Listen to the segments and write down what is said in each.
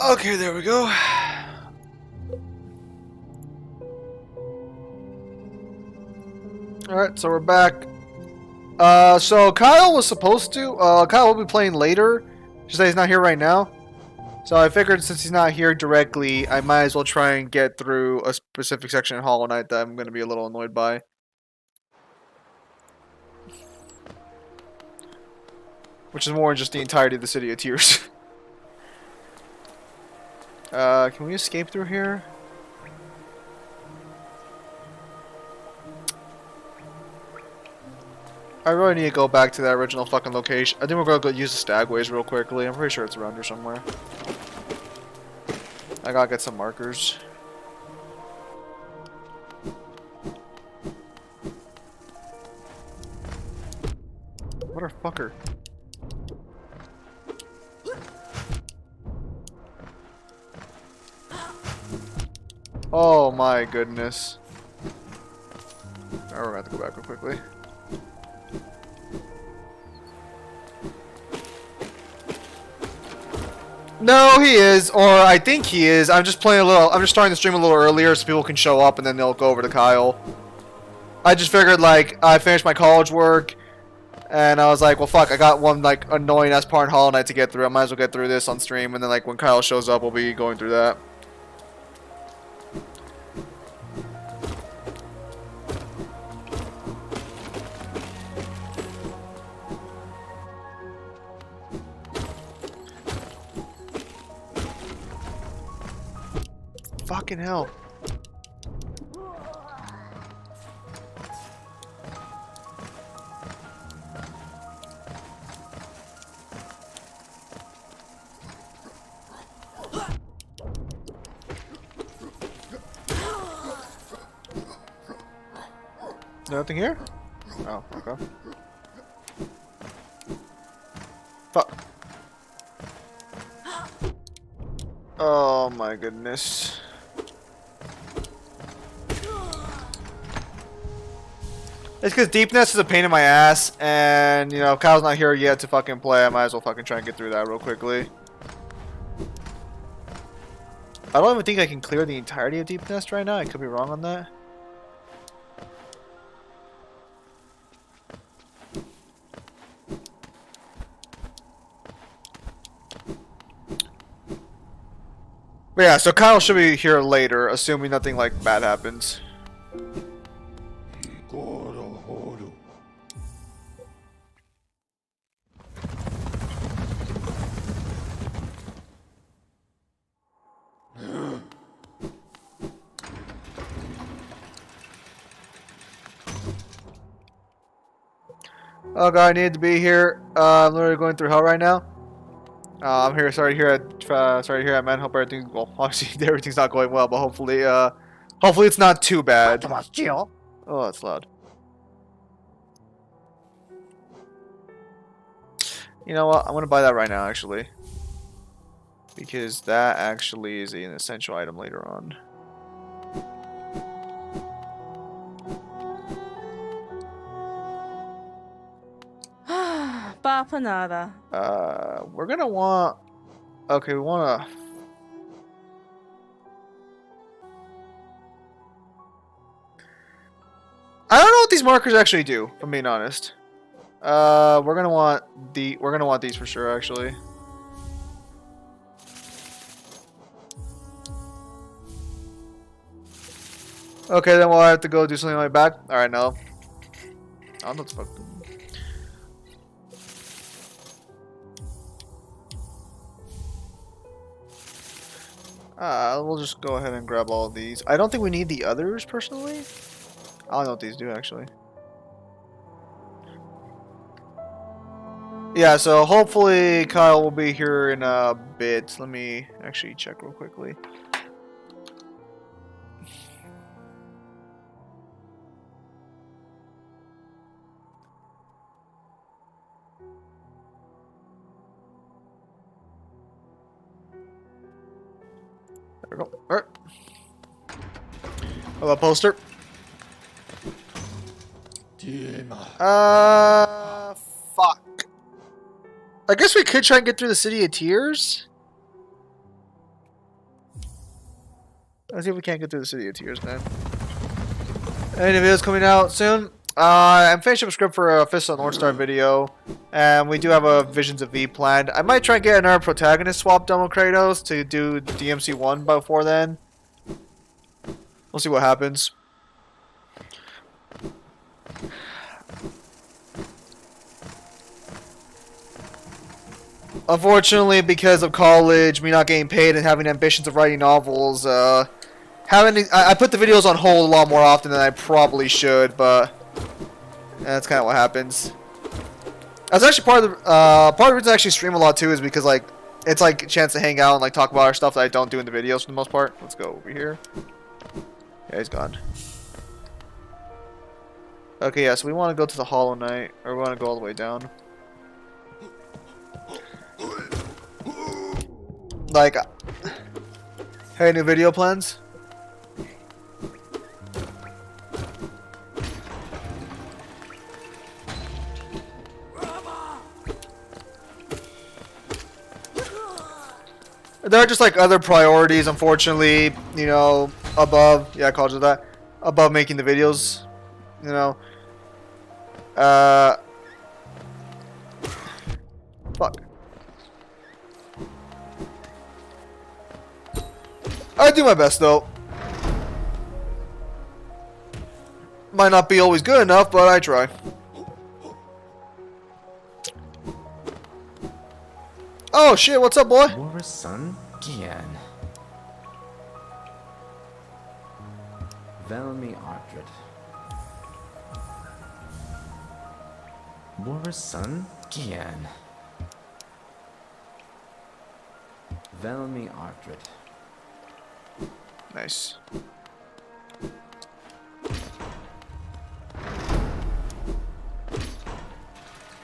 Okay, there we go. Alright, so we're back. So Kyle was supposed to, Kyle will be playing later. Just that he's not here right now. So I figured since he's not here directly, I might as well try and get through a specific section in Hollow Knight that I'm going to be a little annoyed by. Which is more than just the entirety of the City of Tears. Can we escape through here? I really need to go back to that original fucking location. I think we're gonna go use the Stagways real quickly. I'm pretty sure it's around here somewhere. I gotta get some markers. Motherfucker. Oh my goodness. Alright, we're gonna have to go back real quickly. No, he is, or I think he is. I'm just playing a little. I'm just starting the stream a little earlier so people can show up and then they'll go over to Kyle. I just figured, like, I finished my college work and I was like, well, fuck, I got one, like, annoying ass part in Hollow Knight to get through. I might as well get through this on stream, and then, like, when Kyle shows up, we'll be going through that. Fucking hell. Nothing here? Oh, okay. Fuck. Oh my goodness. It's because Deepness is a pain in my ass, and, you know, Kyle's not here yet to fucking play. I might as well fucking try and get through that real quickly. I don't even think I can clear the entirety of Deep Nest right now. I could be wrong on that. But yeah, so Kyle should be here later, assuming nothing like bad happens. Oh god, I need to be here. I'm literally going through hell right now. I'm here. Sorry here at man. Hope everything. Well, obviously everything's not going well, but hopefully, hopefully it's not too bad. Oh, that's loud. You know what? I'm gonna buy that right now, actually, because that actually is an essential item later on. Bapanada. We're gonna want. Okay, we wanna. I don't know what these markers actually do, if I'm being honest. We're gonna want these for sure, actually. Okay, then we'll have to go do something on my back. Alright, no. I don't know what the fuck. We'll just go ahead and grab all of these. I don't think we need the others, personally. I don't know what these do, actually. Yeah, so hopefully Kyle will be here in a bit. Let me actually check real quickly. There we go. Alright. Hello, poster. Fuck. I guess we could try and get through the City of Tears. Let's see if we can't get through the City of Tears, man. Any videos coming out soon? I'm finishing up a script for a Fist of the North Star video, and we do have a Visions of V planned. I might try and get another protagonist swap demo Kratos to do DMC1 before then. We'll see what happens. Unfortunately, because of college, me not getting paid, and having ambitions of writing novels, I put the videos on hold a lot more often than I probably should, but that's kind of what happens. That's actually part of the reason I actually stream a lot too is because like it's like a chance to hang out and like talk about our stuff that I don't do in the videos for the most part. Let's go over here. Yeah, he's gone. Okay, yeah, so we want to go to the Hollow Knight, or we want to go all the way down. Like, hey, new video plans? There are just like other priorities, unfortunately, you know, above, yeah, I called you that, above making the videos, you know. Fuck. I do my best though. Might not be always good enough, but I try. Oh shit, what's up, boy? War's son, Gian. Velmi Ardred. War's son, Gian. Velmi Ardred. Nice.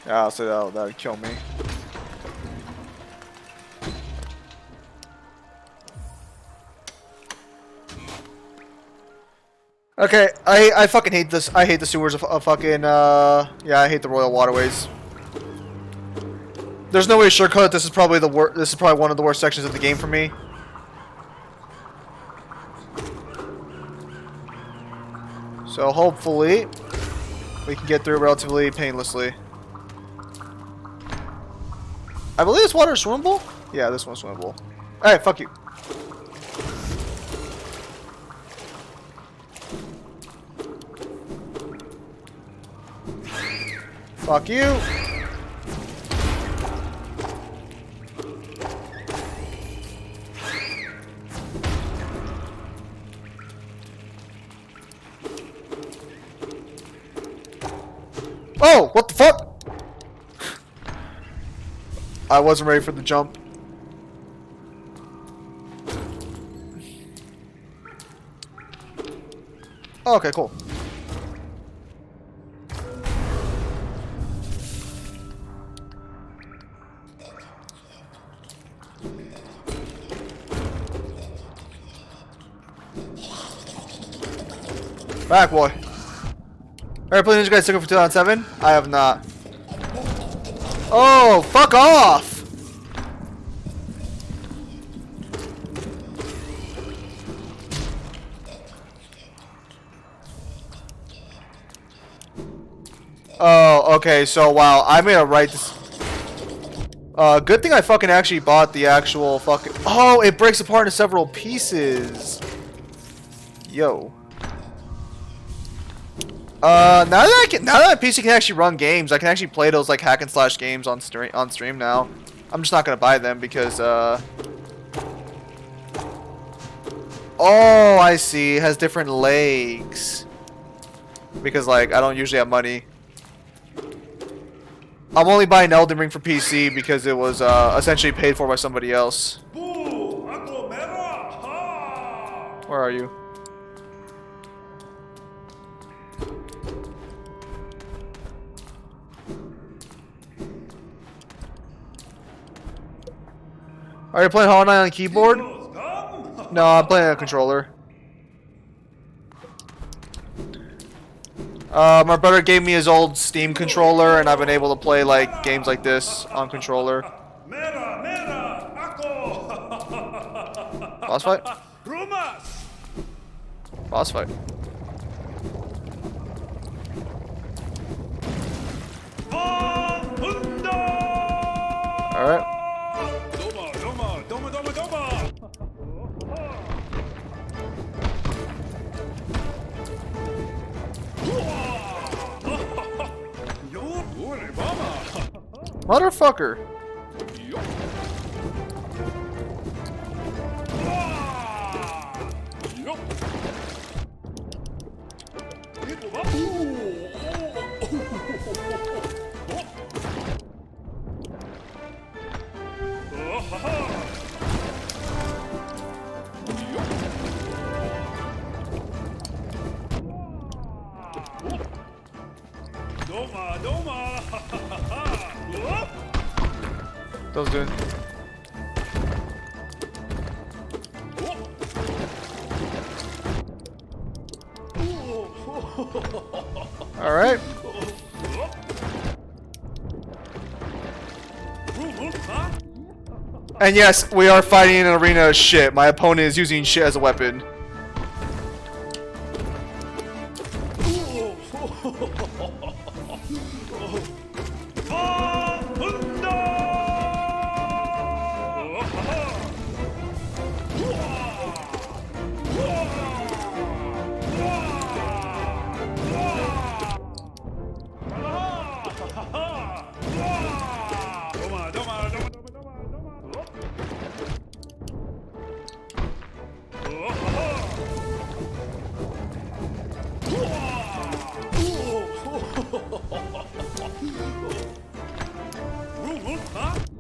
Yeah, I'll say that would kill me. Okay, I fucking hate this. I hate the sewers of fucking yeah, I hate the Royal Waterways. There's no way to shortcut. This is probably the worst. This is probably one of the worst sections of the game for me. So hopefully we can get through relatively painlessly. I believe this water is swimmable? Yeah, this one's swimmable. Alright, fuck you. Fuck you. Oh, what the fuck? I wasn't ready for the jump. Oh, okay, cool. Back, boy. Alright, playing Ninja Gaiden Sticker for 2007? I have not. Oh, fuck off! Oh, okay, so wow, I made a right. Good thing I fucking actually bought the actual fucking. Oh, it breaks apart into several pieces. Yo. Now that PC can actually run games, I can actually play those like hack and slash games on stream now. I'm just not gonna buy them because oh, I see. It has different legs. Because like I don't usually have money. I'm only buying Elden Ring for PC because it was essentially paid for by somebody else. Where are you? Are you playing Hollow Knight on keyboard? No, I'm playing a controller. My brother gave me his old Steam controller, and I've been able to play like games like this on controller. Boss fight? Boss fight. Alright. Motherfucker. Those doing. All right. And yes, we are fighting in an arena of shit. My opponent is using shit as a weapon.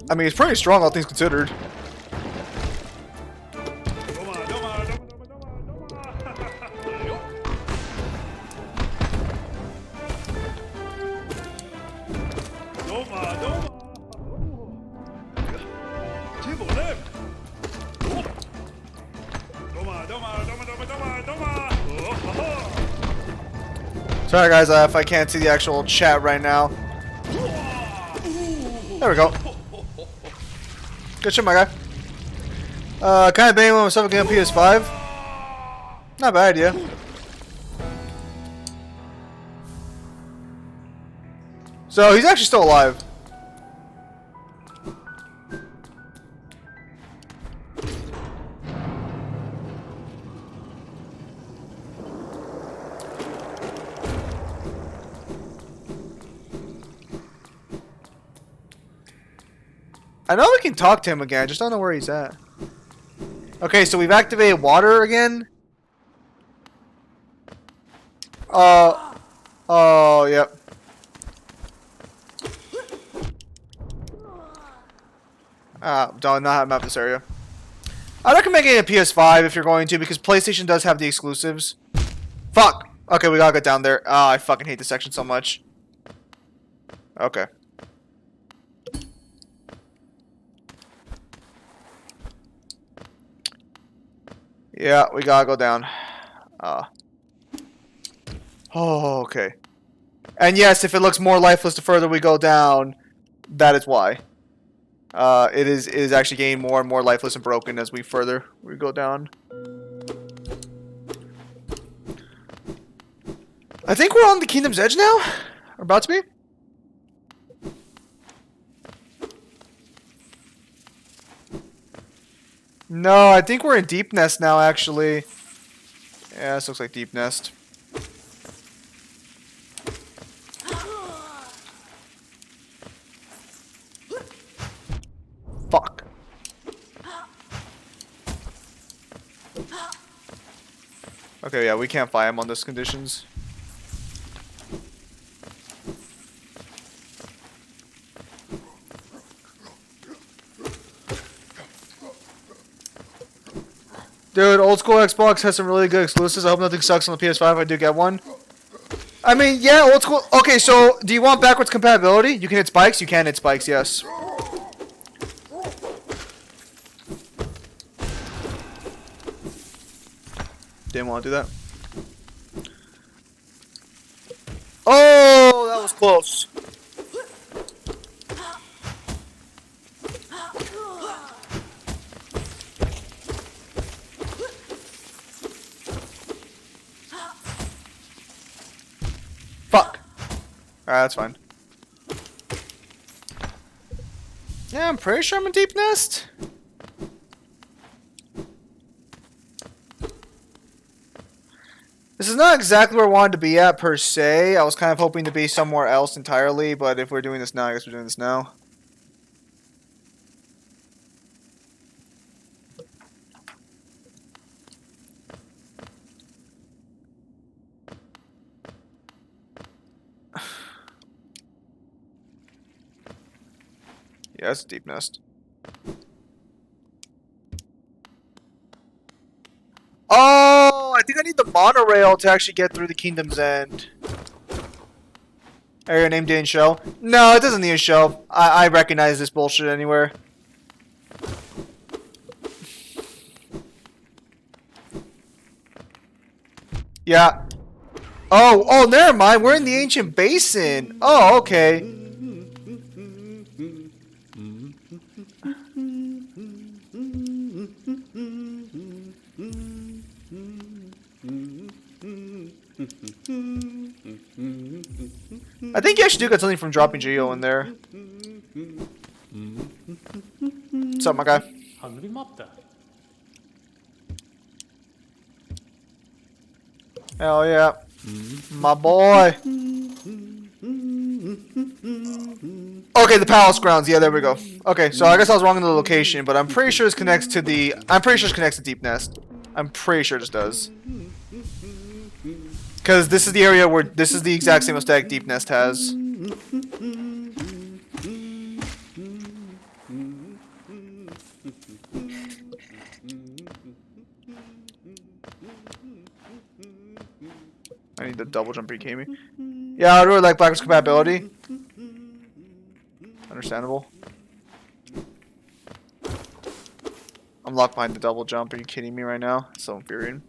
I mean, it's pretty strong, all things considered. Sorry guys, if I can't see the actual chat right now. There we go. Good shit, my guy. Kind of banging with myself again on PS5. Not a bad idea. So he's actually still alive. I know we can talk to him again, I just don't know where he's at. Okay, so we've activated water again. Oh, yep. Do not have map this area. I recommend getting a PS5 if you're going to, because PlayStation does have the exclusives. Fuck! Okay, we gotta get down there. Oh, I fucking hate this section so much. Okay. Yeah, we gotta go down. Oh, okay. And yes, if it looks more lifeless the further we go down, that is why. It is actually getting more and more lifeless and broken as we go down. I think we're on the Kingdom's Edge now? Or about to be? No, I think we're in Deep Nest now, actually. Yeah, this looks like Deep Nest. Fuck. Okay, yeah, we can't fight him on those conditions. Dude, old school Xbox has some really good exclusives. I hope nothing sucks on the PS5 if I do get one. I mean, yeah, old school. Okay, so do you want backwards compatibility? You can hit spikes? You can hit spikes, yes. Didn't want to do that. Oh, that was close. Fuck. Alright, that's fine. Yeah, I'm pretty sure I'm in Deep Nest. This is not exactly where I wanted to be at, per se. I was kind of hoping to be somewhere else entirely, but if we're doing this now, I guess we're doing this now. Yeah, it's a Deep Nest. Oh, I think I need the monorail to actually get through the Kingdom's End. Area name didn't show. No, it doesn't need a show. I recognize this bullshit anywhere. Yeah. Oh, never mind. We're in the ancient basin. Oh, okay. I think you actually do get something from dropping Geo in there. What's up, my guy? 하늘이 맙다. Hell yeah. My boy. Okay, the palace grounds. Yeah, there we go. Okay, so I guess I was wrong in the location, but I'm pretty sure this connects to the... I'm pretty sure this connects to Deep Nest. I'm pretty sure this does. Because this is the area where... This is the exact same mistake Deep Nest has. I need the double jump Rikami. Yeah, I really like backwards compatibility. Understandable. I'm locked behind the double jump. Are you kidding me right now? It's so infuriating.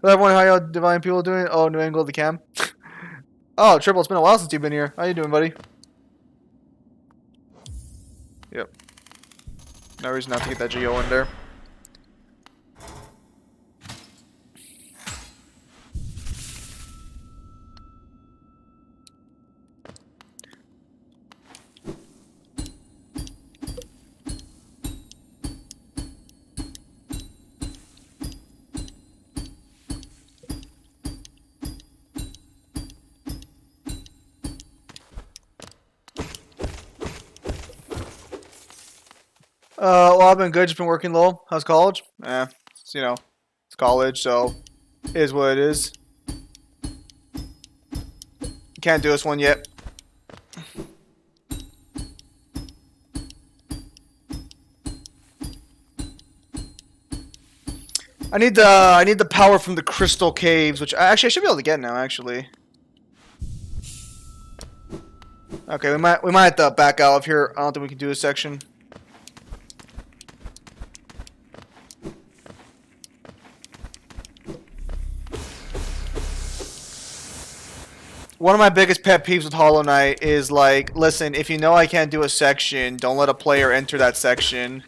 Hello everyone, how y'all divine people doing? Oh, new angle of the cam. Oh, Triple, it's been a while since you've been here. How you doing, buddy? Yep. No reason not to get that Geo in there. Well, I've been good. Just been working low. How's college? It's, you know, it's college, so it is what it is. Can't do this one yet. I need the power from the crystal caves, which actually I should be able to get now. Actually. Okay, we might have to back out of here. I don't think we can do this section. One of my biggest pet peeves with Hollow Knight is like, listen, if you know I can't do a section, don't let a player enter that section.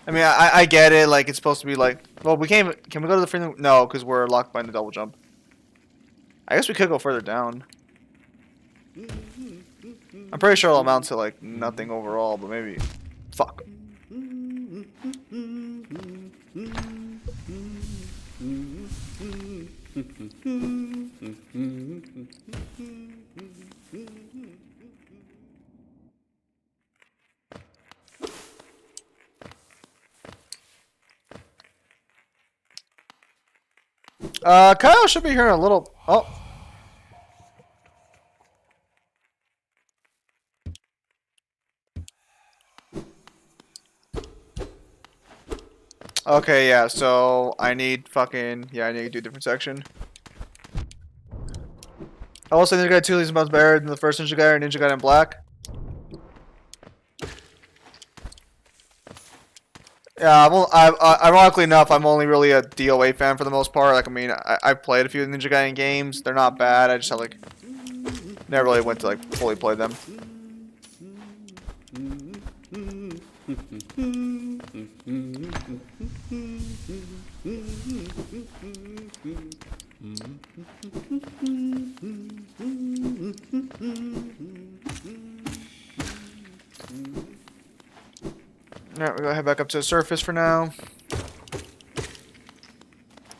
I mean, I get it, like, it's supposed to be like, well, we can't even, can we go to the freedom? No, because we're locked behind the double jump. I guess we could go further down. I'm pretty sure it'll amount to, like, nothing overall, but maybe, fuck. Kyle should be here in a little. Oh. Okay, yeah, so I need fucking, yeah, I need to do a different section. I will say Ninja Gaiden 2 is much better than the first Ninja Gaiden or Ninja Gaiden Black. Yeah, ironically enough, I'm only really a DOA fan for the most part. Like, I mean, I've played a few Ninja Gaiden games. They're not bad. I just have, like, never really went to, like, fully play them. Alright, we're gonna head back up to the surface for now.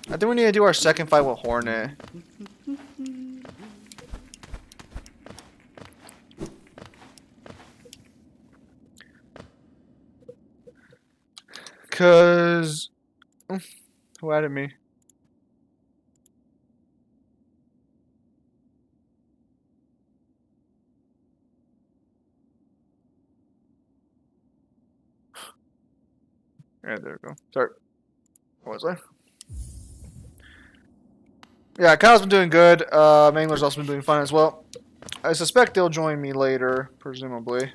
I think we need to do our second fight with Hornet. Cause who added me? Alright, there we go. Sorry. What was I? Yeah, Kyle's been doing good. Mangler's also been doing fine as well. I suspect they'll join me later, presumably.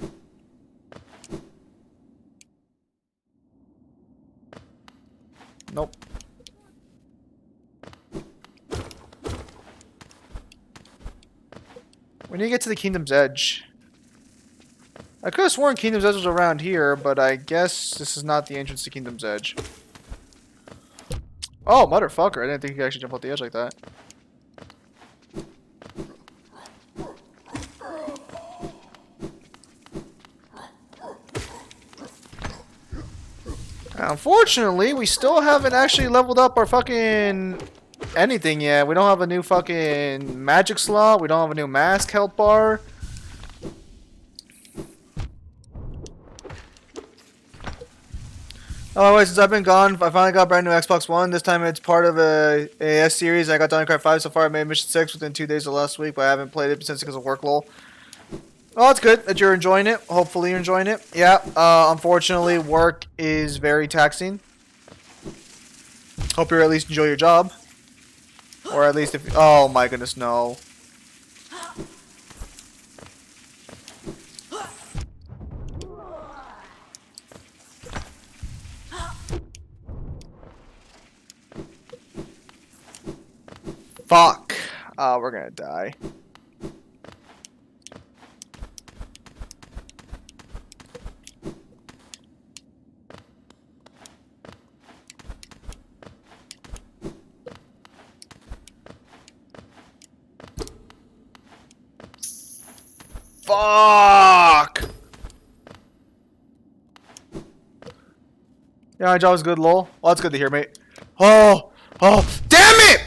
Nope. We need to get to the Kingdom's Edge. I could have sworn Kingdom's Edge was around here, but I guess this is not the entrance to Kingdom's Edge. Oh, motherfucker. I didn't think you could actually jump off the edge like that. Unfortunately, we still haven't actually leveled up our fucking anything yet. We don't have a new fucking magic slot. We don't have a new mask health bar. Oh, wait, since I've been gone, I finally got a brand new Xbox One. This time it's part of a S series. I got Dying Cry 5 so far. I made Mission 6 within 2 days of last week, but I haven't played it since because of work, lol. Oh, it's good that you're enjoying it. Hopefully you're enjoying it. Yeah, unfortunately, work is very taxing. Hope you at least enjoy your job. Or at least if... Oh my goodness, no. Fuck. We're gonna die. Fuck! Yeah, my job was good, lol. Well, that's good to hear, mate. Oh! Oh! Damn it!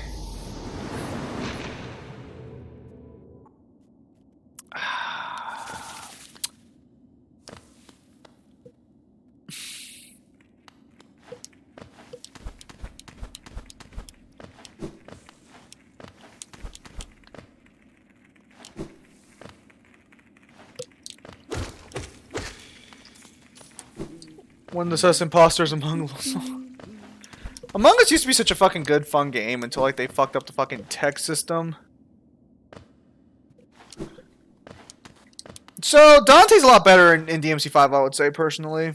One of the sus imposters Among Us. Among Us used to be such a fucking good, fun game until like they fucked up the fucking tech system. So Dante's a lot better in DMC5, I would say personally.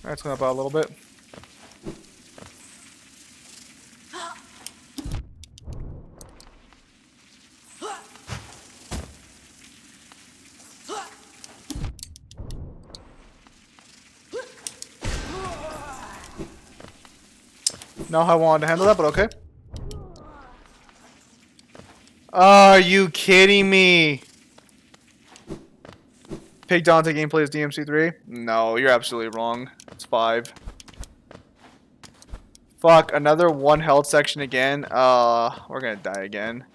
That's gonna help out a little bit. Not how I wanted to handle that, but okay. Are you kidding me? Pig Dante gameplay is DMC3? No, you're absolutely wrong. It's 5. Fuck, another 1 health section again. We're gonna die again.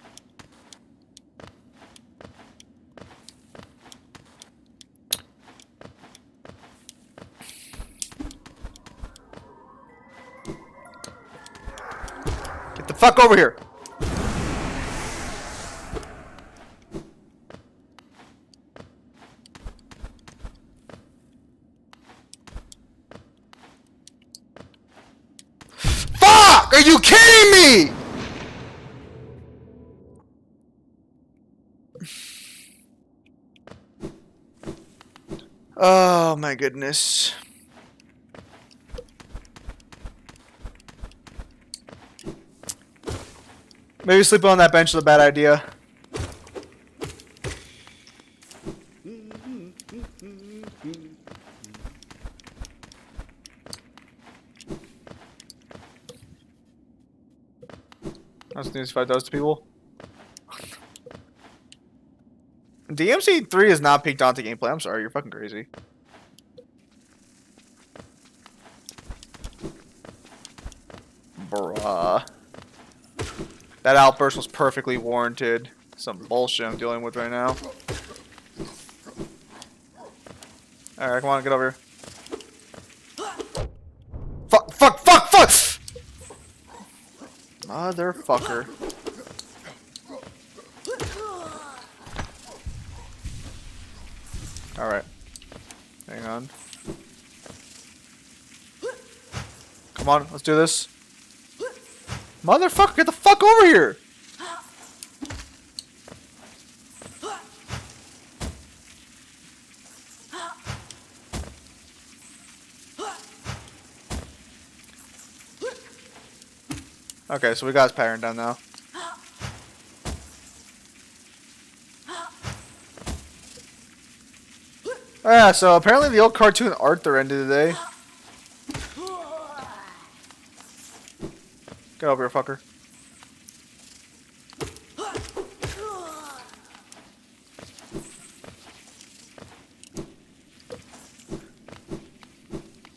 Get the fuck over here! Are you kidding me? Oh my goodness. Maybe sleeping on that bench is a bad idea. I was if I does to people. DMC3 is not peak Dante gameplay. I'm sorry, you're fucking crazy. Bruh. That outburst was perfectly warranted. Some bullshit I'm dealing with right now. Alright, come on, get over here. Fuck, fuck, fuck, fuck! Motherfucker. Alright. Hang on. Come on, let's do this. Motherfucker, get the fuck over here! Okay, so we got his pattern down now. Oh yeah, so apparently the old cartoon Arthur ended today. Get over here, fucker.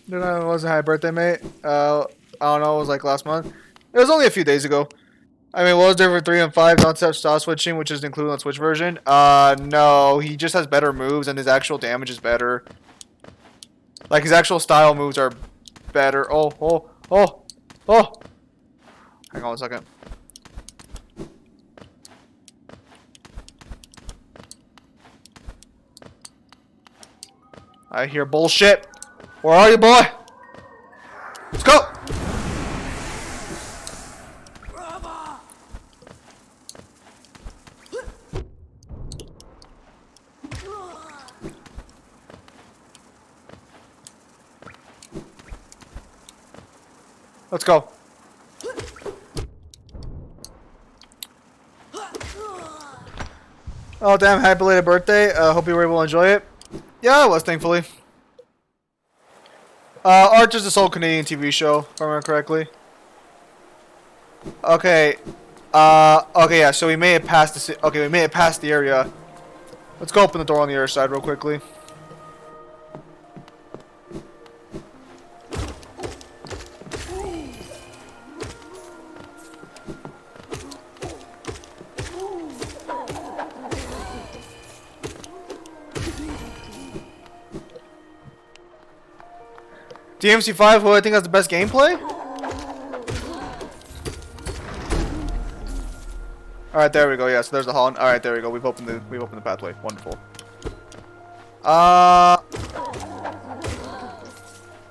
Dude, it wasn't happy birthday, mate. I don't know, it was like last month. It was only a few days ago. I mean, what was there for 3 and 5 non-stop style switching, which is included on Switch version? No, he just has better moves and his actual damage is better. Like, his actual style moves are better. Oh, oh, oh, oh! Hang on a second. I hear bullshit. Where are you, boy? Let's go! Let's go. Oh damn, happy belated birthday. Hope you were able to enjoy it. Yeah, I was, thankfully. Archer's this old Canadian TV show, if I remember correctly. Okay. Okay, yeah, so we made it past the we made it past the area. Let's go open the door on the other side real quickly. DMC5, who I think has the best gameplay? Alright, there we go, yeah, so there's the hall. Alright, there we go. We've opened the pathway. Wonderful.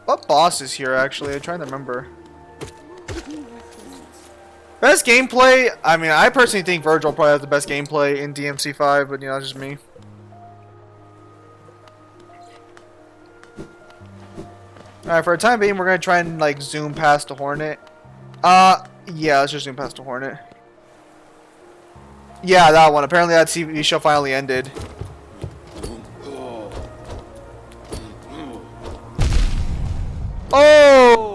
What boss is here actually? I'm trying to remember. Best gameplay, I mean, I personally think Virgil probably has the best gameplay in DMC5, but you know, that's just me. Alright, for a time being, we're gonna try and like zoom past the Hornet. Yeah, let's just zoom past the Hornet. Yeah, that one. Apparently that TV show finally ended. Oh!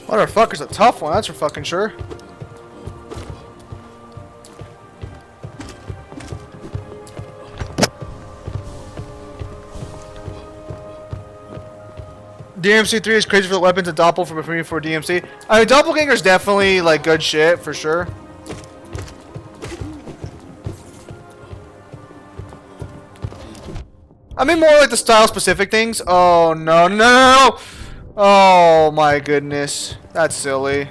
Motherfucker's a tough one, that's for fucking sure. DMC3 is crazy for the weapons and Doppel for premium for DMC. I mean, Doppelganger's definitely like good shit for sure. I mean, more like the style specific things. Oh no, no, no, no! Oh my goodness, that's silly.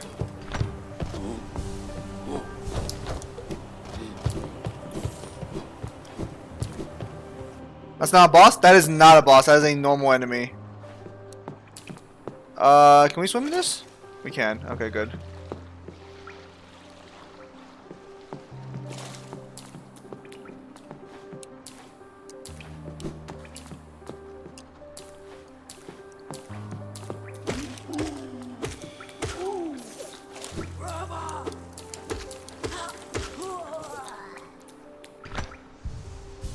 That's not a boss? That is not a boss, that is a normal enemy. Can we swim in this? We can. Okay, good.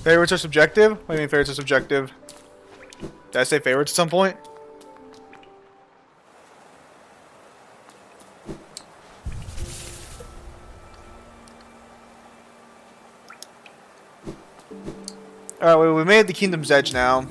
Favorites are subjective? What do you mean favorites are subjective? Did I say favorites at some point? Alright, we made the Kingdom's Edge now.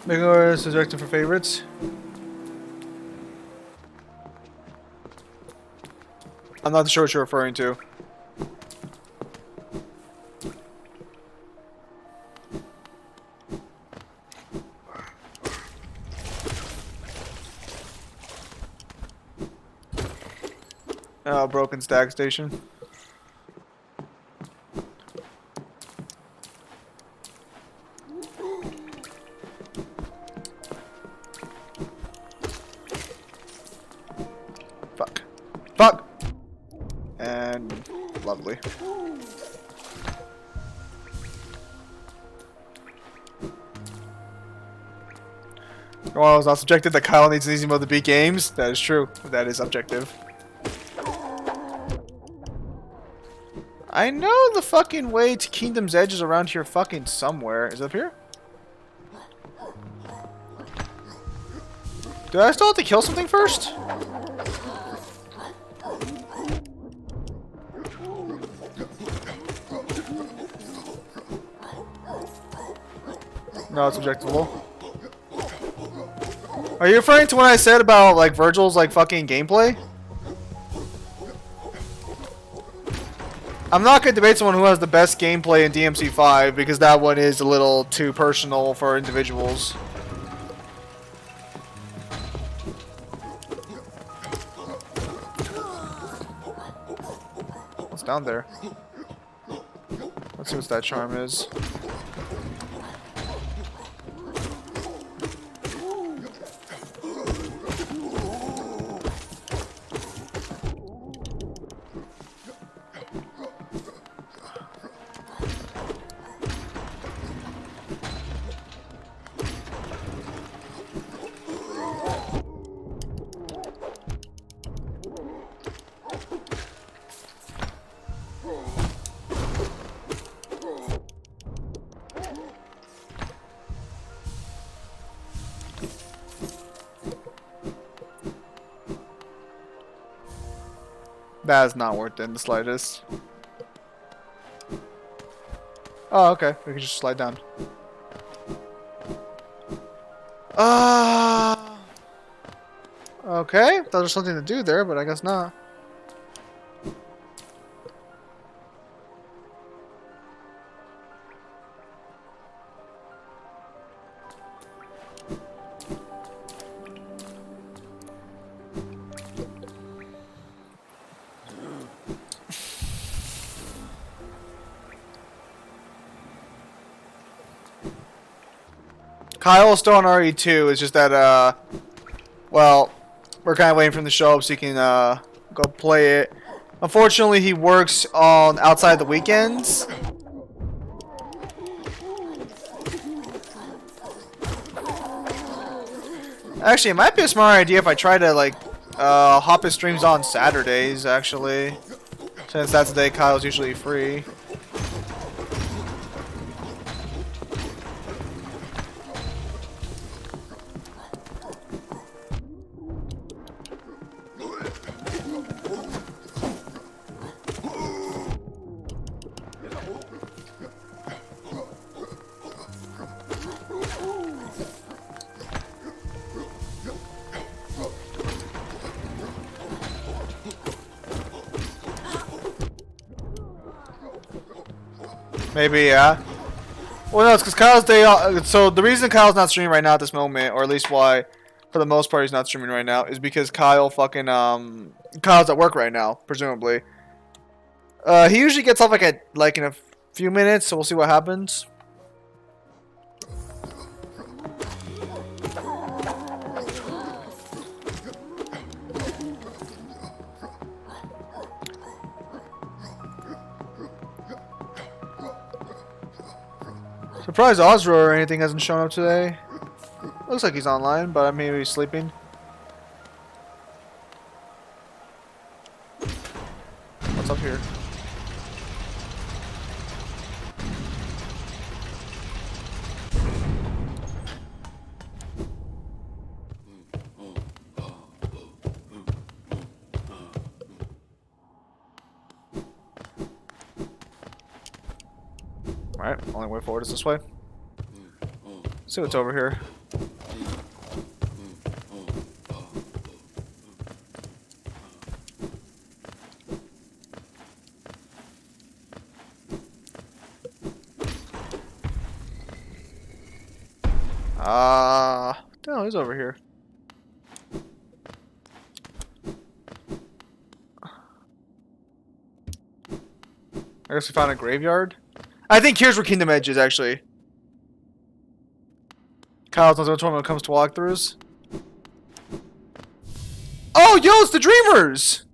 Making a suggestion for favorites. I'm not sure what you're referring to. Oh, broken stack station. Fuck. Fuck! And lovely. Well, it's not subjective that Kyle needs an easy mode to beat games. That is true. That is objective. I know the fucking way to Kingdom's Edge is around here fucking somewhere. Is it up here? Do I still have to kill something first? No, it's objectable. Are you referring to what I said about like Virgil's like fucking gameplay? I'm not gonna debate someone who has the best gameplay in DMC5 because that one is a little too personal for individuals. What's down there? Let's see what that charm is. That is not worth it in the slightest. Oh, okay. We can just slide down. Okay. Thought there was something to do there, but I guess not. Kyle is still on RE2. It's just that, well, we're kind of waiting for him to show up so he can go play it. Unfortunately, he works on outside the weekends. Actually, it might be a smart idea if I try to like hop his streams on Saturdays. Actually, since that's the day Kyle's usually free. Maybe, yeah. Well, no, it's because Kyle's day off. So the reason Kyle's not streaming right now at this moment, or at least why, for the most part, he's not streaming right now, is because Kyle's at work right now, presumably. He usually gets off like in a few minutes, so we'll see what happens. Surprised Ozra or anything hasn't shown up today. Looks like he's online, but maybe he's sleeping. What's up here? Alright, only way forward is this way. See what's over here. No, he's over here. I guess we found a graveyard. I think here's where Kingdom Edge is, actually. Kyle's not which one when it comes to walkthroughs. Oh, yo, it's the Dreamers!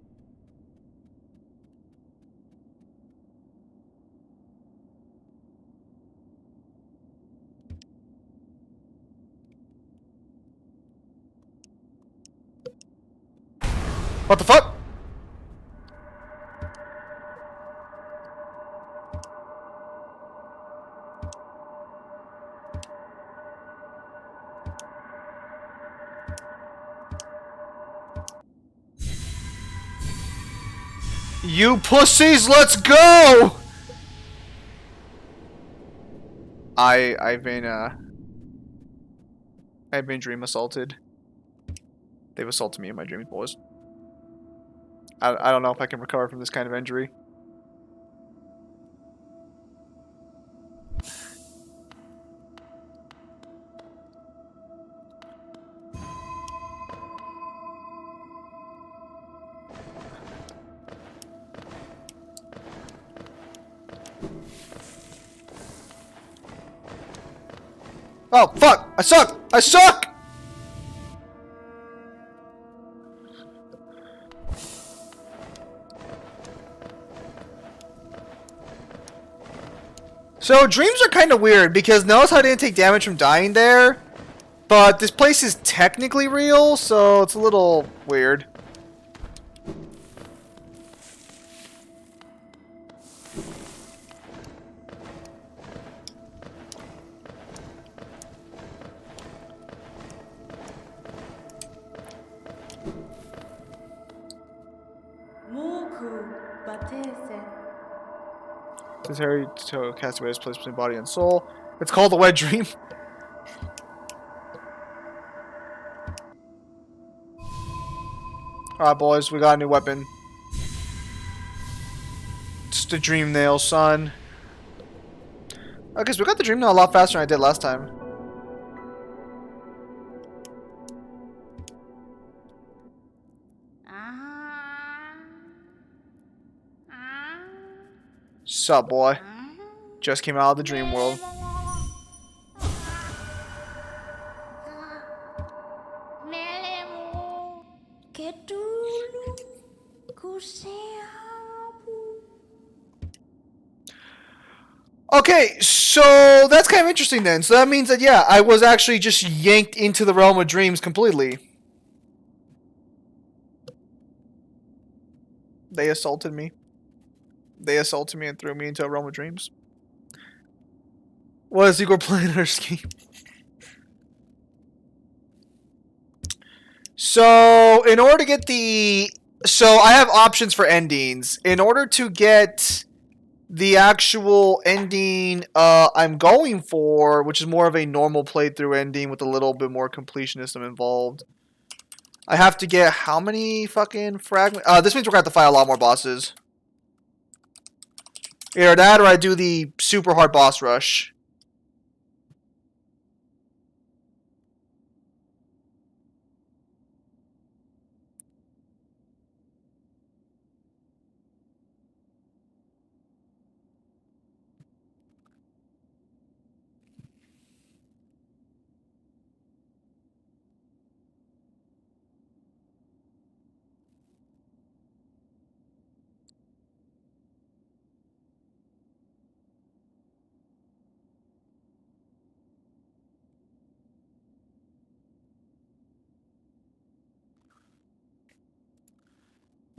What the fuck? You pussies, let's go! I've been dream assaulted. They've assaulted me in my dreams, boys. I don't know if I can recover from this kind of injury. Oh, fuck! I suck! I suck! So, dreams are kind of weird, because notice how I didn't take damage from dying there? But this place is technically real, so it's a little weird. This is Harry to cast away his place between body and soul. It's called the wet dream. Alright, boys, we got a new weapon. It's the dream nail, son. Okay, so we got the dream nail a lot faster than I did last time. Sup, boy? Just came out of the dream world. Okay, so that's kind of interesting then. So that means that, yeah, I was actually just yanked into the realm of dreams completely. They assaulted me. They assaulted me and threw me into a realm of dreams. What is Igor playing our scheme? So, in order to get the... So, I have options for endings. In order to get the actual ending I'm going for, which is more of a normal playthrough ending with a little bit more completionism involved, I have to get how many fucking fragments? This means we're going to have to fight a lot more bosses. Either that or I do the super hard boss rush.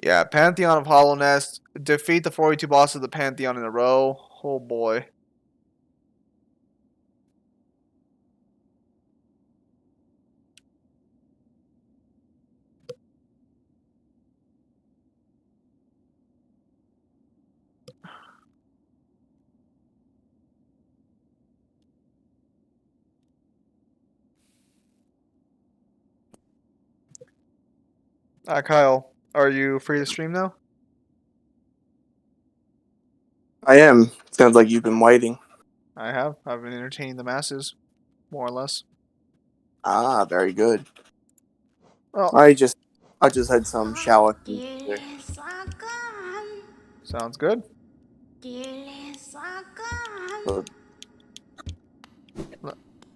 Yeah, Pantheon of Hollow Nest. Defeat the 42 bosses of the Pantheon in a row. Oh boy. Kyle, are you free to stream now? I am. Sounds like you've been waiting. I have. I've been entertaining the masses, more or less. Ah, very good. Well, I just had some shower. sounds good.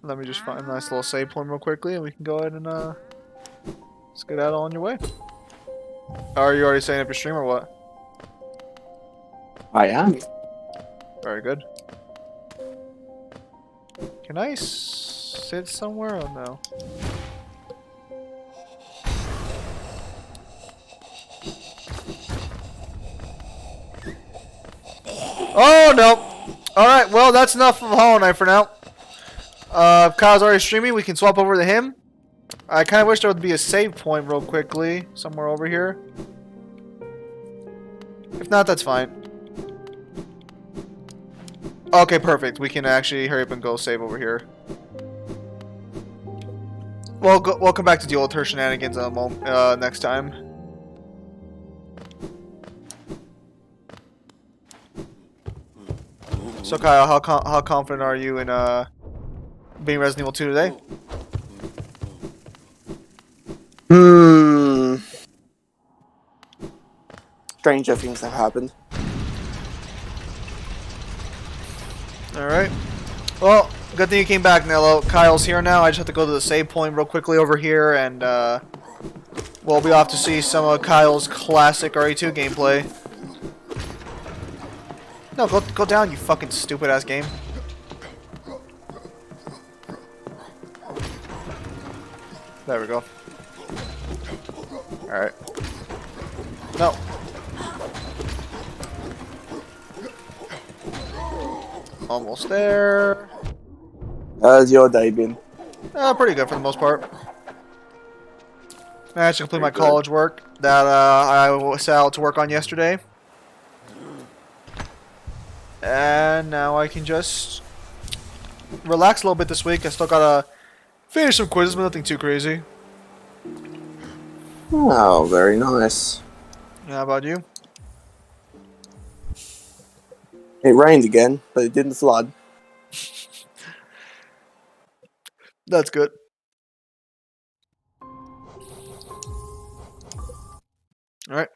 Let me just find a nice little save point real quickly, and we can go ahead and let's get out on your way. Are you already setting up your stream or what? I am. Very good. Can I sit somewhere or no? Oh no! Alright, well that's enough of Hollow Knight for now. If Kyle's already streaming, we can swap over to him. I kinda wish there would be a save point real quickly, somewhere over here. If not, that's fine. Okay, perfect. We can actually hurry up and go save over here. We'll come back to deal with her shenanigans in a moment, next time. So Kyle, how confident are you in being Resident Evil 2 today? Stranger things have happened. Alright. Well, good thing you came back, Nello. Kyle's here now. I just have to go to the save point real quickly over here, and we'll be off to see some of Kyle's classic RE2 gameplay. No, go down, you fucking stupid ass game. There we go. Alright. No. Almost there. How's your day been? Pretty good for the most part. I actually completed my Pretty good. college work that I set out to work on yesterday. And now I can just relax a little bit this week. I still gotta finish some quizzes, but nothing too crazy. Oh, very nice. How about you? It rained again, but it didn't flood. That's good. Alright.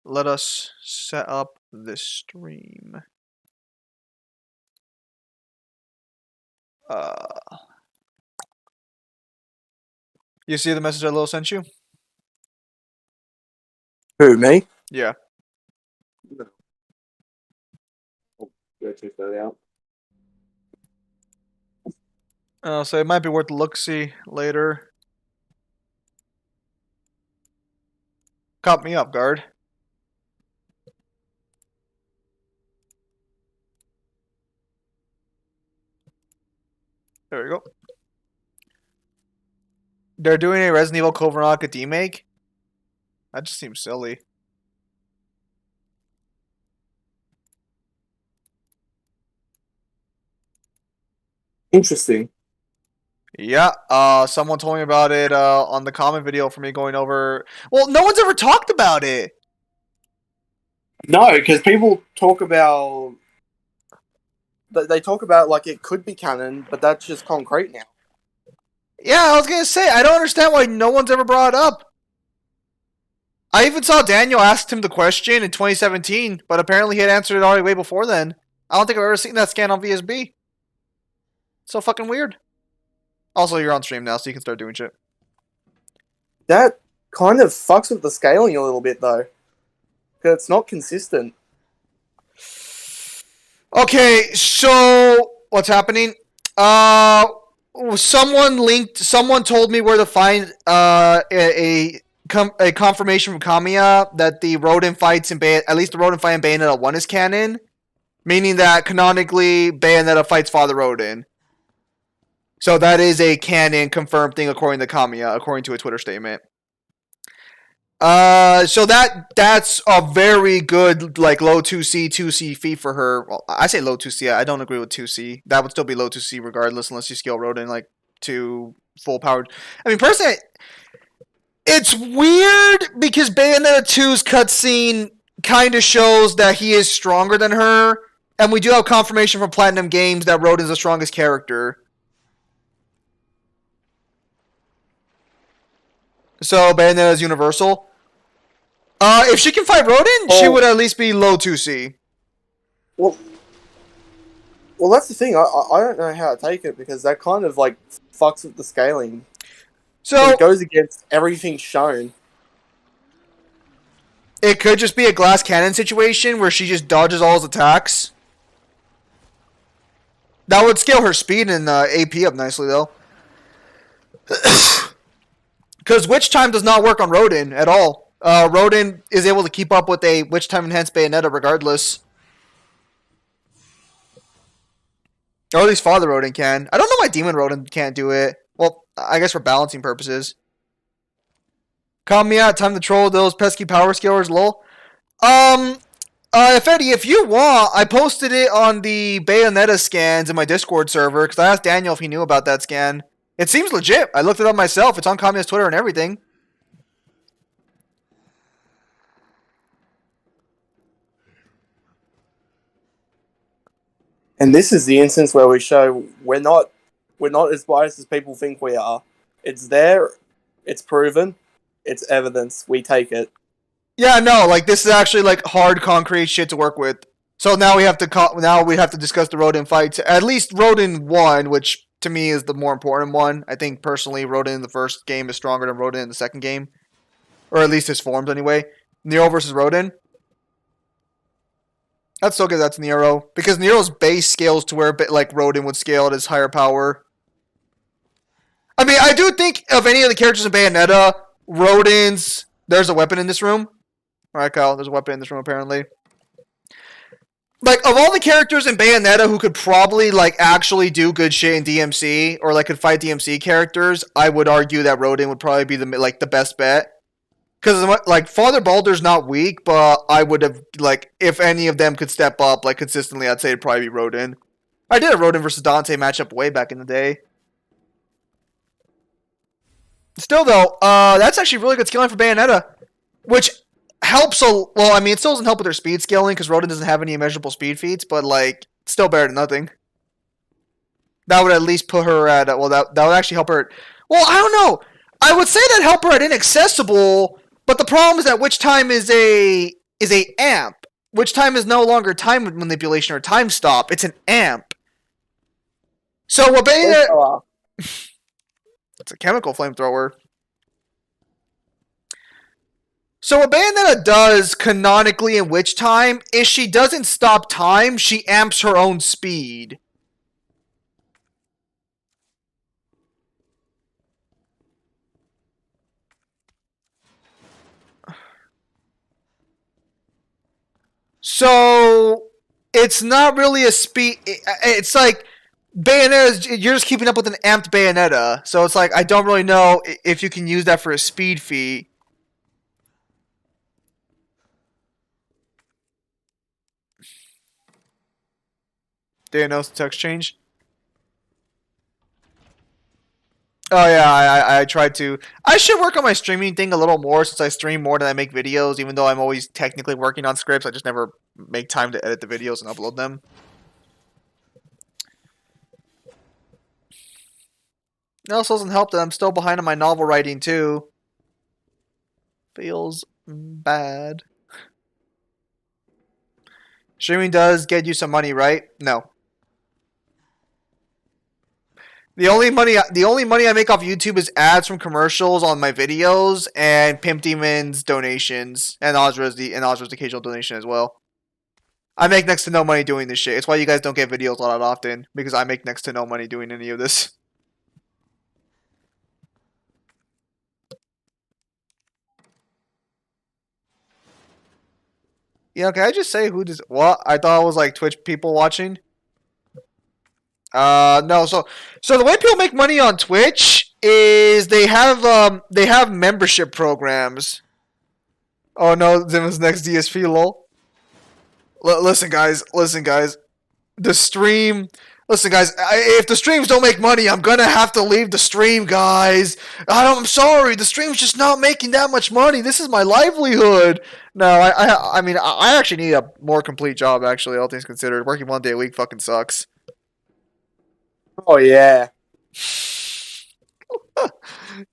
Let us set up this stream. You see the message that Lil sent you? Who, me? Yeah. Go too further out. So it might be worth a look-see later. Caught me up, guard. There we go. They're doing a Resident Evil Code Veronica remake? That just seems silly. Interesting. Yeah, someone told me about it on the comment video for me going over. Well, no one's ever talked about it. No, because people talk about. They talk about like it could be canon, but that's just concrete now. Yeah, I was gonna say I don't understand why no one's ever brought it up. I even saw Daniel asked him the question in 2017, but apparently he had answered it already way before then. I don't think I've ever seen that scan on VSB. So fucking weird. Also, you're on stream now, so you can start doing shit. That kind of fucks with the scaling a little bit, though. Because it's not consistent. Okay, so what's happening? Someone told me where to find a confirmation from Kamiya that the Rodin fights in at least the Rodin fight in Bayonetta 1 is canon, meaning that canonically Bayonetta fights Father Rodin. So that is a canon confirmed thing according to Kamiya, according to a Twitter statement. So that's a very good like low 2C 2C feat for her. Well, I say low 2C. I don't agree with 2C. That would still be low 2C regardless, unless you scale Rodin like to full powered. I mean, personally, it's weird because Bayonetta 2's cutscene kind of shows that he is stronger than her, and we do have confirmation from Platinum Games that Rodin's the strongest character. So Bayonetta is universal. If she can fight Rodin, she would at least be low 2C. Well, that's the thing. I don't know how to take it because that kind of like fucks with the scaling. So it goes against everything shown. It could just be a glass cannon situation where she just dodges all his attacks. That would scale her speed and AP up nicely, though. Because Witch Time does not work on Rodin at all. Rodin is able to keep up with a Witch Time enhanced Bayonetta regardless. Or at least Father Rodin can. I don't know why Demon Rodin can't do it. Well, I guess for balancing purposes. Kamiya, time to troll those pesky power scalers, lol. Fetty, if you want, I posted it on the Bayonetta scans in my Discord server, because I asked Daniel if he knew about that scan. It seems legit. I looked it up myself. It's on Kamiya's Twitter and everything. And this is the instance where we show we're not as biased as people think we are. It's there, it's proven, it's evidence. We take it. Yeah, no, like this is actually like hard concrete shit to work with. So now we have to discuss the Rodin fights. At least Rodin 1, which to me is the more important one. I think personally Rodin in the first game is stronger than Rodin in the second game. Or at least his forms anyway. Nero versus Rodin. I'd still give that to Nero. Because Nero's base scales to where like Rodin would scale at his higher power. I mean, I do think of any of the characters in Bayonetta, Rodin's... There's a weapon in this room. Alright, Kyle, there's a weapon in this room apparently. Like, of all the characters in Bayonetta who could probably, like, actually do good shit in DMC, or, like, could fight DMC characters, I would argue that Rodin would probably be, the best bet. Because, like, Father Baldur's not weak, but I would have, like, if any of them could step up, like, consistently, I'd say it'd probably be Rodin. I did a Rodin versus Dante matchup way back in the day. Still, though, that's actually really good scaling for Bayonetta. Which helps well, I mean, it still doesn't help with their speed scaling, because Rodin doesn't have any immeasurable speed feats, but, like, still better than nothing. That would at least put her at, well, that would actually help her at, well, I don't know. I would say that help her at inaccessible, but the problem is that Witch Time is a amp. Witch Time is no longer time manipulation or time stop. It's an amp. So what Bayonetta... It's a chemical flamethrower. So So what Bayonetta does canonically in Witch Time is she doesn't stop time, she amps her own speed. So it's not really a speed. It's like Bayonetta. You're just keeping up with an amped Bayonetta. So it's like I don't really know if you can use that for a speed feat. Didn't know text change. Oh yeah, I tried to. I should work on my streaming thing a little more since I stream more than I make videos. Even though I'm always technically working on scripts, I just never make time to edit the videos and upload them. It also doesn't help that I'm still behind on my novel writing too. Feels bad. Streaming does get you some money, right? No. The only money I make off YouTube is ads from commercials on my videos and Pimp Demon's donations and Ozra's occasional donation as well. I make next to no money doing this shit. It's why you guys don't get videos a lot often, because I make next to no money doing any of this. Yeah, can I just say who does what? I thought it was like Twitch people watching. No. So the way people make money on Twitch is they have membership programs. Oh no, Zim's next DSP lol. Listen guys. The stream. Listen guys, if the streams don't make money, I'm gonna have to leave the stream, guys. I'm sorry, the stream's just not making that much money. This is my livelihood. No, I mean I actually need a more complete job. Actually, all things considered, working 1 day a week fucking sucks. Oh yeah.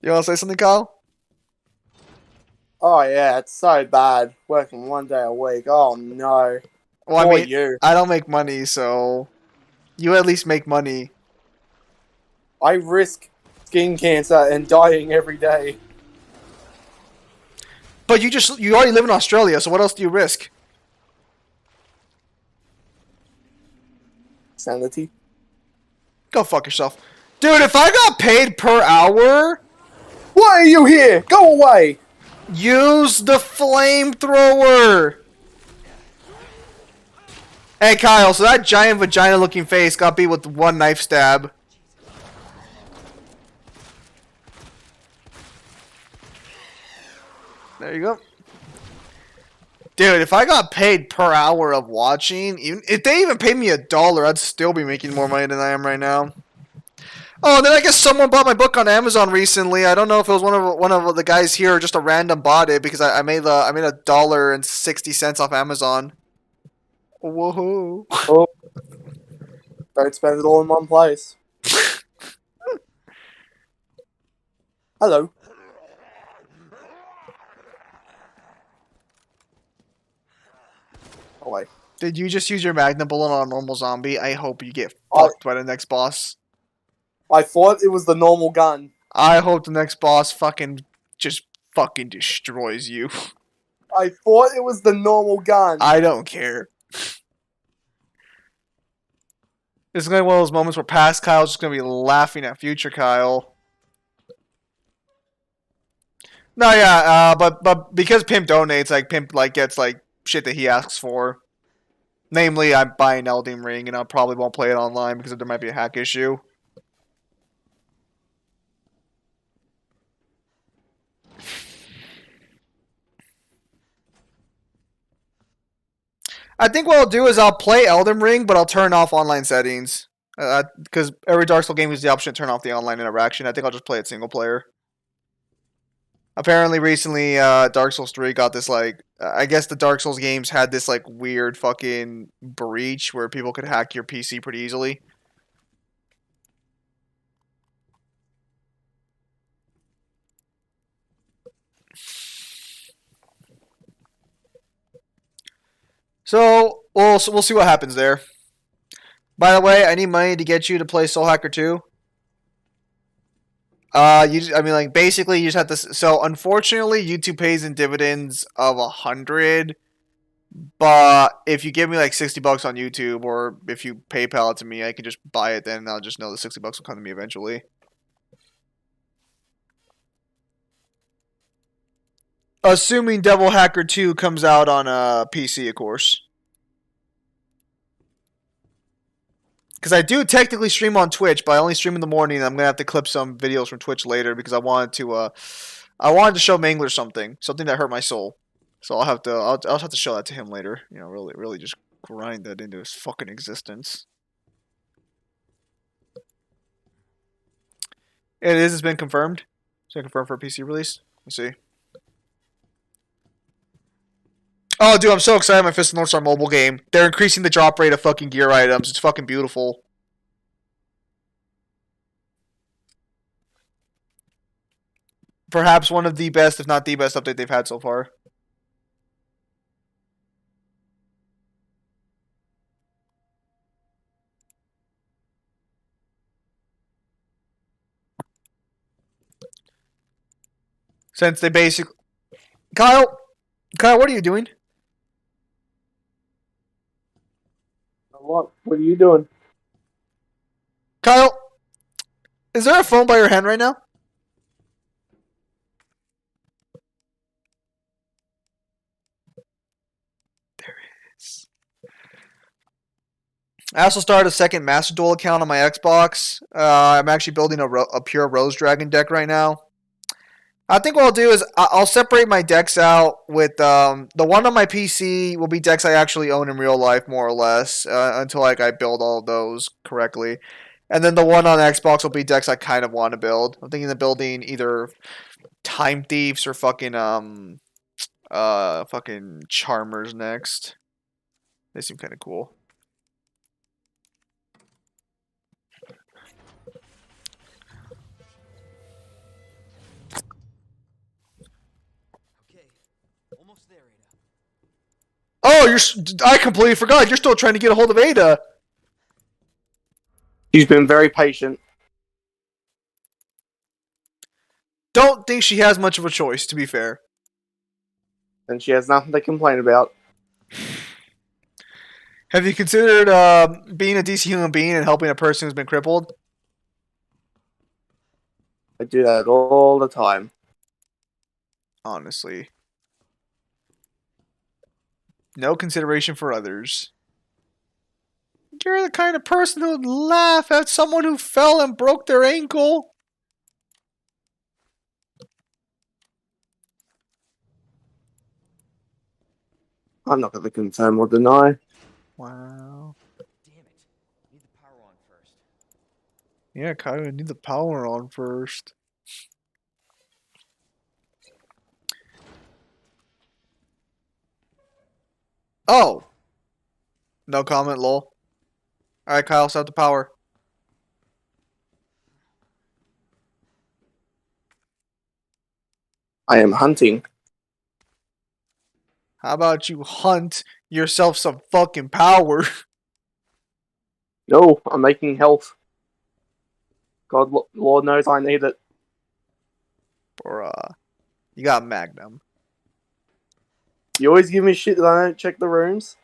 You want to say something, Kyle? Oh yeah, it's so bad working 1 day a week. Oh no. Well, I mean, you. I don't make money, so you at least make money. I risk skin cancer and dying every day. But you already live in Australia, so what else do you risk? Sanity. Go fuck yourself. Dude, if I got paid per hour... Why are you here? Go away! Use the flamethrower! Hey, Kyle, so that giant vagina-looking face got beat with one knife stab. There you go. Dude, if I got paid per hour of watching, even if they even paid me $1, I'd still be making more money than I am right now. Oh, and then I guess someone bought my book on Amazon recently. I don't know if it was one of the guys here or just a random bought it because I made $1.60 off Amazon. Woohoo! Oh, don't spend it all in one place. Hello. Oh wait. Did you just use your Magnum bullet on a normal zombie? I hope you get fucked by the next boss. I thought it was the normal gun. I hope the next boss just fucking destroys you. I thought it was the normal gun. I don't care. This is gonna be one of those moments where past Kyle's just gonna be laughing at future Kyle. No, yeah, but because Pimp donates, Pimp gets shit that he asks for. Namely, I'm buying Elden Ring, and I probably won't play it online because there might be a hack issue. I think what I'll do is I'll play Elden Ring, but I'll turn off online settings. Because every Dark Souls game has the option to turn off the online interaction. I think I'll just play it single player. Apparently, recently, Dark Souls 3 got this, I guess the Dark Souls games had this, weird fucking breach where people could hack your PC pretty easily. So, we'll see what happens there. By the way, I need money to get you to play Soul Hacker 2. I mean, like, basically, you just have to. So, unfortunately, YouTube pays in dividends of 100. But if you give me like $60 on YouTube, or if you PayPal it to me, I can just buy it. Then I'll just know the $60 will come to me eventually. Assuming Devil Hacker 2 comes out on a PC, of course. Because I do technically stream on Twitch, but I only stream in the morning. I'm gonna have to clip some videos from Twitch later because I wanted to show Mangler something that hurt my soul. So I'll have to show that to him later. You know, really just grind that into his fucking existence. It's been confirmed. It's been confirmed for a PC release. Let's see. Oh, dude, I'm so excited! My Fist of the North Star mobile game. They're increasing the drop rate of fucking gear items. It's fucking beautiful. Perhaps one of the best, if not the best, update they've had so far. Since they basically... Kyle, what are you doing? What are you doing? Kyle, is there a phone by your hand right now? There is. I also started a second Master Duel account on my Xbox. I'm actually building a pure Rose Dragon deck right now. I think what I'll do is I'll separate my decks out with the one on my PC will be decks I actually own in real life, more or less, until like I build all of those correctly, and then the one on Xbox will be decks I kind of want to build. I'm thinking of building either Time Thieves or fucking Charmers next. They seem kind of cool. Oh, I completely forgot. You're still trying to get a hold of Ada. She's been very patient. Don't think she has much of a choice, to be fair. And she has nothing to complain about. Have you considered being a decent human being and helping a person who's been crippled? I do that all the time. Honestly. No consideration for others. You're the kind of person who would laugh at someone who fell and broke their ankle. I'm not going to confirm or deny. Wow. Damn it. Need the power on first. Yeah, Kyle, I need the power on first. Oh. No comment, lol. Alright, Kyle, start the power. I am hunting. How about you hunt yourself some fucking power? No, I'm making health. God, Lord knows I need it. Bruh. You got Magnum. You always give me shit that I don't check the rooms.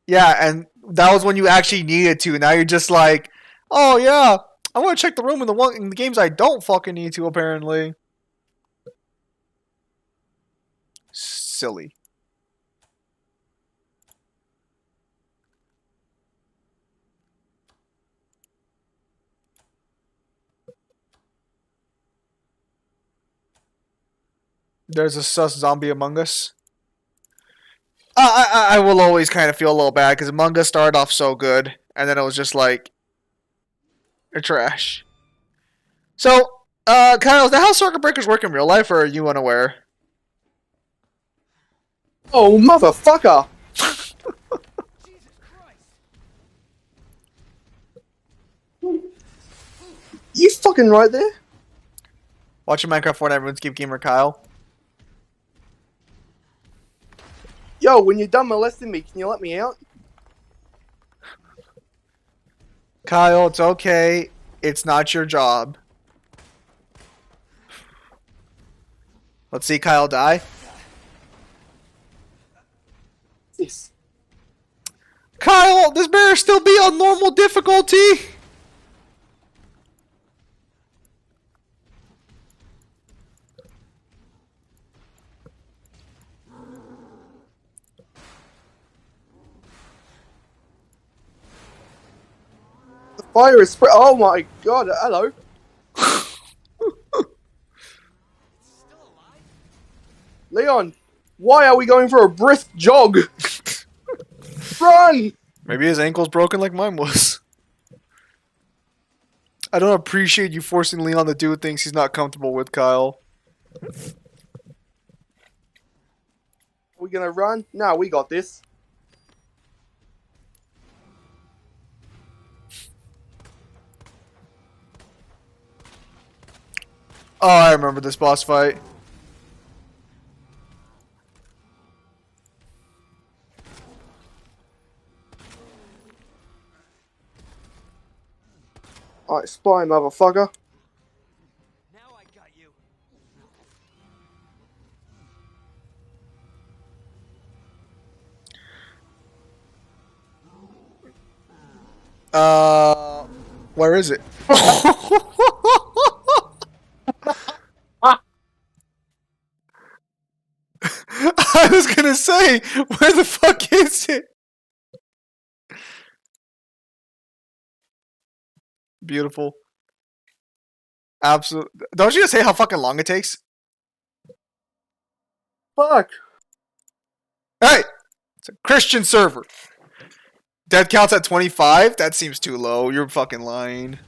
Yeah, and that was when you actually needed to. Now you're just like, oh yeah, I want to check the room in the games I don't fucking need to, apparently. Silly. There's a sus zombie among us. I will always kind of feel a little bad because Among Us started off so good, and then it was just like, trash. So, Kyle, is that how circuit breakers work in real life, or are you unaware? Oh, motherfucker! Jesus Christ! You fucking right there? Watching Minecraft Fortnite RuneScape gamer Kyle. Yo, when you're done molesting me, can you let me out? Kyle, it's okay. It's not your job. Let's see Kyle die. Yes. Kyle, this better still be on normal difficulty. The fire is spread. Oh my god! Hello. Leon, why are we going for a brisk jog? Run! Maybe his ankle's broken like mine was. I don't appreciate you forcing Leon to do things he's not comfortable with, Kyle. Are we gonna run? No, we got this. Oh, I remember this boss fight. Alright, spy, motherfucker. Now I got you. Where is it? I was gonna say, where the fuck is it? Beautiful. Absolute. Don't you just say how fucking long it takes? Fuck. Hey! It's a Christian server. Death counts at 25? That seems too low. You're fucking lying.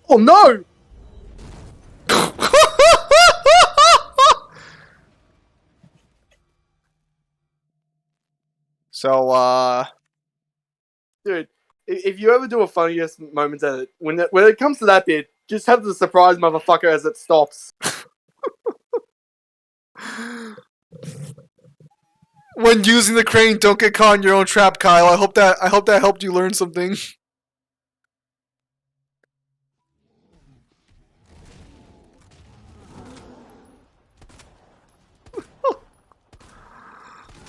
Oh no! So, Dude, if you ever do a funniest moments edit, when it comes to that bit, just have the surprise motherfucker as it stops. when using the crane, don't get caught in your own trap, Kyle. I hope that helped you learn something.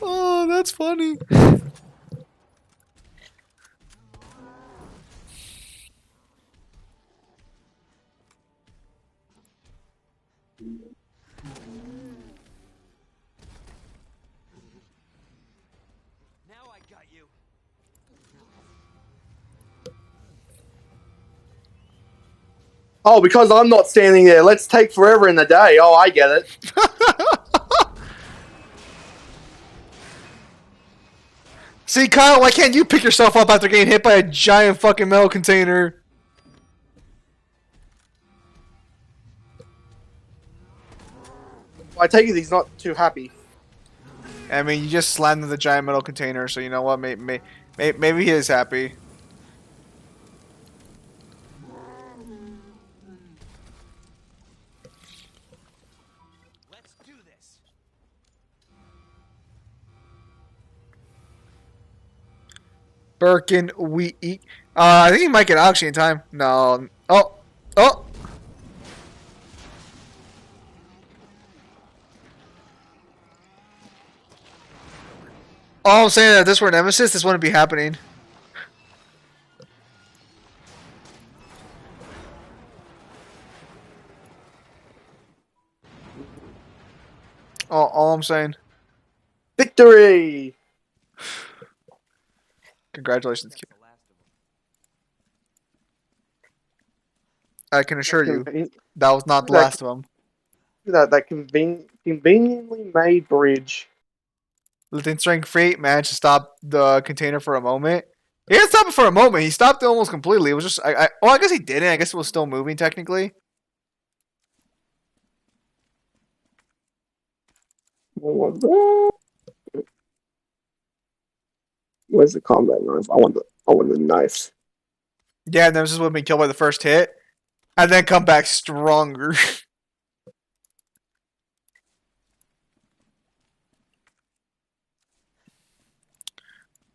Oh, that's funny. Now I got you. Oh, because I'm not standing there. Let's take forever in the day. Oh, I get it. See, Kyle, why can't you pick yourself up after getting hit by a giant fucking metal container? I take it he's not too happy. I mean, you just slammed into the giant metal container, so you know what? Maybe he is happy. Let's do this. Birkin, we eat. I think he might get Oxy in time. No. Oh. Oh. All I'm saying is, if this were Nemesis, this wouldn't be happening. All I'm saying. Victory! Congratulations, kid. The last of them. I can assure you, Conven- that was not the That- last of them. that conveniently made bridge. Within strength fate managed to stop the container for a moment. He didn't stop it for a moment. He stopped it almost completely. It was just, well, I guess he didn't. I guess it was still moving technically. What was that? Where's the combat knife? I want the knife. Yeah, and Nemesis would have been killed by the first hit, and then come back stronger.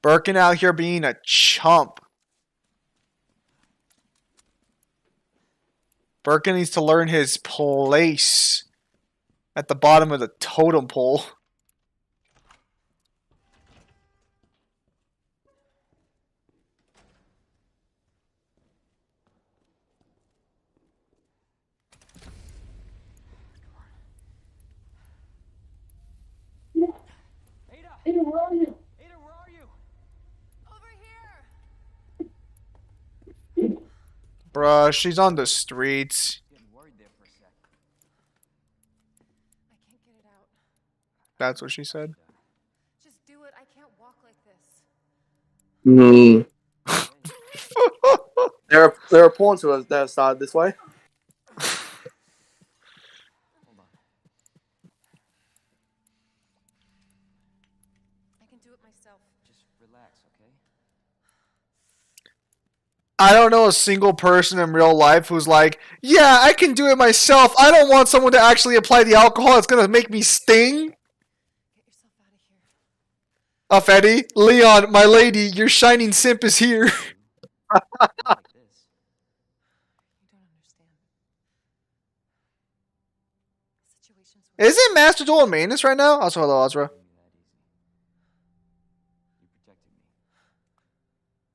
Birkin out here being a chump. Birkin needs to learn his place at the bottom of the totem pole. Ada, where are you? Ada, where are you? Over here! Bruh, she's on the streets. Getting worried there for a sec. I can't get it out. That's what she said. Just do it. I can't walk like this. There are pawns who have started this way. Hold on. I can do it myself. Just relax, okay? I don't know a single person in real life who's like, yeah, I can do it myself. I don't want someone to actually apply the alcohol. It's gonna make me sting. Get yourself out of here. Eddie, Leon, my lady, your shining simp is here. Like this. You don't understand. Situations where Isn't Master Duel in maintenance right now? Also, hello, Azra. That easy. You protected me.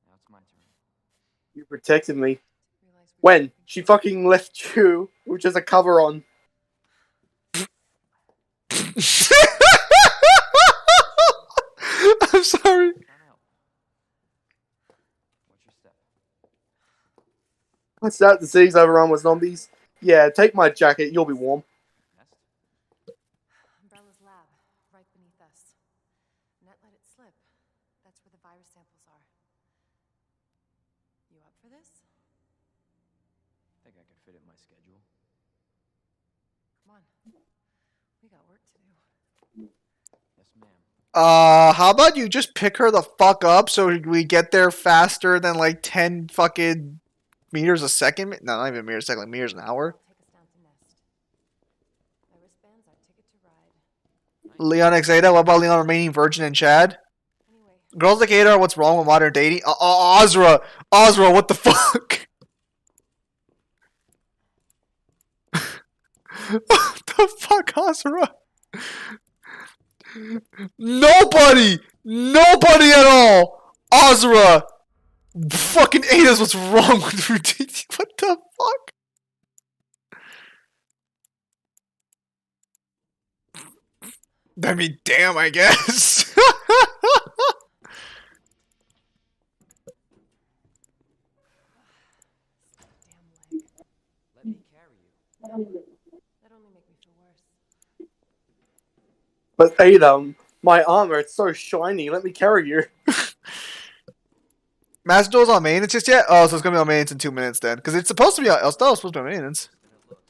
Now it's my turn. You protected me. realize we When? can't She fucking left you with just a cover on. I'm sorry. Can't help. What's your step? What's that? The city's overrun with zombies? Yeah, take my jacket. You'll be warm. Nest? Umbrella's lab, right beneath us. Net let it slip. That's where the virus samples are. You up for this? Think I could fit it in my schedule. Come on. We got work to do. Yes, ma'am. How about you just pick her the fuck up so we get there faster than like 10 fucking meters a second? No, not even meters a second, like meters an hour. Take us down to Nest. My wristband's our ticket to ride. Leon X Ada, what about Leon remaining virgin and Chad? Anyway, Girls like Ada are what's wrong with modern dating? Azra, what the fuck? What the fuck, Azra? Nobody at all. Azra, fucking Ada's what's wrong with routine. What the fuck? I mean, damn, I guess. damn leg. Let me carry you. That only make me feel worse. But Ada, my armor, it's so shiny. Let me carry you. Master Duel's on maintenance just yet? Oh, so it's gonna be on maintenance in 2 minutes then. Because it's supposed to be on, it's still supposed to be on maintenance. And it looks.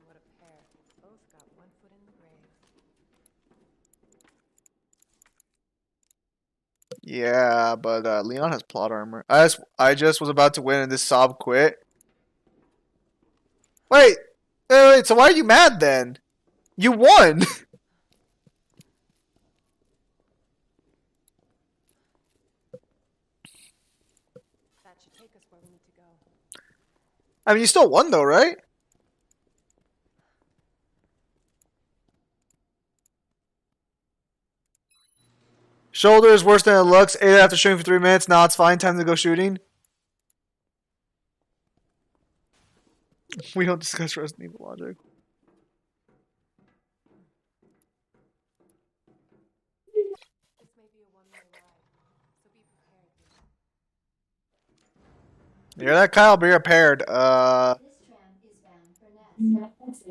What a pair. Both got one foot in the grave. Yeah, but Leon has plot armor. I just was about to win and this Sob quit. Wait, so why are you mad then? You won! That should take us where we need to go. I mean, you still won though, right? Shoulder is worse than it looks. 8 after shooting for 3 minutes. Now it's fine. Time to go shooting. We don't discuss Resident Evil logic. This may be a one-way ride, so be prepared. You hear that, Kyle? Be prepared. This tram is bound for Nest.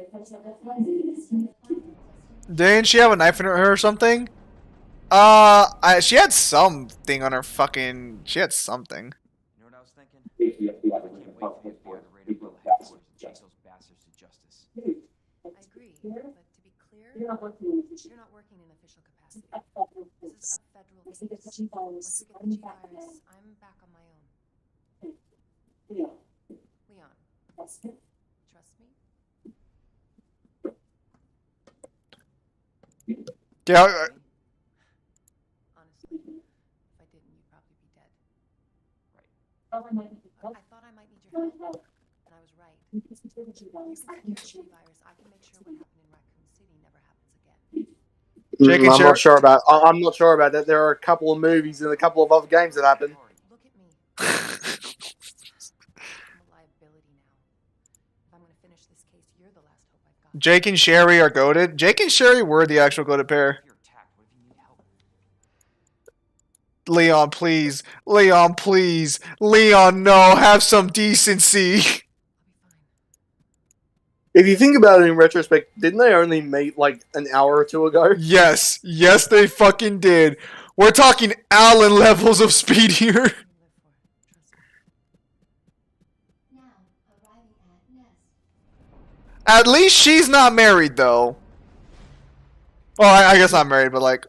Didn't she have a knife in her or something? She had something on her fucking. She had something. You know what I was thinking? I can't wait for you to be on the raid Umbrella headquarters and chase those bastards to justice. I agree, but to be clear, you're not working in official capacity. This is a federal case. Once we get the G-Virus, I'm back on my own. Leon, trust me? Yeah. Honestly, if I I thought I might need your help, and I was right. You can secure the G virus. I can make sure what happened in Raccoon City never happens again. Jake and I'm Sher- not sure about. I'm not sure about that. There are a couple of movies and a couple of other games that happen. Look at me. I'm a liability now. If I'm gonna finish this case, you're the last hope I've got. Jake and Sherry are goated. Jake and Sherry were the actual goated pair. You're attacked. What if you need help? Leon, please. Leon, please. Leon, no. Have some decency. I'll be fine. If you think about it in retrospect, didn't they only meet like an hour or two ago? Yes. Yes, they fucking did. We're talking Allen levels of speed here. You live for it. Trust me. Now arriving at Nest. At least she's not married, though. Well, I guess not married, but like...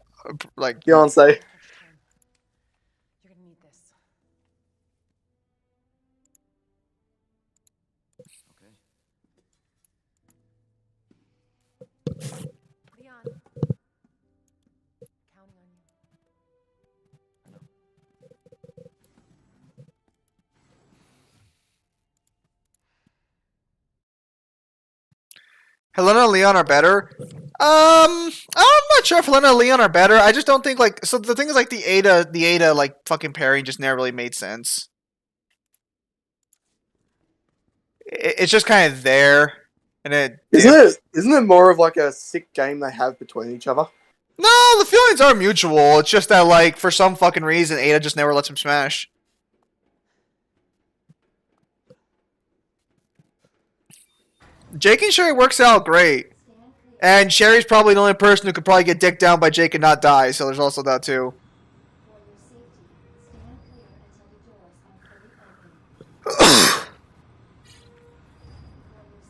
Beyonce. You're gonna need this. Okay. Leon. Counting on you. I know. Helena and Leon are better. I'm not sure if Helena and Leon are better. I just don't think like so. The thing is like the Ada like fucking pairing just never really made sense. It's just kind of there, and Isn't it more of like a sick game they have between each other? No, the feelings are mutual. It's just that like for some fucking reason Ada just never lets him smash. Jake and Sherry works out great. Stand clear. And Sherry's probably the only person who could probably get dicked down by Jake and not die, so there's also that too. For your safety, stand clear until the doors are fully open. For your safety, stand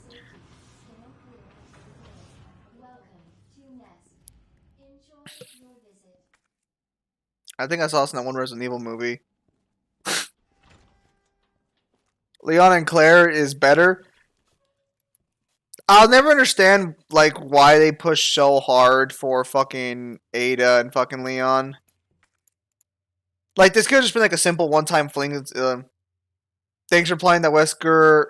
clear until the doors are fully Welcome to Nest. Enjoy your visit. I think I saw this in that one Resident Evil movie. Leon and Claire is better. I'll never understand like why they push so hard for fucking Ada and fucking Leon. Like this could have just been like a simple one-time fling. Thanks for playing that Wesker.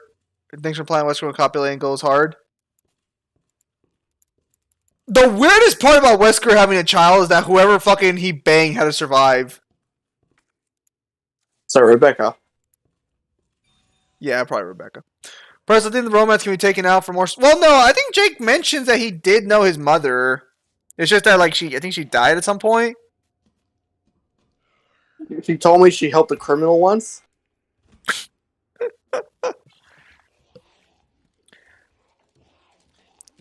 Thanks for playing Wesker with copulating goes hard. The weirdest part about Wesker having a child is that whoever fucking he banged had to survive. So Rebecca. Yeah, probably Rebecca. Plus, I think the romance can be taken out for more. Well, no, I think Jake mentions that he did know his mother. It's just that, like, I think she died at some point. She told me she helped a criminal once.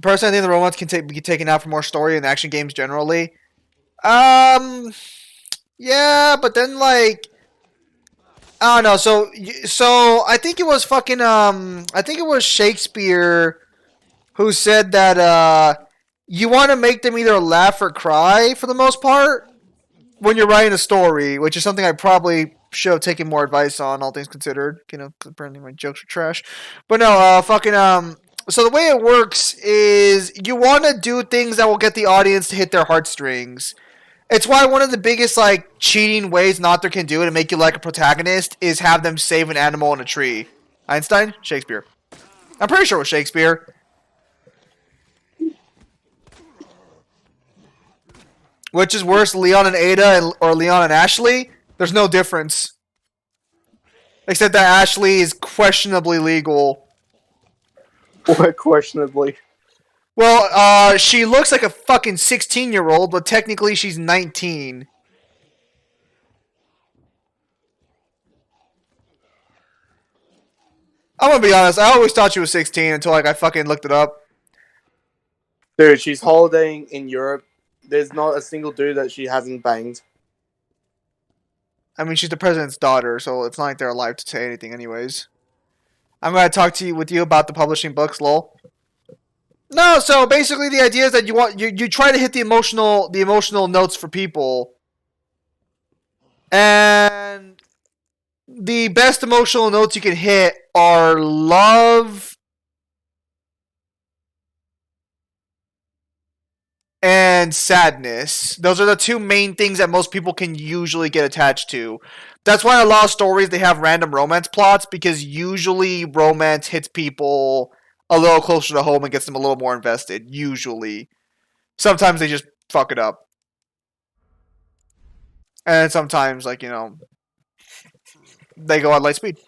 Personally, I think the romance can be taken out for more story in action games generally. Yeah, but then like, I don't know. So I think it was fucking I think it was Shakespeare who said that you want to make them either laugh or cry for the most part when you're writing a story, which is something I probably should have taken more advice on, all things considered. You know, apparently my jokes are trash. But no, so the way it works is you want to do things that will get the audience to hit their heartstrings. It's why one of the biggest like cheating ways an author can do it to make you like a protagonist is have them save an animal in a tree. Einstein? Shakespeare. I'm pretty sure it was Shakespeare. Which is worse, Leon and Ada or Leon and Ashley? There's no difference. Except that Ashley is questionably legal. What, questionably? Well, she looks like a fucking 16-year-old, but technically she's 19. I'm gonna be honest, I always thought she was 16 until like I fucking looked it up. Dude, she's holidaying in Europe. There's not a single dude that she hasn't banged. I mean, she's the president's daughter, so it's not like they're alive to say anything anyways. I'm gonna talk to you with you about the publishing books, lol. No, so basically the idea is that you try to hit the emotional notes for people. And the best emotional notes you can hit are love, and sadness. Those are the two main things that most people can usually get attached to. That's why in a lot of stories they have random romance plots, because usually romance hits people a little closer to home and gets them a little more invested. Usually. Sometimes they just fuck it up. And sometimes, like, they go at light speed.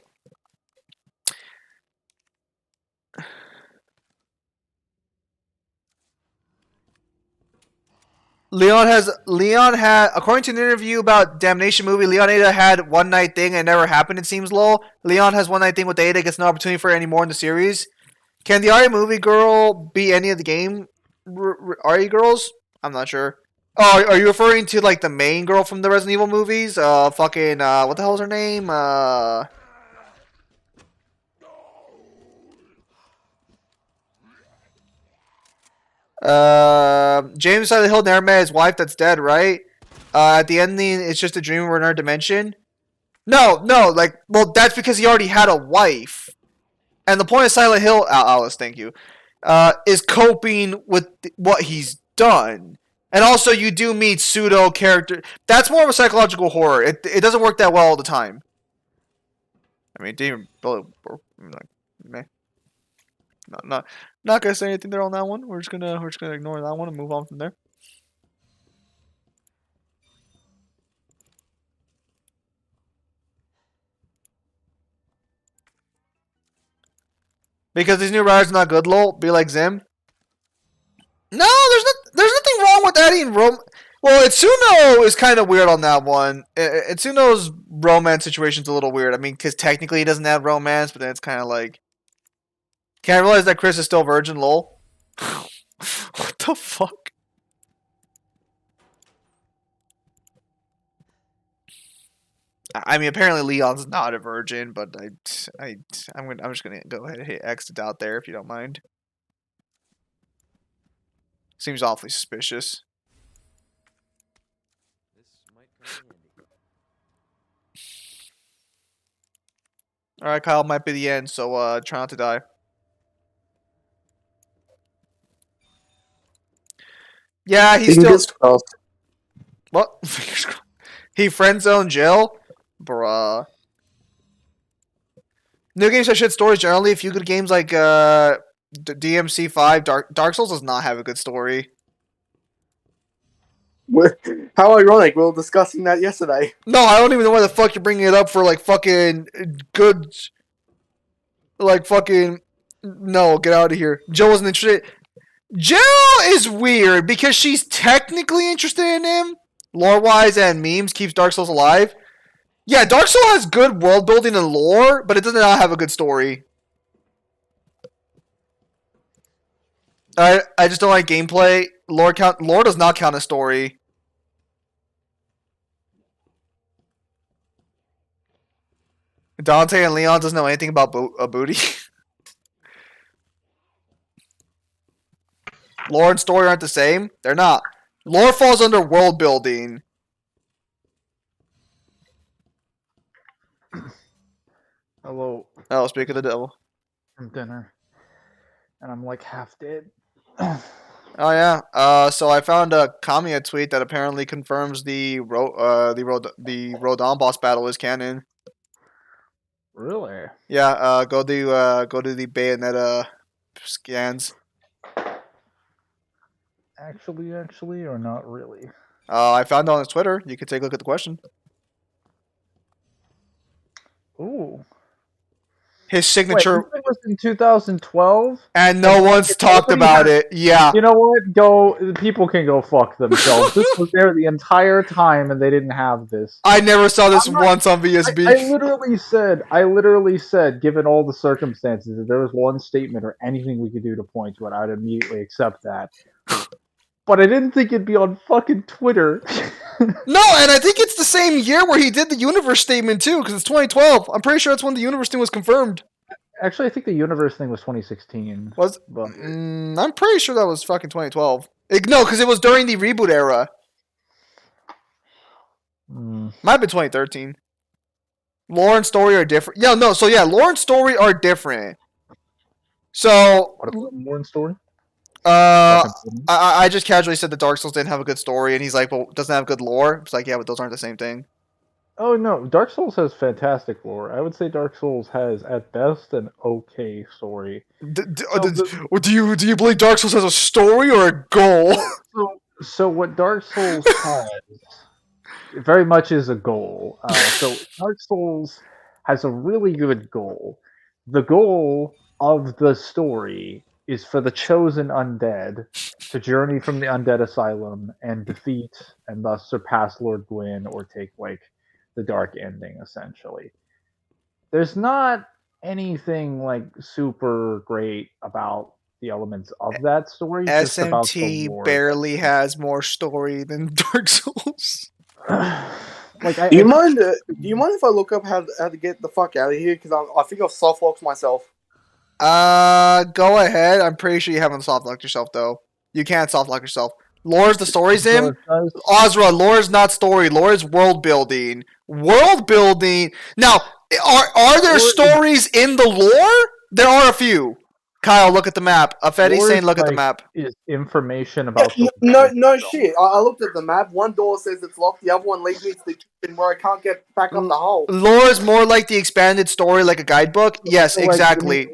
Leon had, according to an interview about Damnation movie, Leon Ada had one night thing and it never happened, it seems, lol. Leon has one night thing with Ada, gets no opportunity for it anymore in the series. Can the Ari movie girl be any of the game Ari girls? I'm not sure. Oh, are you referring to, like, the main girl from the Resident Evil movies? What the hell is her name? James Silent Hill never met his wife that's dead, right? At the ending, it's just a dream or another dimension. No, well, that's because he already had a wife. And the point of Silent Hill, Alice, thank you, is coping with what he's done. And also, you do meet pseudo character. That's more of a psychological horror. It doesn't work that well all the time. I mean, it didn't really work. Like, meh. Not gonna say anything there on that one. We're just gonna ignore that one and move on from there. Because these new riders are not good, lol. Be like Zim. No, there's nothing wrong with adding Well, Itsuno is kind of weird on that one. Itsuno's romance situation's a little weird. I mean, because technically he doesn't have romance, but then it's kind of like... Can I realize that Chris is still virgin, lol? What the fuck? I mean, apparently Leon's not a virgin, but I'm just gonna go ahead and hit X to doubt there if you don't mind. Seems awfully suspicious. Alright, Kyle, might be the end, so try not to die. Yeah, he's Fingers still... crossed. What? Fingers crossed. He friend-zoned Jill? Bruh. New games have shit stories generally. A few good games like DMC5. Dark Souls does not have a good story. How ironic, we were discussing that yesterday. No, I don't even know why the fuck you're bringing it up for, like, fucking good... Like, fucking... No, get out of here. Jill wasn't interested... Jill is weird because she's technically interested in him. Lore-wise and memes keeps Dark Souls alive. Yeah, Dark Souls has good world building and lore, but it does not have a good story. I just don't like gameplay. Lore does not count as story. Dante and Leon doesn't know anything about a booty. Lore and story aren't the same. They're not. Lore falls under world building. Hello. Oh, speak of the devil. From dinner. And I'm like half dead. Oh yeah. So I found a Kamiya tweet that apparently confirms the Rodon boss battle is canon. Really? Yeah. Go to the Bayonetta scans. Actually, or not really? I found it on his Twitter. You can take a look at the question. Ooh. His signature. Wait, it was in 2012? And no one's talked about it. Yeah. You know what? People can go fuck themselves. This was there the entire time and they didn't have this. I never saw this once on VSB. I literally said, given all the circumstances, if there was one statement or anything we could do to point to it, I would immediately accept that. But I didn't think it'd be on fucking Twitter. No, and I think it's the same year where he did the universe statement too, because it's 2012. I'm pretty sure that's when the universe thing was confirmed. Actually, I think the universe thing was 2016. I'm pretty sure that was fucking 2012. No, because it was during the reboot era. Might have been 2013. Lore and story are different. Yeah, no, so yeah, lore and story are different. So... What about lore and story? I just casually said that Dark Souls didn't have a good story, and he's like, well, doesn't it have good lore? It's like, yeah, but those aren't the same thing. Oh no, Dark Souls has fantastic lore. I would say Dark Souls has at best an okay story. Do you believe Dark Souls has a story or a goal? So what Dark Souls has very much is a goal. So Dark Souls has a really good goal. The goal of the story is for the chosen undead to journey from the undead asylum and defeat and thus surpass Lord Gwyn or take like the dark ending essentially. There's not anything like super great about the elements of that story. Just about the SMT lore. barely has more story than Dark Souls. Like, Do you mind if I look up how to get the fuck out of here? Because I think I've softlocked myself. Go ahead. I'm pretty sure you haven't softlocked yourself though. You can't softlock yourself. Lore's the story's in. Ozra, lore is not story. Lore is world building. World building. Now, are there stories in the lore? There are a few. Kyle, look at the map. Fetty's saying look at the map. Is information about No shit. I looked at the map. One door says it's locked. The other one leads me to the kitchen where I can't get back up the hole. Lore is more like the expanded story, like a guidebook. Yes, So, like, exactly.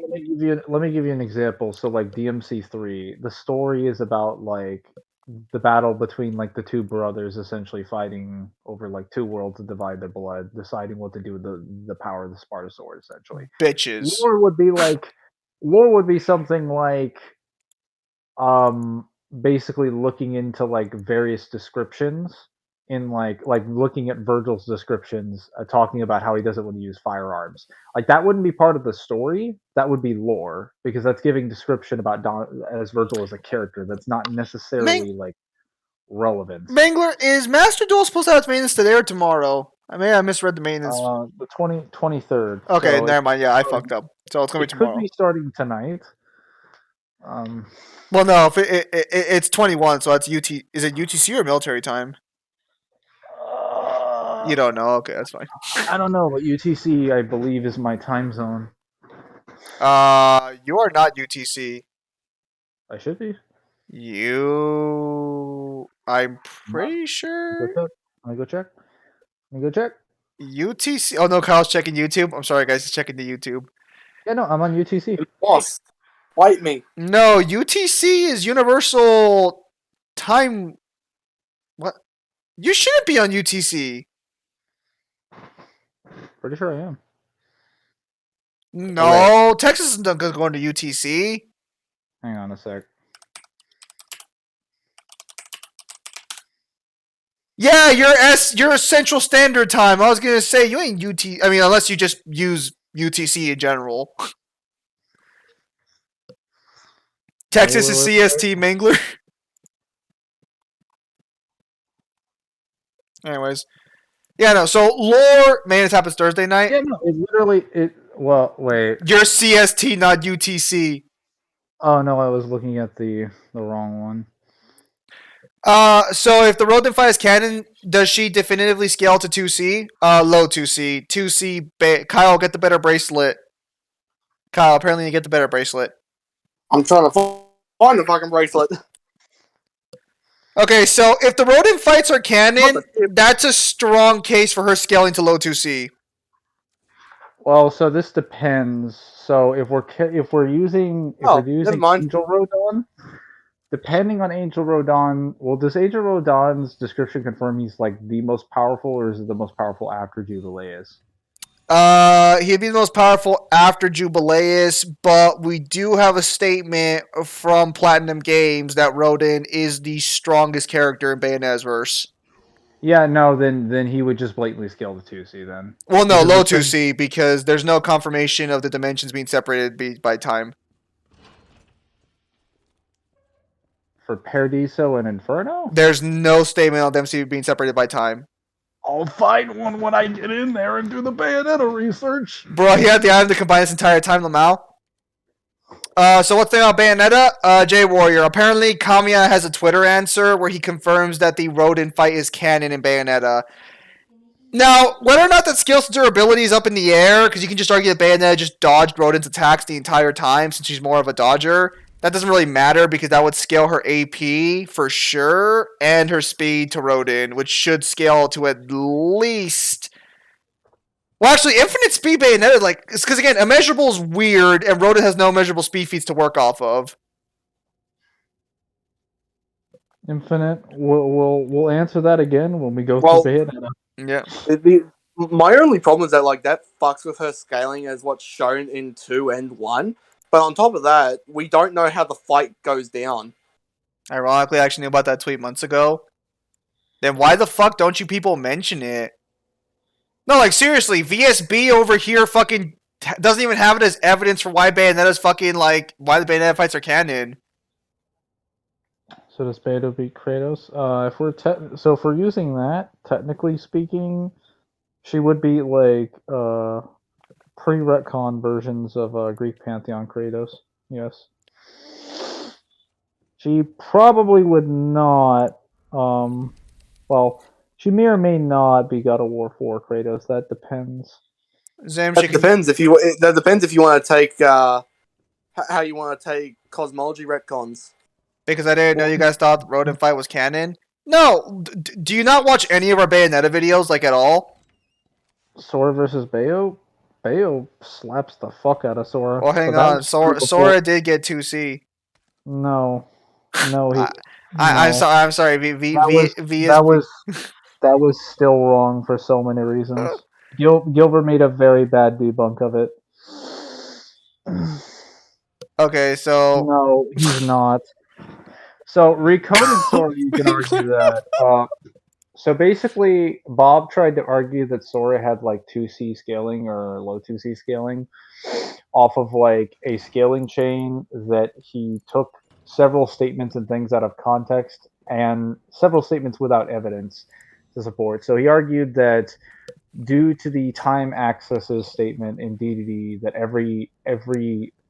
Let me give you an example. So, like DMC3, the story is about like the battle between like the two brothers, essentially fighting over like two worlds to divide their blood, deciding what to do with the power of the Sparta sword, essentially. Bitches. Lore would be something like basically looking into like various descriptions in like looking at Virgil's descriptions, talking about how he doesn't want to use firearms. Like that wouldn't be part of the story. That would be lore because that's giving description about as Virgil as a character. That's not necessarily like relevant. Mangler, is Master Duel supposed to have its maintenance today or tomorrow? I misread the maintenance. The 23rd. Okay, so never mind. Yeah, I fucked up. So it's gonna be tomorrow. Could be starting tonight. Well, no, if it's 21, so that's UT. Is it UTC or military time? You don't know. Okay, that's fine. I don't know, but UTC, I believe, is my time zone. You are not UTC. I should be. I'm pretty sure. Let me go check. UTC. Oh no, Kyle's checking YouTube. I'm sorry, guys. He's checking the YouTube. Yeah, no, I'm on UTC. Boss, fight me. No, UTC is Universal Time. What? You shouldn't be on UTC. Pretty sure I am. No, Texas isn't going to UTC. Hang on a sec. Yeah, you're Central Standard Time. I was gonna say you ain't UT. I mean, unless you just use UTC in general. Texas is CST, Mangler. Anyways, yeah, no. So lore maintenance happens Thursday night. Yeah, no, it literally Well, wait. You're CST, not UTC. Oh no, I was looking at the wrong one. So if the Rodent fight is canon, does she definitively scale to 2C? Low 2C. 2C, Kyle, get the better bracelet. Kyle, apparently you get the better bracelet. I'm trying to find the fucking bracelet. Okay, so if the Rodent fights are canon, that's a strong case for her scaling to low 2C. Well, so this depends. So if we're using Angel Rodon, depending on Angel Rodon, well, does Angel Rodon's description confirm he's like the most powerful, or is it the most powerful after Jubileus? He'd be the most powerful after Jubileus, but we do have a statement from Platinum Games that Rodon is the strongest character in Bayonetta's verse. Yeah, no, then he would just blatantly scale to 2C then. Well, no, low 2C, because there's no confirmation of the dimensions being separated by time. For Paradiso and Inferno? There's no statement on them being separated by time. I'll find one when I get in there and do the Bayonetta research. Bro, he had the item to combine this entire time, Lamau. So what's the thing about Bayonetta? J Warrior. Apparently, Kamiya has a Twitter answer where he confirms that the Rodent fight is canon in Bayonetta. Now, whether or not that scales to durability is up in the air, because you can just argue that Bayonetta just dodged Rodent's attacks the entire time since she's more of a dodger. that doesn't really matter because that would scale her AP for sure and her speed to Rodin, which should scale to at least. Well, actually, infinite speed Bayonetta, like, it's because again, immeasurable is weird, and Rodin has no measurable speed feats to work off of. Infinite. We'll answer that again when we go Well- through Bayonetta. Yeah. My only problem is that like that fucks with her scaling as what's shown in 2 and 1. But on top of that, we don't know how the fight goes down. Ironically, I actually knew about that tweet months ago. Then why the fuck don't you people mention it? No, like, seriously, VSB over here fucking doesn't even have it as evidence for why Bayonetta's fucking, like, why the Bayonetta fights are canon. So does Beto beat Kratos? If we're using that, technically speaking, she would beat like pre-retcon versions of Greek pantheon Kratos. Yes. She probably would not. Well, she may or may not be God of War 4 Kratos. That depends. Zam, That depends if you want to take how you want to take cosmology retcons. Because I didn't know you guys thought the Rodin fight was canon. No, do you not watch any of our Bayonetta videos, like, at all? Sora versus Bayo? Bayo slaps the fuck out of Sora. Well, hang But that on, was Sora, before- Sora did get 2C. No. No, he... I'm no. sorry. I'm sorry. That was still wrong for so many reasons. Gilbert made a very bad debunk of it. Okay, so No, he's not. So recoded Sora, you can argue that. So basically, Bob tried to argue that Sora had like 2C scaling or low 2C scaling off of like a scaling chain that he took several statements and things out of context and several statements without evidence to support. So he argued that due to the time accesses statement in DDD, that every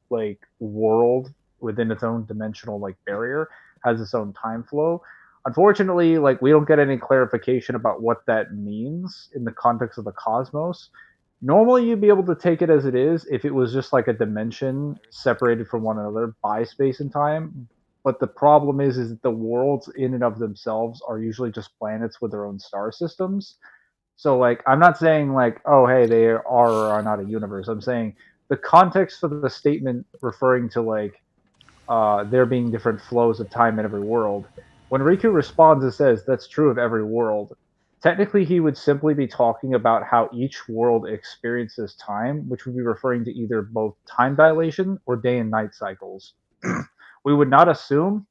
like world within its own dimensional like barrier has its own time flow. Unfortunately, like we don't get any clarification about what that means in the context of the cosmos. Normally, you'd be able to take it as it is if it was just like a dimension separated from one another by space and time. But the problem is that the worlds in and of themselves are usually just planets with their own star systems. So, like, I'm not saying like, oh, hey, they are or are not a universe. I'm saying the context of the statement referring to like there being different flows of time in every world. When Riku responds and says that's true of every world, technically he would simply be talking about how each world experiences time, which would be referring to either both time dilation or day and night cycles. We would not assume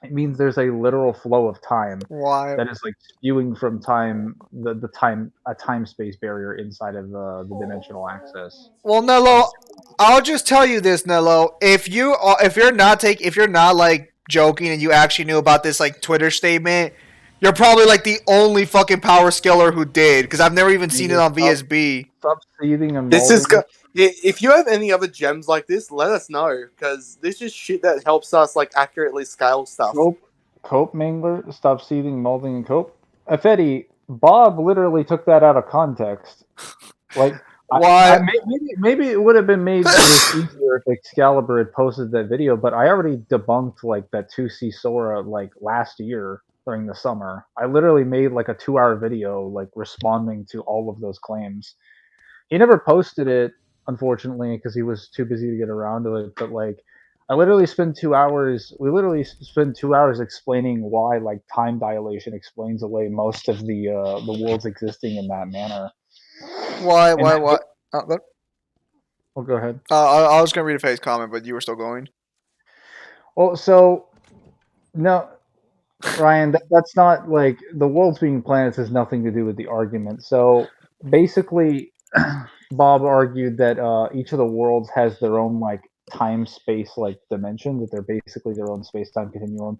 it means there's a literal flow of time why? that is like spewing from time, the time, a time space barrier inside of the dimensional axis. Well, Nello, I'll just tell you this, Nello. If you're not like joking and you actually knew about this like Twitter statement, you're probably like the only fucking power scaler who did, because I've never even seen it on VSB. Stop seething and This is molding. if you have any other gems like this, let us know because this is shit that helps us like accurately scale stuff. Cope Mangler, stop seething, molding, and cope. Fetty, Bob literally took that out of context. Like, Why? maybe it would have been made easier if Excalibur had posted that video, but I already debunked like that 2C Sora like last year during the summer. I literally made like a 2-hour video like responding to all of those claims. He never posted it, unfortunately, because he was too busy to get around to it. But like, I literally spent 2 hours. We literally spent 2 hours explaining why like time dilation explains away most of the worlds existing in that manner. Why? And Why? then- What? Look. Oh, go ahead. I was gonna read a face comment, but you were still going. Well, so no, Ryan, that's not like the worlds being planets has nothing to do with the argument. So basically, Bob argued that each of the worlds has their own like time space like dimension, that they're basically their own space time continuum,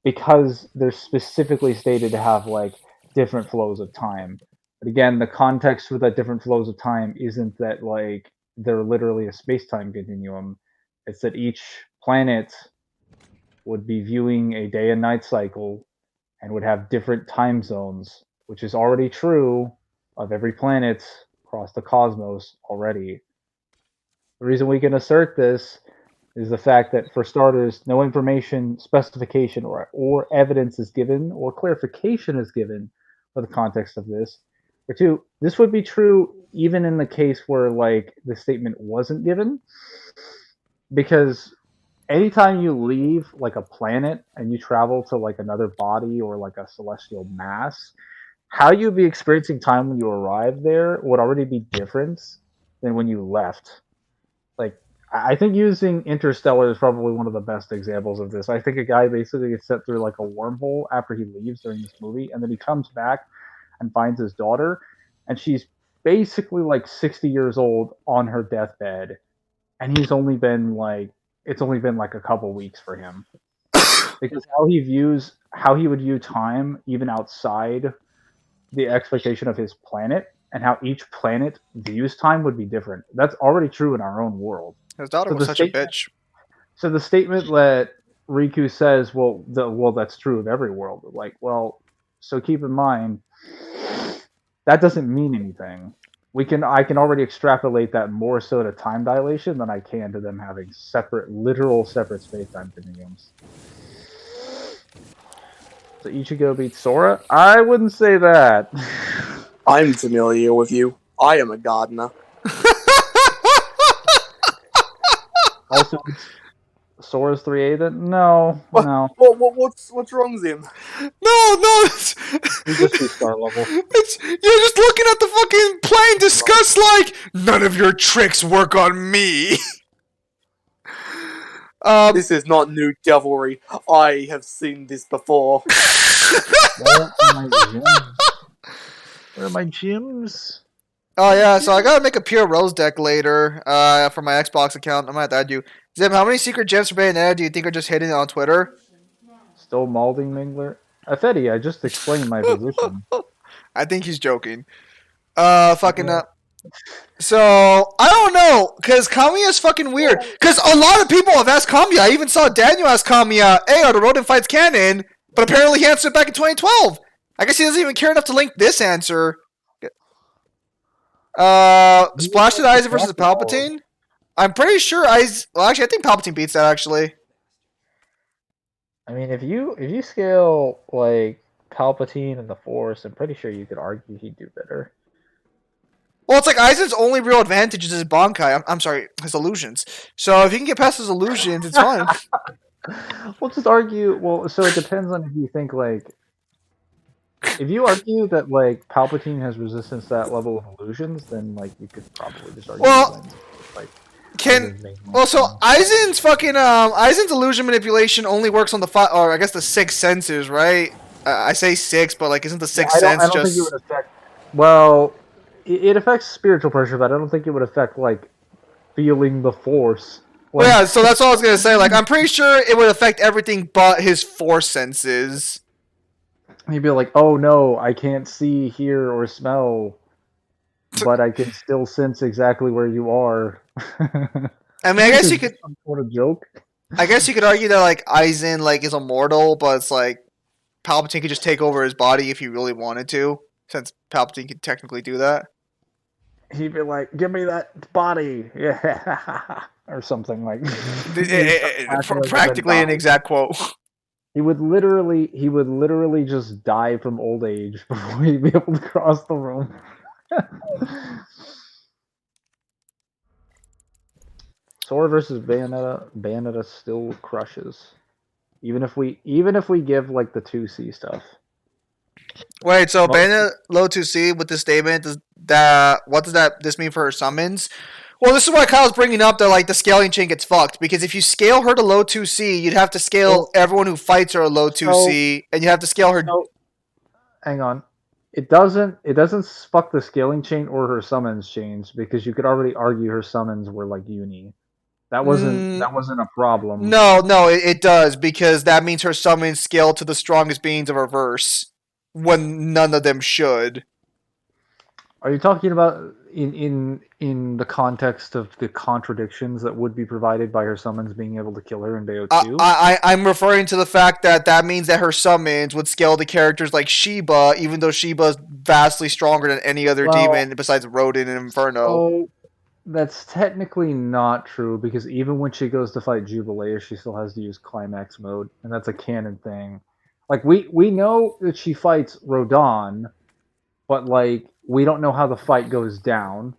because they're specifically stated to have like different flows of time. But again, the context for that different flows of time isn't that like they're literally a space time continuum. It's that each planet would be viewing a day and night cycle and would have different time zones, which is already true of every planet across the cosmos already. The reason we can assert this is the fact that, for starters, no information, specification, or evidence is given, or clarification is given for the context of this. For two, this would be true even in the case where like the statement wasn't given, because anytime you leave like a planet and you travel to like another body or like a celestial mass, how you'd be experiencing time when you arrive there would already be different than when you left. Like, I think using Interstellar is probably one of the best examples of this. I think a guy basically gets sent through like a wormhole after he leaves during this movie, and then he comes back and finds his daughter, and she's basically like 60 years old on her deathbed, and it's only been like a couple weeks for him, because how he would view time even outside the expectation of his planet, and how each planet views time would be different. That's already true in our own world. His daughter was such a bitch. So the statement that Riku says, well, that's true of every world. Like, well, so keep in mind, that doesn't mean anything. I can already extrapolate that more so to time dilation than I can to them having literal separate space-time continuums. So Ichigo beats Sora? I wouldn't say that. I'm familiar with you. I am a gardener. Also, Sora's 3A then? No. What's wrong with him? No, He's just 2-star level. you're just looking at the fucking plane disgust like, none of your tricks work on me. This is not new devilry. I have seen this before. Where are my gems? Oh yeah, so I gotta make a pure Rose deck later for my Xbox account. I might have to add you. Zim, how many secret gems for Bayonetta do you think are just hidden on Twitter? Still Malding Mingler? Fetty, I just explained my position. I think he's joking. So, I don't know, because Kamiya's fucking weird. Because a lot of people have asked Kamiya. I even saw Daniel ask Kamiya, hey, are the Rodin fights canon? But apparently he answered back in 2012. I guess he doesn't even care enough to link this answer. Splash Aizen versus Palpatine? I'm pretty sure well, actually, I think Palpatine beats that, actually. I mean, if you scale, like, Palpatine and the Force, I'm pretty sure you could argue he'd do better. Well, it's like Aizen's only real advantage is his Bankai. I'm sorry, his illusions. So if you can get past his illusions, it's fine. We'll just argue. Well, so it depends on if you think like, if you argue that like Palpatine has resistance to that level of illusions, then like you could probably just argue. So Aizen's fucking Aizen's illusion manipulation only works on the 6 senses, right? I say 6, but like isn't the 6th sense I don't think it would affect. Well, it affects spiritual pressure, but I don't think it would affect like feeling the Force. Well, yeah, so that's all I was gonna say. Like, I'm pretty sure it would affect everything but his Force senses. He'd be like, "Oh no, I can't see, hear, or smell, but I can still sense exactly where you are." I mean, I guess you could. Some sort of joke. I guess you could argue that like Aizen like is immortal, but it's like Palpatine could just take over his body if he really wanted to, since Palpatine could technically do that. He'd be like, "Give me that body," yeah, or something like. Practically an exact quote. He would literally just die from old age before he'd be able to cross the room. Sora versus Bayonetta still crushes, even if we give like the 2C stuff. Wait, so Bayonetta low 2C with this statement, what does this mean for her summons? Well, this is why Kyle's bringing up that like the scaling chain gets fucked, because if you scale her to low 2C, you'd have to scale everyone who fights her to low 2C, and you have to scale her. Hang on, it doesn't fuck the scaling chain or her summons chains, because you could already argue her summons were like uni. That wasn't a problem. No, it does, because that means her summons scale to the strongest beings of her verse, when none of them should. Are you talking about in the context of the contradictions that would be provided by her summons being able to kill her in Bayo 2? I'm referring to the fact that means that her summons would scale to characters like Sheba, even though Sheba's vastly stronger than any other demon besides Rodin and Inferno. That's technically not true because even when she goes to fight Jubilee, she still has to use climax mode, and that's a canon thing. Like we know that she fights Rodan, but like we don't know how the fight goes down.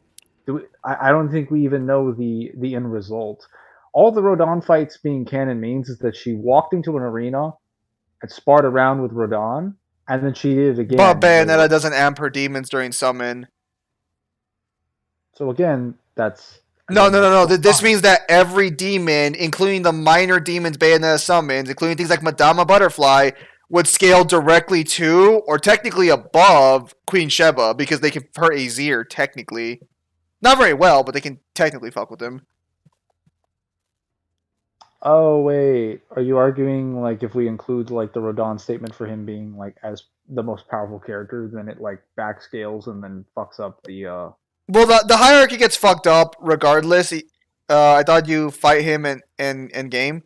I don't think we even know the end result. All the Rodan fights being canon means is that she walked into an arena and sparred around with Rodan, and then she did it again. But Bayonetta doesn't amp her demons during summon. So again, that's No. This means that every demon, including the minor demons Bayonetta summons, including things like Madama Butterfly, would scale directly to, or technically above, Queen Sheba, because they can hurt Azir, technically. Not very well, but they can technically fuck with him. Oh wait, are you arguing like if we include like the Rodan statement for him being like as the most powerful character, then it like backscales and then fucks up the Well, the hierarchy gets fucked up regardless. I thought you fight him in game.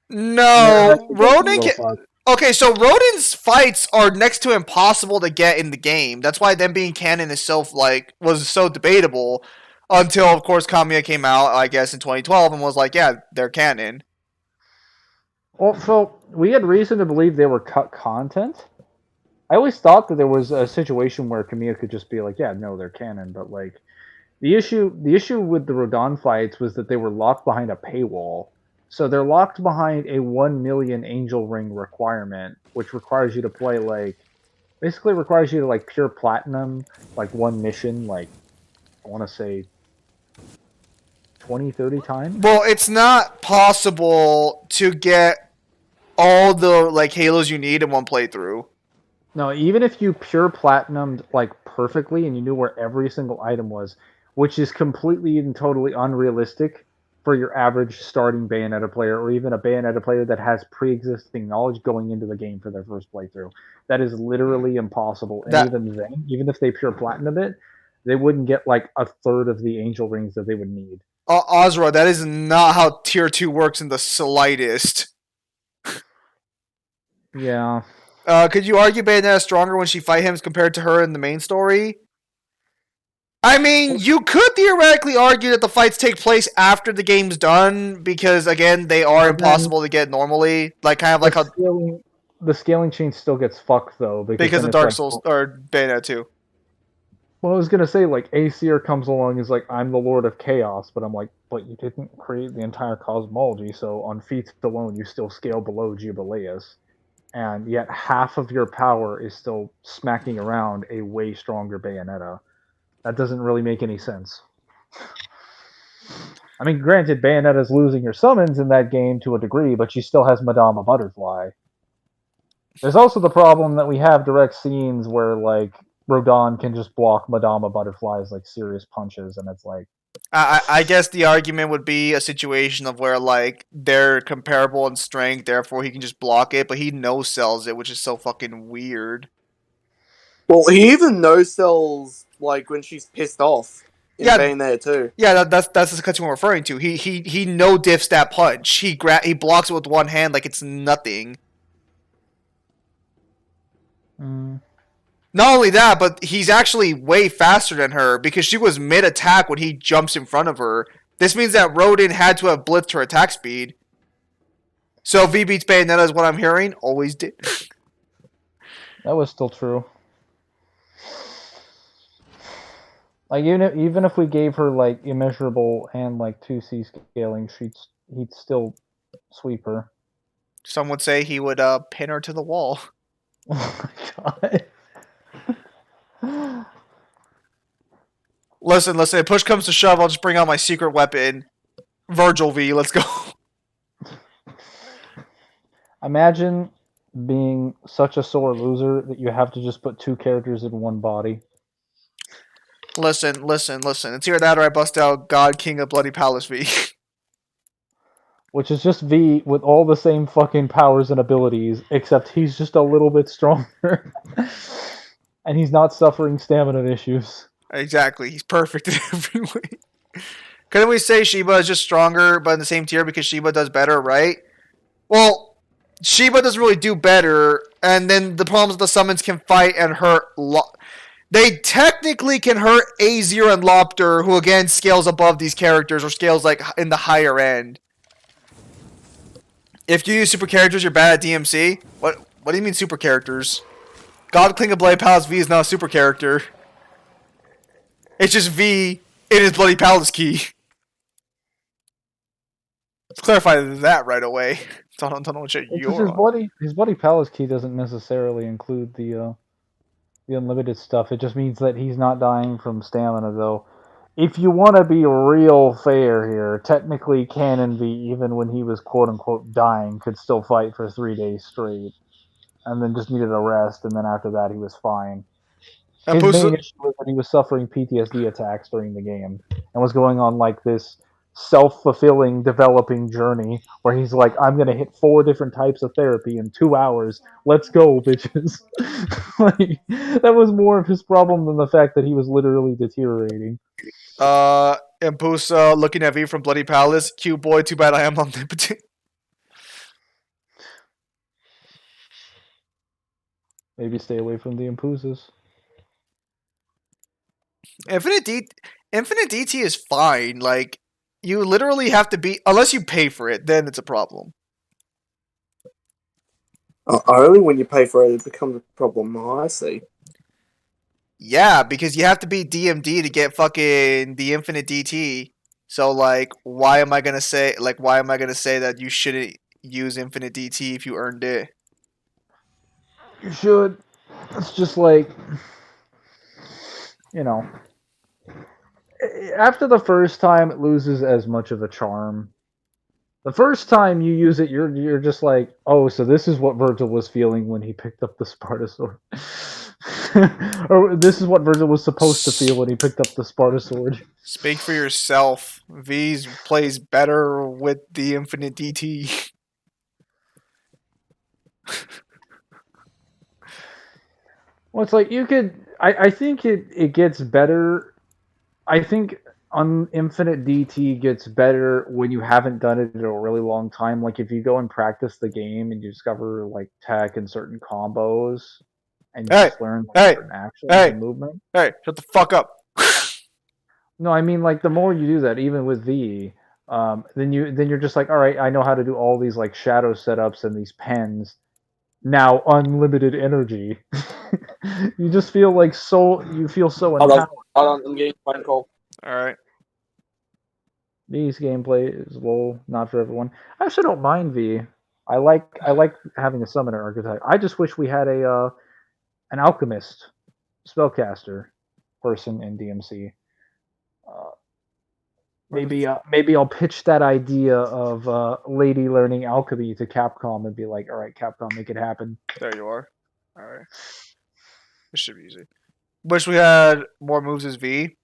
No, Rodan can. Okay, so Rodan's fights are next to impossible to get in the game. That's why them being canon is was so debatable until, of course, Kamiya came out, I guess, in 2012 and was like, yeah, they're canon. Well, so we had reason to believe they were cut content. I always thought that there was a situation where Kamiya could just be like, yeah, no, they're canon, but like the issue with the Rodan fights was that they were locked behind a paywall. So they're locked behind a 1 million Angel Ring requirement, which requires you to play basically requires you to like pure platinum, like one mission, like I want to say 20, 30 times. Well, it's not possible to get all the like Halos you need in one playthrough. No, even if you pure platinumed like perfectly and you knew where every single item was, which is completely and totally unrealistic for your average starting Bayonetta player, or even a Bayonetta player that has pre-existing knowledge going into the game for their first playthrough. That is literally impossible. And even then, even if they pure platinum it, they wouldn't get like a third of the Angel Rings that they would need. Ozra, that is not how Tier 2 works in the slightest. Yeah. Could you argue Bayonetta is stronger when she fight him compared to her in the main story? I mean, you could theoretically argue that the fights take place after the game's done, because, again, they are impossible to get normally. Like, kind of like how... The scaling chain still gets fucked, though. Because of Dark Souls, or Bayonetta 2. Well, I was gonna say, like, Aesir comes along and is like, I'm the Lord of Chaos, but I'm like, but you didn't create the entire cosmology, so on feats alone, you still scale below Jubileus. And yet half of your power is still smacking around a way stronger Bayonetta. That doesn't really make any sense. I mean, granted, Bayonetta's losing her summons in that game to a degree, but she still has Madama Butterfly. There's also the problem that we have direct scenes where, like, Rodan can just block Madama Butterfly's, like, serious punches, and it's like... I guess the argument would be a situation of where, like, they're comparable in strength, therefore he can just block it, but he no-sells it, which is so fucking weird. Well, he even no-sells, like, when she's pissed off in Bayonetta too. Yeah, that's the cutscene we're referring to. He no-diffs that punch. He blocks it with one hand like it's nothing. Not only that, but he's actually way faster than her because she was mid-attack when he jumps in front of her. This means that Rodan had to have blitzed her attack speed. So V beats Bayonetta is what I'm hearing. Always did. That was still true. Like, even if we gave her, like, immeasurable and, like, 2C scaling, he'd still sweep her. Some would say he would pin her to the wall. Oh my god. Listen, if push comes to shove, I'll just bring out my secret weapon. Virgil V, let's go. Imagine being such a sore loser that you have to just put two characters in one body. Listen. It's either that or I bust out God King of Bloody Palace V. Which is just V with all the same fucking powers and abilities, except he's just a little bit stronger. And he's not suffering stamina issues. Exactly. He's perfect in every way. Couldn't we say Sheba is just stronger, but in the same tier because Sheba does better, right? Well, Sheba doesn't really do better, and then the problems with the summons can fight and hurt. They technically can hurt Azir and Lopter, who again scales above these characters or scales like in the higher end. If you use super characters, you're bad at DMC. What do you mean super characters? God King of Bloody Palace V is not a super character. It's just V in his Bloody Palace key. Let's clarify that right away. Don't know what shit you're on. His bloody palace key doesn't necessarily include the unlimited stuff. It just means that he's not dying from stamina, though. If you want to be real fair here, technically Canon V, even when he was quote-unquote dying, could still fight for 3 days straight. And then just needed a rest, and then after that he was fine. His main issue was that he was suffering PTSD attacks during the game, and was going on like this self-fulfilling, developing journey where he's like, I'm gonna hit 4 different types of therapy in 2 hours. Let's go, bitches. Like, that was more of his problem than the fact that he was literally deteriorating. Impusa looking at V from Bloody Palace. Cute boy, too bad I am omnipotent. Maybe stay away from the Impusas. Infinite DT is fine. Like, you literally have to be, unless you pay for it, then it's a problem. Only when you pay for it, it becomes a problem. I see. Yeah, because you have to be DMD to get fucking the Infinite DT. So, like, why am I gonna say that you shouldn't use Infinite DT if you earned it? You should. It's just like, you know, after the first time, it loses as much of a charm. The first time you use it, you're just like, oh, so this is what Virgil was feeling when he picked up the Sparta sword. Or this is what Virgil was supposed to feel when he picked up the Sparta sword. Speak for yourself. V's plays better with the Infinite DT. Well, it's like you could. I think it gets better. I think Infinite DT gets better when you haven't done it in a really long time. Like if you go and practice the game and you discover like tech and certain combos, and you just learn certain actions and movement. Hey, shut the fuck up. No, I mean like the more you do that, even with V, then you're just like, all right, I know how to do all these like shadow setups and these pens. Now unlimited energy. You just feel like you feel so empowered. Hold on, I'm getting a phone call. Alright. V's gameplay is low, not for everyone. I actually don't mind V. I like having a summoner archetype. I just wish we had an alchemist spellcaster person in DMC. Maybe I'll pitch that idea of lady learning alchemy to Capcom and be like, all right, Capcom, make it happen. There you are. Alright. This should be easy. Wish we had more moves as V.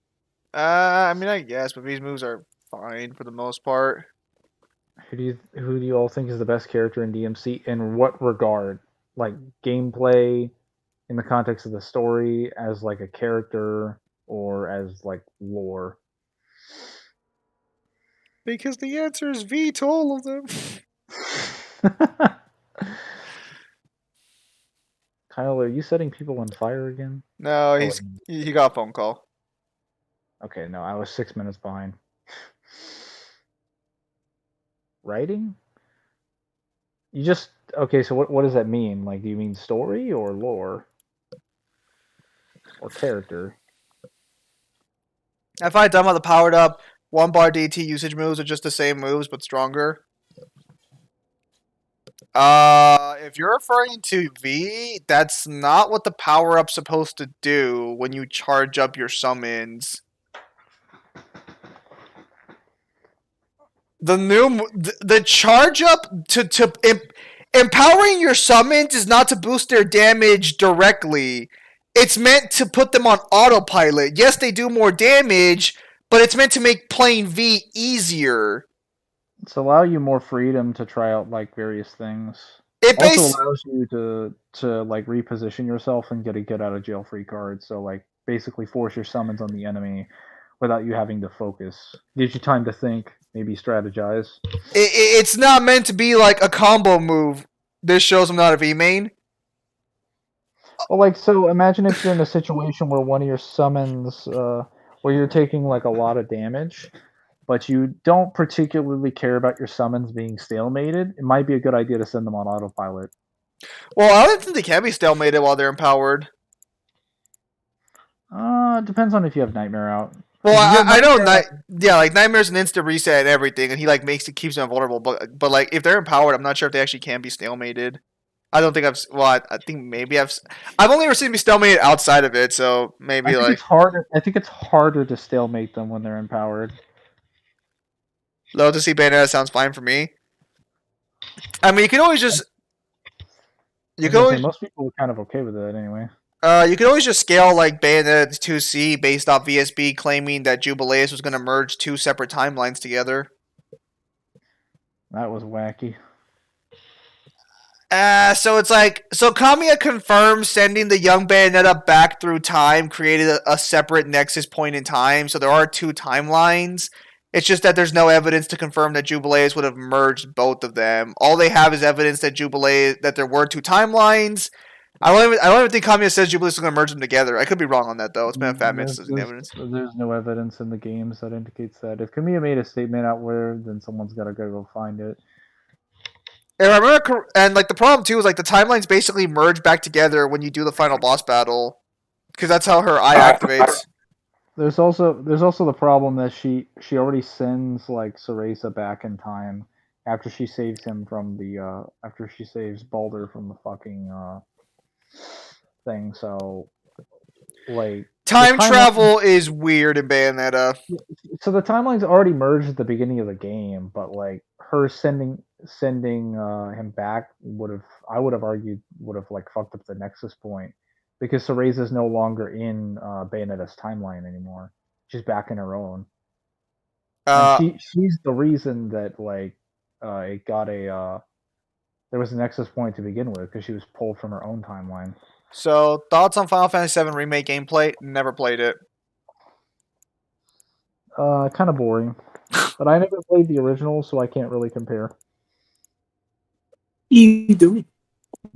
I mean, I guess, but V's moves are fine for the most part. Who do you all think is the best character in DMC? In what regard? Like gameplay, in the context of the story, as like a character, or as like lore? Because the answer is V to all of them. Kyle, are you setting people on fire again? No, he got a phone call. Okay, no, I was 6 minutes behind. Writing? Okay, so what does that mean? Like, do you mean story or lore? Or character? If I done with the powered up 1-bar DT usage moves are just the same moves but stronger. If you're referring to V, that's not what the power up's supposed to do when you charge up your summons. The charge up empowering your summons is not to boost their damage directly. It's meant to put them on autopilot. Yes, they do more damage, but it's meant to make playing V easier. It's allow you more freedom to try out like various things. It also allows you to like reposition yourself and get a get out of jail free card. So like basically force your summons on the enemy without you having to focus. Gives you time to think, maybe strategize. It's not meant to be like a combo move. This shows I'm not a V main. Well, like, so imagine if you're in a situation where one of your summons, where you're taking like a lot of damage, but you don't particularly care about your summons being stalemated. It might be a good idea to send them on autopilot. Well, I don't think they can be stalemated while they're empowered. It depends on if you have Nightmare out. Well, If you have I know, Nightmare yeah, like Nightmare's an instant reset and everything, and he like keeps them vulnerable. But like if they're empowered, I'm not sure if they actually can be stalemated. I don't think I think maybe I've only ever seen them be stalemated outside of it, so I maybe think like it's harder. I think it's harder to stalemate them when they're empowered. low to see Bayonetta sounds fine for me. I mean, you can always just I was gonna say, most people are kind of okay with that anyway. you can always just scale like Bayonetta to 2C based off VSB claiming that Jubileus was going to merge two separate timelines together. That was wacky. So it's like, so Kamiya confirms sending the young Bayonetta back through time created a separate nexus point in time, so there are two timelines. It's just that there's no evidence to confirm that Jubileus would have merged both of them. All they have is evidence that that there were two timelines. I don't even think Kamiya says Jubileus is going to merge them together. I could be wrong on that though. It's been a fat minute since the evidence. There's no evidence in the games that indicates that. If Kamiya made a statement out where, then someone's got to go find it. And I remember, and like the problem too is like the timelines basically merge back together when you do the final boss battle, because that's how her eye activates. There's also the problem that she already sends like Cereza back in time after she saves him from the after she saves Baldur from the fucking thing. So like time travel is weird in Bayonetta. So the timelines already merged at the beginning of the game, but like her sending him back I would have argued would have like fucked up the nexus point, because Cereza is no longer in Bayonetta's timeline anymore. She's back in her own. And she's the reason that like it got there was a nexus point to begin with, because she was pulled from her own timeline. So thoughts on Final Fantasy VII Remake gameplay? Never played it. Kind of boring, but I never played the original, so I can't really compare. You doing?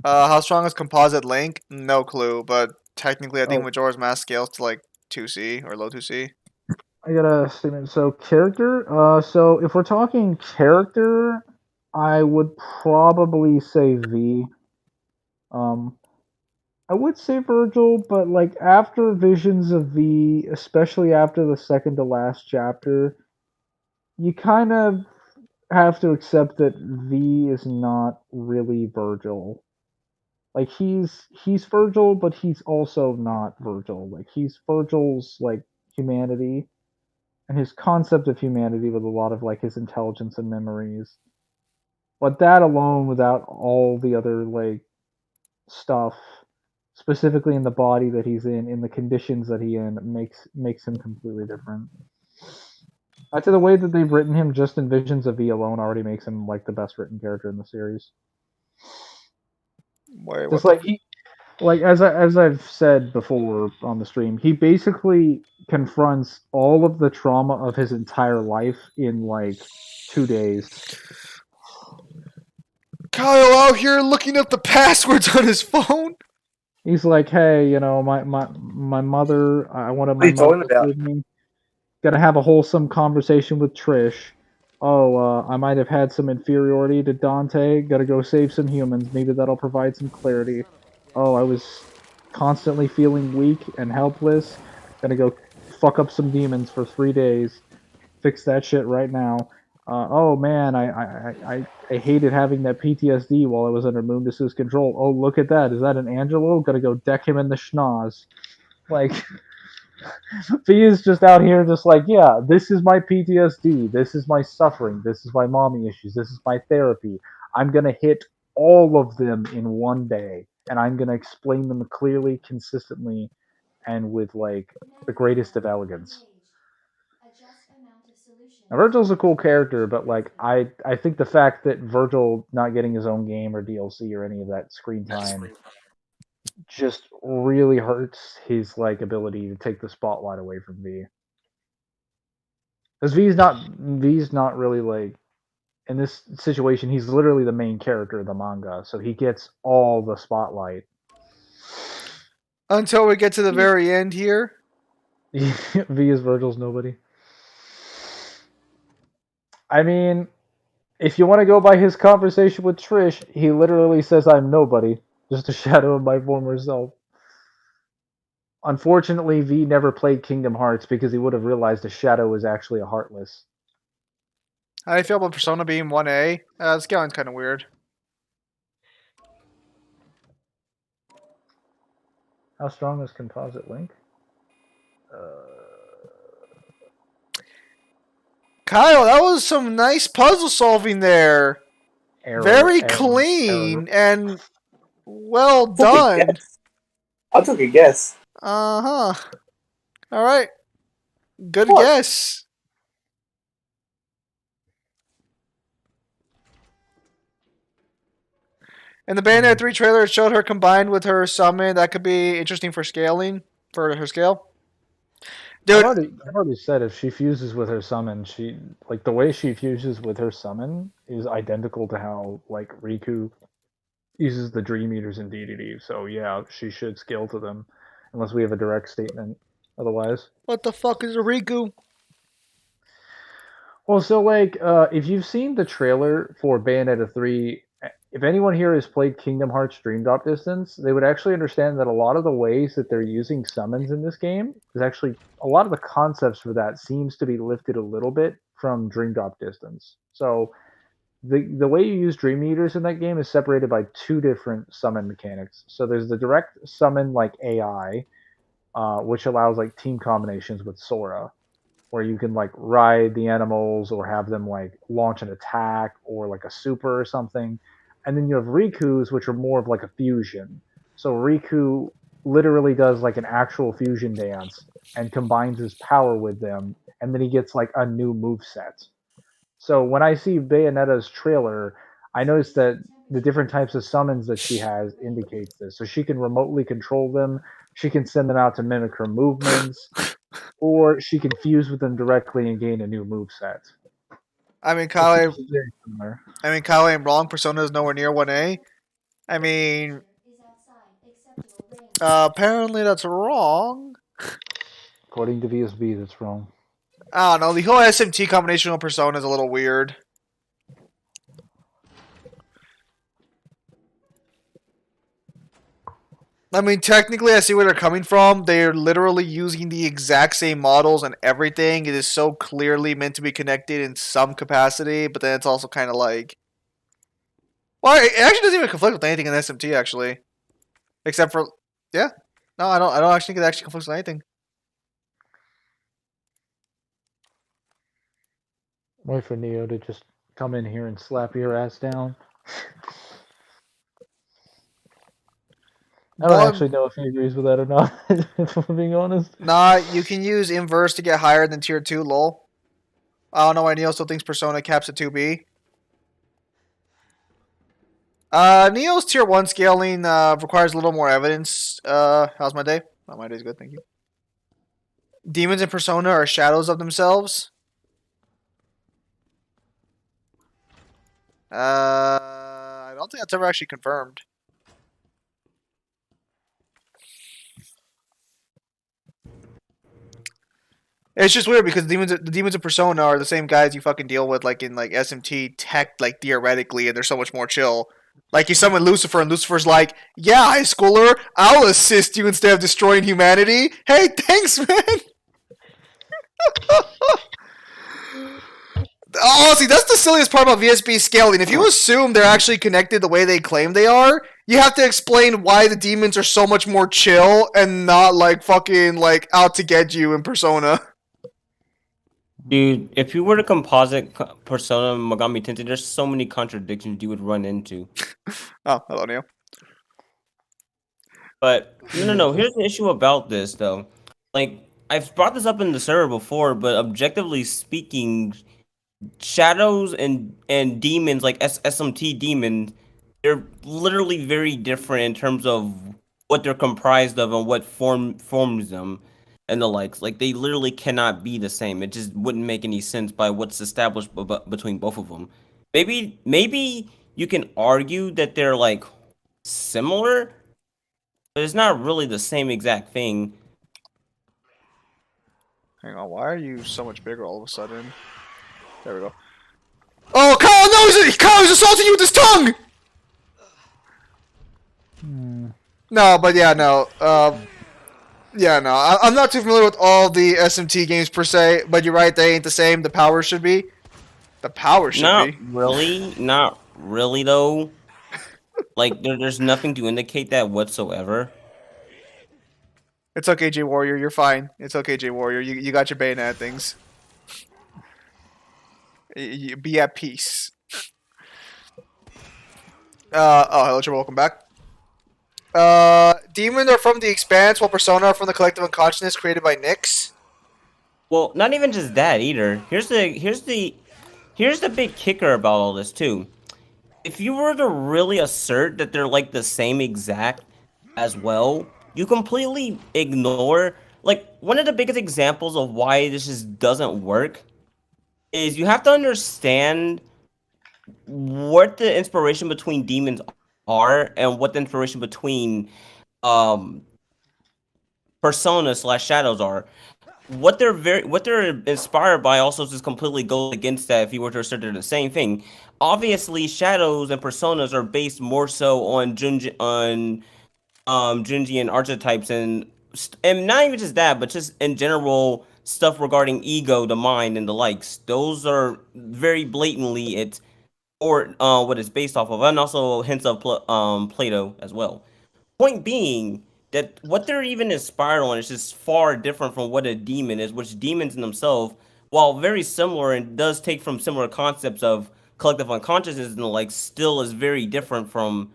How strong is Composite Link? No clue, but technically I think Oh. Majora's Mask scales to like 2C or low 2C. I got a statement. So character. So if we're talking character, I would probably say V. I would say Virgil, but like after Visions of V, especially after the second to last chapter, you kind of have to accept that V is not really Virgil. Like he's Virgil, but he's also not Virgil. Like he's Virgil's like humanity and his concept of humanity with a lot of like his intelligence and memories. But that alone, without all the other like stuff, specifically in the body that he's in the conditions that he's in, makes him completely different. I'd say the way that they've written him just in Visions of V alone already makes him like the best written character in the series. Wait, Just like as I've said before on the stream, he basically confronts all of the trauma of his entire life in like 2 days. Kyle out here looking up the passwords on his phone. He's like, hey, you know, my mother, I wanted What are my you talking mother about? with me. Gotta have a wholesome conversation with Trish. Oh, I might have had some inferiority to Dante. Gotta go save some humans. Maybe that'll provide some clarity. Oh, I was constantly feeling weak and helpless. Gonna go fuck up some demons for 3 days. Fix that shit right now. Oh man, I hated having that PTSD while I was under Mundus's control. Oh, look at that. Is that an Angelo? Gotta go deck him in the schnoz. Like, V is just out here just like, yeah, this is my PTSD. This is my suffering. This is my mommy issues. This is my therapy. I'm gonna hit all of them in one day. And I'm gonna explain them clearly, consistently, and with, like, the greatest of elegance. Now, Virgil's a cool character, but like I think the fact that Virgil not getting his own game or DLC or any of that screen time just really hurts his like ability to take the spotlight away from V. Because V's not really like, in this situation, he's literally the main character of the manga, so he gets all the spotlight. Until we get to the very end here. V is Virgil's nobody. I mean, if you want to go by his conversation with Trish, he literally says, "I'm nobody, just a shadow of my former self." Unfortunately, V never played Kingdom Hearts because he would have realized a shadow is actually a heartless. How do you feel about Persona being 1A? The scaling's kind of weird. How strong is Composite Link? Kyle, that was some nice puzzle solving there. Error, Very error, clean error. and well Took a done. guess. I took a guess. Uh-huh. All right. Good What? guess. In the Bayonetta 3 trailer, it showed her combined with her summon. That could be interesting for scaling, for her scale. Dude, I've already said if she fuses with her summon, the way she fuses with her summon is identical to how like Riku uses the Dream Eaters in DDD. So yeah, she should scale to them, unless we have a direct statement. Otherwise, what the fuck is a Riku? well, so like if you've seen the trailer for Bayonetta 3, if anyone here has played Kingdom Hearts Dream Drop Distance, they would actually understand that a lot of the ways that they're using summons in this game is actually a lot of the concepts for that seems to be lifted a little bit from Dream Drop Distance. So the way you use Dream Eaters in that game is separated by two different summon mechanics. So there's the direct summon like AI, which allows like team combinations with Sora, where you can like ride the animals or have them like launch an attack or like a super or something. And then you have Riku's, which are more of like a fusion. So Riku literally does like an actual fusion dance and combines his power with them, and then he gets like a new move set. So when I see Bayonetta's trailer, I notice that the different types of summons that she has indicates this. So she can remotely control them, she can send them out to mimic her movements, or she can fuse with them directly and gain a new move set. I mean, Kyle, It's very similar. I'm wrong. Persona is nowhere near 1A. I mean, Is outside acceptable range. apparently that's wrong. According to VSB, that's wrong. I don't know. The whole SMT combination of Persona is a little weird. I mean, technically, I see where they're coming from. They're literally using the exact same models and everything. It is so clearly meant to be connected in some capacity, but then it's also kind of like... Well, it actually doesn't even conflict with anything in SMT, actually. Except for... Yeah. No, I don't actually think it actually conflicts with anything. Wait for Neo to just come in here and slap your ass down. I don't actually know if he agrees with that or not, if I'm being honest. Nah, you can use inverse to get higher than tier 2, lol. I don't know why Neo still thinks Persona caps at 2B. Neo's tier 1 scaling requires a little more evidence. How's my day? Oh, my day's good, thank you. Demons in Persona are shadows of themselves. I don't think that's ever actually confirmed. It's just weird because the demons of Persona are the same guys you fucking deal with like in like SMT tech, like theoretically, and they're so much more chill. Like you summon Lucifer and Lucifer's like, yeah, high schooler, I'll assist you instead of destroying humanity. Hey, thanks, man. Honestly, that's the silliest part about VSB scaling. If you assume they're actually connected the way they claim they are, you have to explain why the demons are so much more chill and not like fucking like out to get you in Persona. Dude, if you were to composite Persona Megami Tensei, there's so many contradictions you would run into. Oh, hello, Neo. But no. Here's the issue about this, though. Like I've brought this up in the server before, but objectively speaking, shadows and demons, like SMT demons, they're literally very different in terms of what they're comprised of and what forms them. And the likes, like they literally cannot be the same. It just wouldn't make any sense by what's established between both of them. Maybe you can argue that they're like similar, but it's not really the same exact thing. Hang on, why are you so much bigger all of a sudden? There we go. Oh, Kyle, no! Kyle's assaulting you with his tongue! No, but yeah, no. Yeah, no. I'm not too familiar with all the SMT games per se, but you're right, they ain't the same. The power should be. The power should Not be. really. Not really, though. Like, there's nothing to indicate that whatsoever. It's okay, J Warrior. You're fine. It's okay, J Warrior. You got your Bayonetta things. Be at peace. Oh, hello, you're welcome back. Demon are from the Expanse, while Persona are from the collective unconsciousness created by Nyx. Well, not even just that either. Here's the big kicker about all this too. If you were to really assert that they're like the same exact as well, you completely ignore, like, one of the biggest examples of why this just doesn't work is you have to understand what the inspiration between demons are and what the inspiration between Persona / Shadows are. What they're inspired by also just completely goes against that if you were to assert they're the same thing. Obviously, Shadows and Personas are based more so on Jungian archetypes and not even just that, but just in general stuff regarding ego, the mind, and the likes. Those are very blatantly what it's based off of, and also hints of Plato as well. Point being that what they're even inspired on is just far different from what a demon is, which demons in themselves, while very similar and does take from similar concepts of collective unconsciousness and the like, still is very different from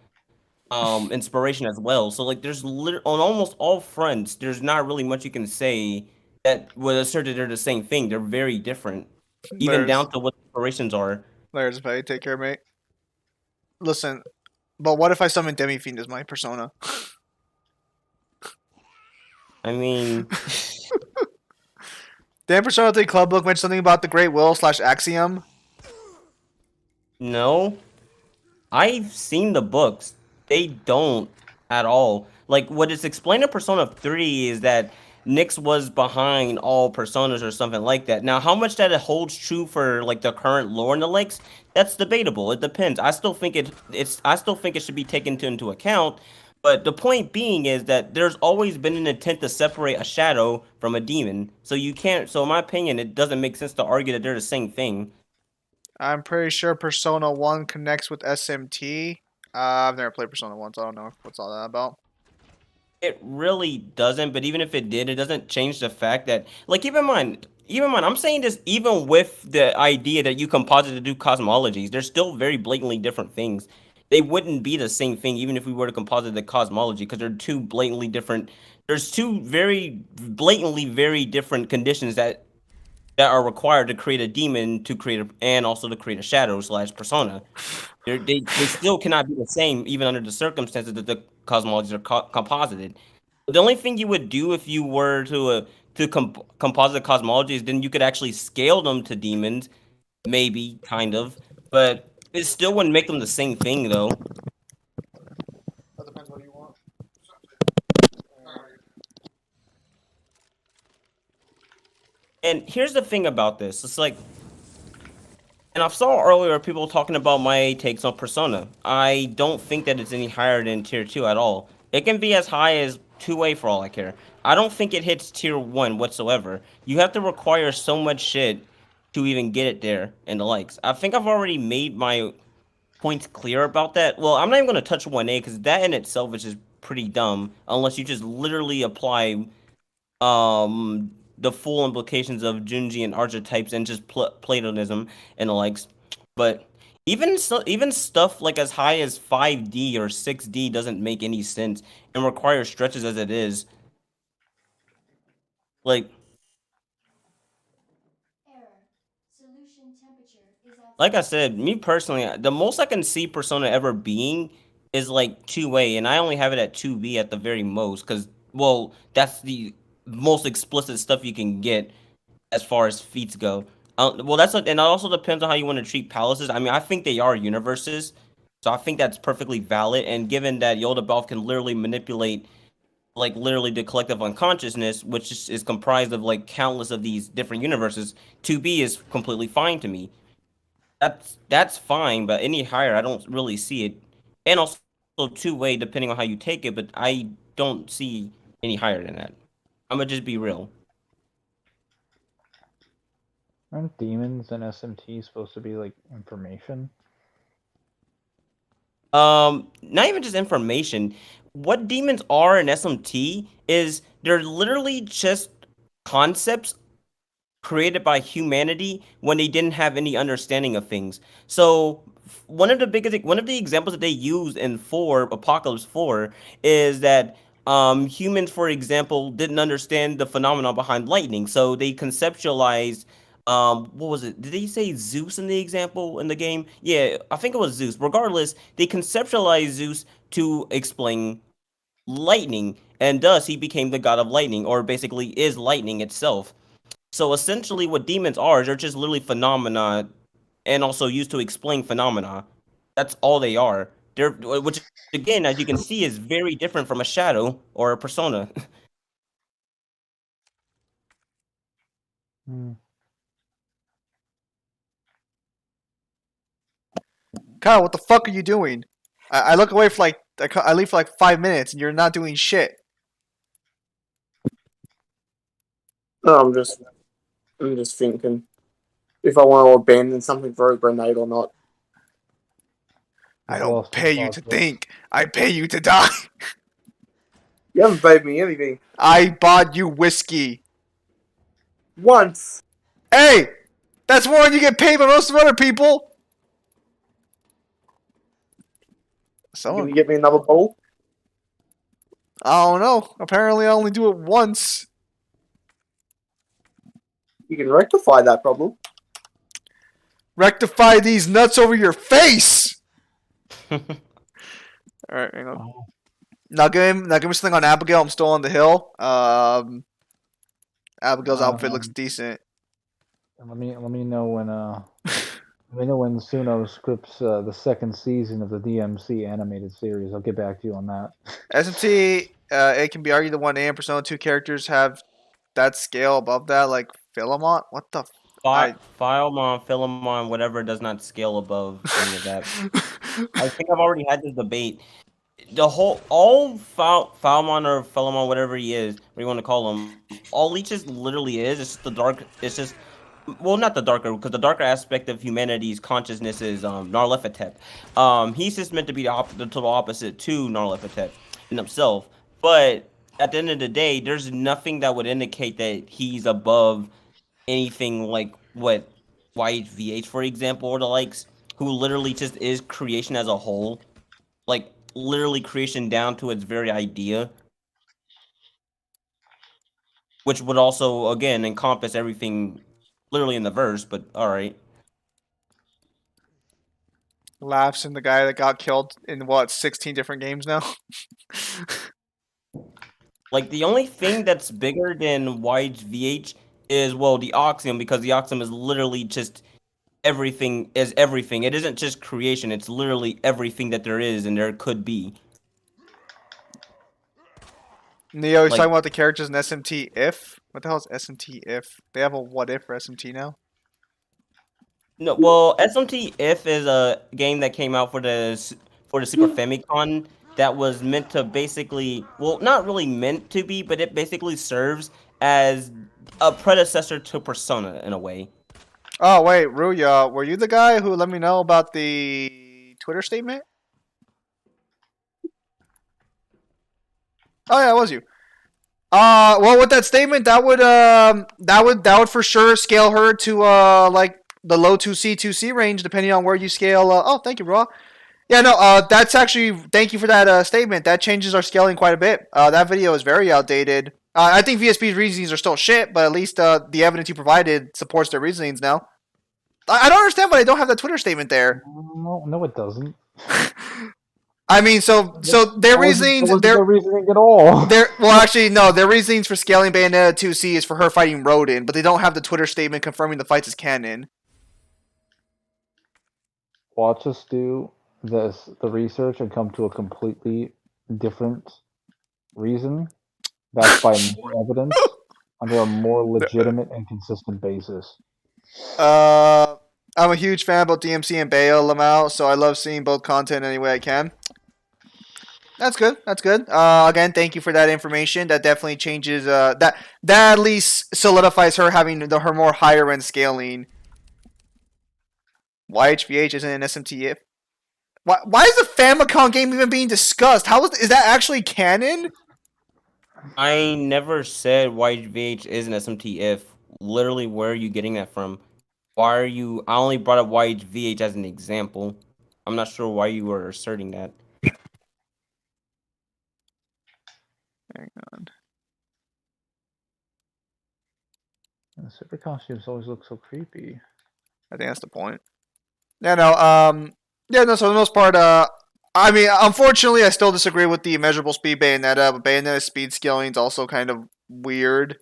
inspiration as well. So like there's on almost all fronts, there's not really much you can say that would assert that they're the same thing. They're very different, even down to what inspirations are. Layers of Pay, take care, mate. Listen, but what if I summon Demi-Fiend as my persona? I mean, Dan Persona 3 Club Book mentioned something about the Great Will / Axiom. no. I've seen the books. They don't at all. Like, what is explained in Persona 3 is that Nyx was behind all Personas or something like that. Now, how much that it holds true for like the current lore and the likes, that's debatable. It depends. I still think it should be taken into account. But the point being is that there's always been an intent to separate a shadow from a demon. So you can't. So in my opinion, it doesn't make sense to argue that they're the same thing. I'm pretty sure Persona 1 connects with SMT. I've never played Persona 1, so I don't know what's all that about. It really doesn't, but even if it did, it doesn't change the fact that, like, keep in mind, I'm saying this even with the idea that you composite to do cosmologies, they're still very blatantly different things. They wouldn't be the same thing even if we were to composite the cosmology, because they're two blatantly different. There's two very blatantly very different conditions that are required to create a demon, and also to create a shadow / persona. They still cannot be the same even under the circumstances that the cosmologies are composited. The only thing you would do if you were to composite cosmology is then you could actually scale them to demons, maybe, kind of, but it still wouldn't make them the same thing, though. That depends what you want. And here's the thing about this. It's like, and I saw earlier people talking about my takes on Persona. I don't think that it's any higher than Tier 2 at all. It can be as high as 2A for all I care. I don't think it hits Tier 1 whatsoever. You have to require so much shit to even get it there and the likes. I think I've already made my points clear about that. Well, I'm not even going to touch 1A because that in itself is just pretty dumb unless you just literally apply the full implications of Jungian archetypes and just Platonism and the likes. But even stuff like as high as 5D or 6D doesn't make any sense and requires stretches as it is. Like, Error. Solution temperature is at like I said, me personally, the most I can see Persona ever being is like 2A, and I only have it at 2B at the very most, because, well, that's the most explicit stuff you can get as far as feats go. Well, and it also depends on how you want to treat palaces. I mean, I think they are universes, so I think that's perfectly valid. And given that Yaldabaoth can literally manipulate like literally the collective unconsciousness, which is comprised of like countless of these different universes. 2B is completely fine to me. That's fine, but any higher, I don't really see it. And also two-way, depending on how you take it, but I don't see any higher than that. I'm gonna just be real. Aren't demons and SMT supposed to be like information? Not even just information. What demons are in SMT is they're literally just concepts created by humanity when they didn't have any understanding of things. So one of the examples that they use in Apocalypse 4 is that humans, for example, didn't understand the phenomenon behind lightning. So they conceptualized what was it? Did they say Zeus in the example in the game? Yeah, I think it was Zeus. Regardless, they conceptualized Zeus to explain lightning, and thus he became the god of lightning, or basically is lightning itself. So essentially, what demons are is they're just literally phenomena, and also used to explain phenomena. That's all they are. They're, which again, as you can see, is very different from a shadow or a persona. Hmm. Kyle, what the fuck are you doing? I look away for like I leave for like 5 minutes and you're not doing shit. No, I'm just thinking if I want to abandon something for a grenade or not. I I've don't lost pay my you to thoughts. think. I pay you to die. You haven't paid me anything I bought you whiskey. once. Hey, that's more than you get paid by most of other people. Can you get me another bowl? I don't know. Apparently, I only do it once. You can rectify that problem. Rectify these nuts over your face. All right, hang on. Oh, Now give me something on Abigail. I'm still on the hill. Abigail's outfit looks decent. let me know when let me know when Suno scripts the second season of the DMC animated series. I'll get back to you on that. SMT, it can be argued that 1A and Persona 2 characters have that scale above that, like Philemon. What the? Philemon, whatever does not scale above any of that. I think I've already had this debate. The whole Philemon or Philemon, whatever he is, what you want to call him, all he just literally is. It's just the dark. It's just, well, not the darker, because the darker aspect of humanity's consciousness is Narlefetep. He's just meant to be the total opposite to Narlefetep in himself. But at the end of the day, there's nothing that would indicate that he's above anything like what YHVH, for example, or the likes, who literally just is creation as a whole, like literally creation down to its very idea, which would also again encompass everything literally in the verse. But all right. Laughs in the guy that got killed in what 16 different games now. Like the only thing that's bigger than YHVH is, well, the Oxium, because the Oxium is literally just everything is everything. It isn't just creation, it's literally everything that there is and there could be. Neo, he's Like- talking about the characters in SMT if. What the hell is SMT if? They have a what if for SMT now? No, well, SMT If is a game that came out for the Super Famicom that was meant to basically, well, not really meant to be, but it basically serves as a predecessor to Persona in a way. Oh wait, Ruya, were you the guy who let me know about the Twitter statement? Oh yeah, it was you. Well, with that statement, that would for sure scale her to like the low 2C range, depending on where you scale. Oh, thank you, Raw. Yeah, no, that's actually, thank you for that statement. That changes our scaling quite a bit. That video is very outdated. I think VSP's reasonings are still shit, but at least the evidence you provided supports their reasonings now. I don't understand why they don't have that Twitter statement there. No, it doesn't. I mean, so their reasonings, their reasoning at all. well, actually, no, their reasonings for scaling Bayonetta 2C is for her fighting Rodin, but they don't have the Twitter statement confirming the fights as canon. Watch us do the research and come to a completely different reason, backed by more evidence under a more legitimate and consistent basis. I'm a huge fan of both DMC and Bayo Lamau, so I love seeing both content any way I can. That's good. That's good. Again, thank you for that information. That definitely changes. That at least solidifies her having her more higher end scaling. Why HVH isn't an SMT? Why is the Famicom game even being discussed? Is that actually canon? I never said YHVH is an SMTF. Literally, where are you getting that from? Why are you? I only brought up YHVH as an example. I'm not sure why you were asserting that. Hang on. And the super costumes always look so creepy. I think that's the point. Yeah, no, yeah, no, so for the most part, I mean, unfortunately, I still disagree with the immeasurable speed Bayonetta, but Bayonetta's speed scaling is also kind of weird.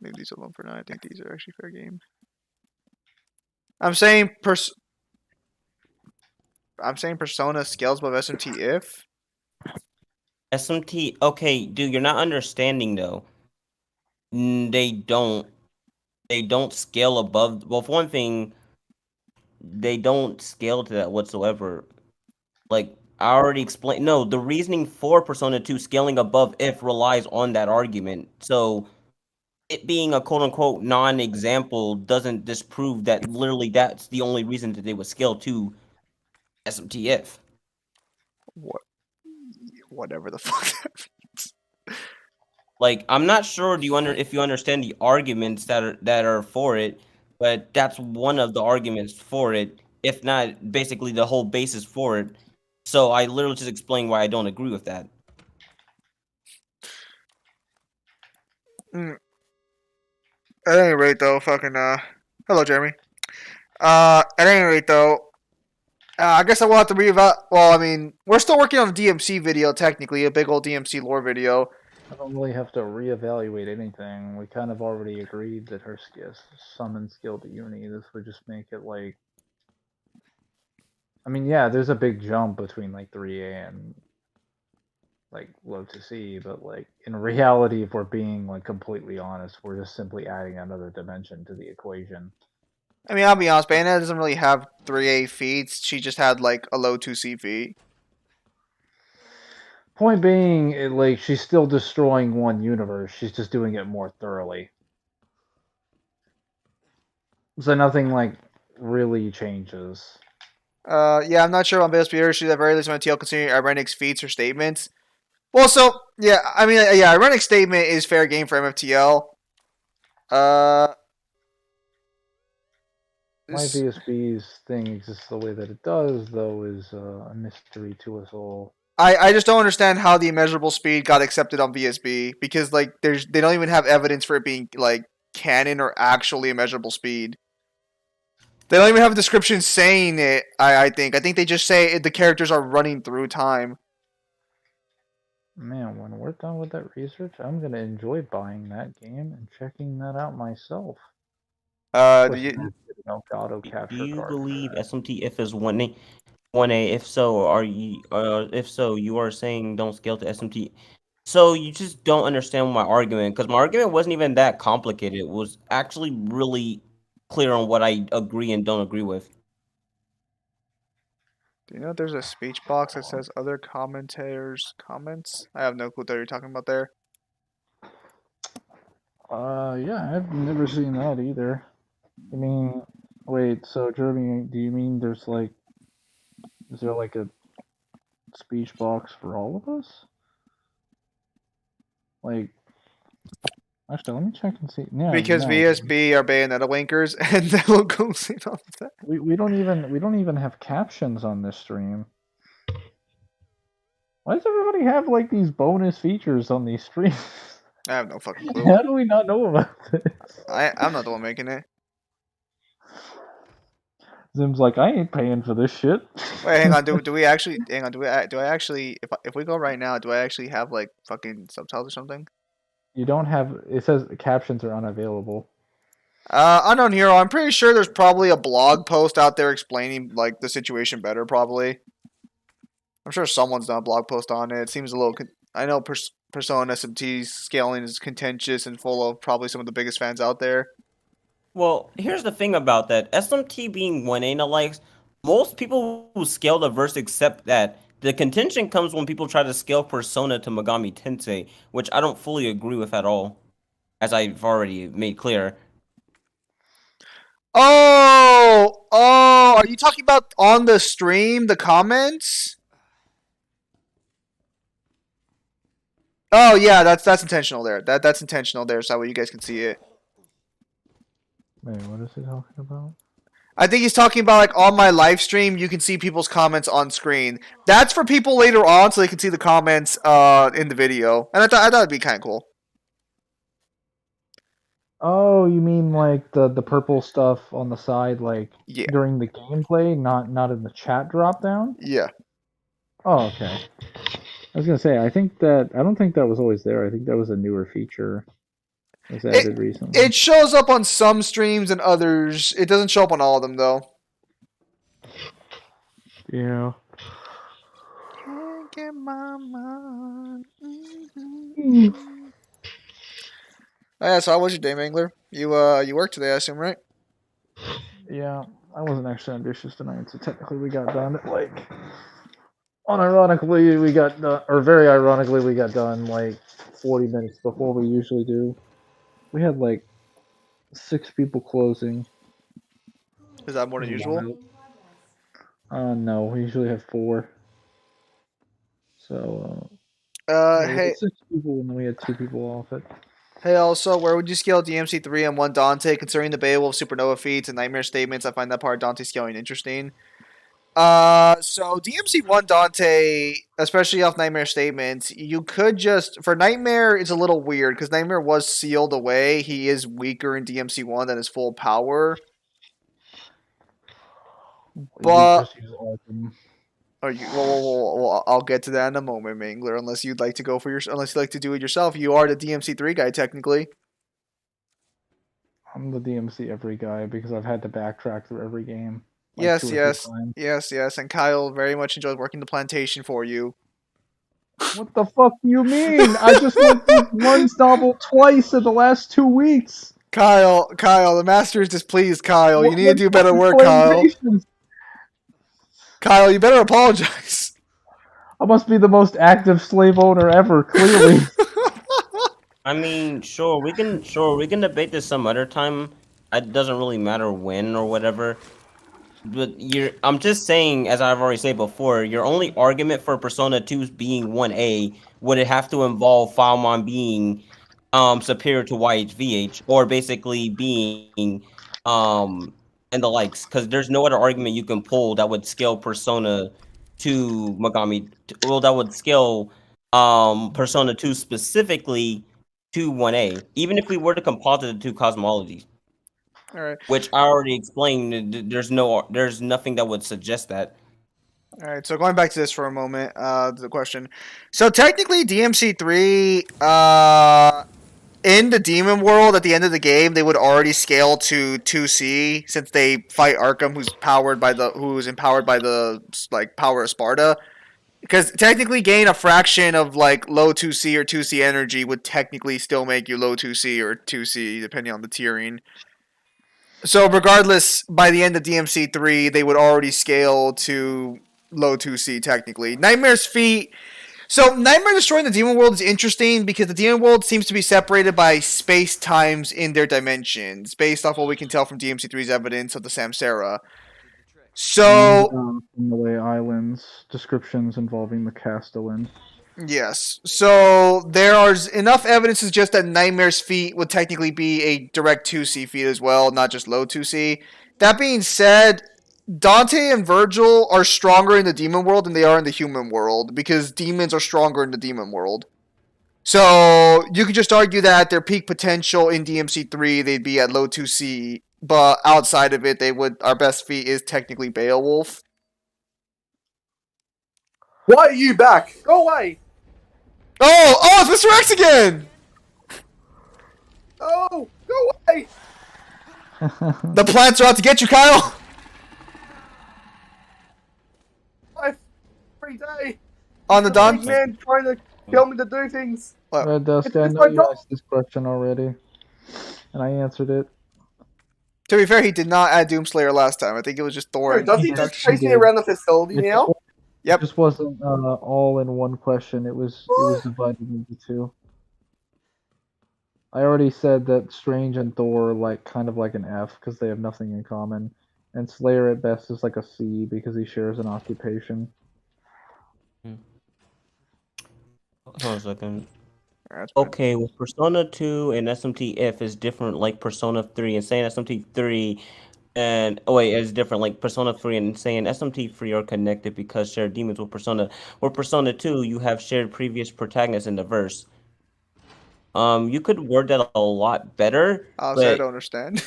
Leave these alone for now. I think these are actually fair game. I'm saying Persona scales above SMT if. SMT, okay, dude, you're not understanding though. They don't scale above. Well, for one thing, they don't scale to that whatsoever. Like I already explained. No, the reasoning for Persona 2 scaling above if relies on that argument. So it being a quote unquote non-example doesn't disprove that literally that's the only reason that they would scale to SMTF. What? Whatever the fuck that means. Like I'm not sure if you understand the arguments that are for it, but that's one of the arguments for it, if not basically the whole basis for it. So I literally just explained why I don't agree with that. At any rate, though, fucking hello, Jeremy. At any rate, though, I guess I will have to reevaluate. Well, I mean, we're still working on a DMC video, technically, a big old DMC lore video. I don't really have to reevaluate anything. We kind of already agreed that her summon skill to Uni. This would just make it like. I mean, yeah, there's a big jump between like 3A and like low to C, but like in reality, if we're being like completely honest, we're just simply adding another dimension to the equation. I mean, I'll be honest, Bayonetta doesn't really have 3A feats. She just had like a low 2C feat. Point being, like, she's still destroying one universe. She's just doing it more thoroughly. So nothing like really changes. Yeah, I'm not sure on Bill's Peter. She's at very least on TL considering Irenic's feats or statements. Well, so yeah, I mean, yeah, Irenic's statement is fair game for MFTL. My VSB's thing exists the way that it does, though, is a mystery to us all. I just don't understand how the immeasurable speed got accepted on VSB because like they don't even have evidence for it being like canon or actually immeasurable speed. They don't even have a description saying it. I think they just say the characters are running through time. Man, when we're done with that research, I'm gonna enjoy buying that game and checking that out myself. Do you believe SMTF is 1A? 1A. If so, you are saying don't scale to SMT. So you just don't understand my argument because my argument wasn't even that complicated. It was actually really clear on what I agree and don't agree with. Do you know there's a speech box that says other commentators' comments? I have no clue what you're talking about there. Yeah, I've never seen that either. I mean, wait, so Jeremy, do you mean there's like, is there like a speech box for all of us? Like, actually, let me check and see. Yeah, because VSB are Bayonetta linkers, and they'll go see on that. We don't even have captions on this stream. Why does everybody have like these bonus features on these streams? I have no fucking clue. How do we not know about this? I'm not the one making it. Zim's like, I ain't paying for this shit. Wait, hang on. Do we actually? Hang on. Do I actually? If we go right now, do I actually have like fucking subtitles or something? You don't have. It says captions are unavailable. Unknown Hero. I'm pretty sure there's probably a blog post out there explaining like the situation better. Probably. I'm sure someone's done a blog post on it. It seems a little. I know Persona SMT scaling is contentious and full of probably some of the biggest fans out there. Well, here's the thing about that. SMT being 1A and likes, most people who scale the verse accept that. The contention comes when people try to scale Persona to Megami Tensei, which I don't fully agree with at all, as I've already made clear. Oh, are you talking about on the stream, the comments? Oh yeah, that's intentional there. That's intentional there, so that way you guys can see it. Wait, what is he talking about? I think he's talking about like on my live stream, you can see people's comments on screen. That's for people later on, so they can see the comments in the video, and I thought it'd be kind of cool. Oh, you mean like the purple stuff on the side, like Yeah. during the gameplay, not in the chat drop down? Yeah. Oh, okay. I was gonna say, I don't think that was always there. I think that was a newer feature. It was added recently. It shows up on some streams and others. It doesn't show up on all of them though. Yeah. Can't get my mind. Oh, yeah, so how was your day, Mangler? You worked today, I assume, right? Yeah, I wasn't actually ambitious tonight, so technically we got done at like. Unironically, we got done, or very ironically, we got done like 40 minutes before we usually do. We had like 6 people closing. Is that more than usual? No, we usually have 4. So, Hey, 6 people, and then we had 2 people off it. hey, also, where would you scale DMC3 and 1 Dante? Considering the Beowulf Supernova feats and Nightmare statements, I find that part of Dante scaling interesting. So DMC1 Dante, especially off Nightmare statements, you could just, for Nightmare, it's a little weird, because Nightmare was sealed away. He is weaker in DMC1 than his full power. But, well, I'll get to that in a moment, Mangler, unless you'd like to go for unless you'd like to do it yourself. You are the DMC3 guy, technically. I'm the DMC every guy, because I've had to backtrack through every game. Like Yes, and Kyle very much enjoyed working the plantation for you. What the fuck do you mean? I just went through one novel twice in the last 2 weeks. Kyle, the master is displeased, Kyle. You need to do better work, Kyle. Kyle, you better apologize. I must be the most active slave owner ever, clearly. I mean, sure, we can debate this some other time. It doesn't really matter when or whatever. But I'm just saying, as I've already said before, your only argument for Persona 2 being 1A would it have to involve Filemon being superior to YHVH, or basically being and the likes, because there's no other argument you can pull that would scale Persona to Megami. Well, that would scale Persona 2 specifically to 1A, even if we were to composite the two cosmologies. All right. Which I already explained. There's nothing that would suggest that. All right. So going back to this for a moment, the question. So technically, DMC3, in the demon world at the end of the game, they would already scale to 2C since they fight Arkham, who's empowered by the like power of Sparta. Because technically, gain a fraction of like low 2C or 2C energy would technically still make you low 2C or 2C, depending on the tiering. So regardless, by the end of DMC3, they would already scale to low 2C technically. Nightmare's feat. So Nightmare destroying the demon world is interesting because the demon world seems to be separated by space-times in their dimensions, based off what we can tell from DMC3's evidence of the Samsara. So in the way islands, descriptions involving the Castellan. Yes. So there is enough evidence to suggest that Nightmare's feat would technically be a direct 2C feat as well, not just low 2C. That being said, Dante and Virgil are stronger in the demon world than they are in the human world, because demons are stronger in the demon world. So you could just argue that their peak potential in DMC3, they'd be at low 2C, but outside of it, our best feat is technically Beowulf. Why are you back? Go away! Oh, it's Mr. X again! Oh, go away! The plants are out to get you, Kyle! I every day. On the Big Dante. man trying to tell me to do things. Red Dusk, I It's know my you job. asked this question already, and I answered it. To be fair, he did not add Doomslayer last time. I think it was just Thor. Bro, And does he Dr. just chase me did. around the facility It now? Yep. just wasn't all in one question. It was divided into two. I already said that Strange and Thor like kind of like an F because they have nothing in common, and Slayer at best is like a C because he shares an occupation. Hold on a second. That's fine. Okay, with Persona 2 and SMT-F is different, like Persona 3, and saying SMT3 and is different, like Persona 3 and saying SMT3 are connected because shared demons with Persona. With Persona 2, you have shared previous protagonists in the verse. You could word that a lot better. Honestly, I but don't understand.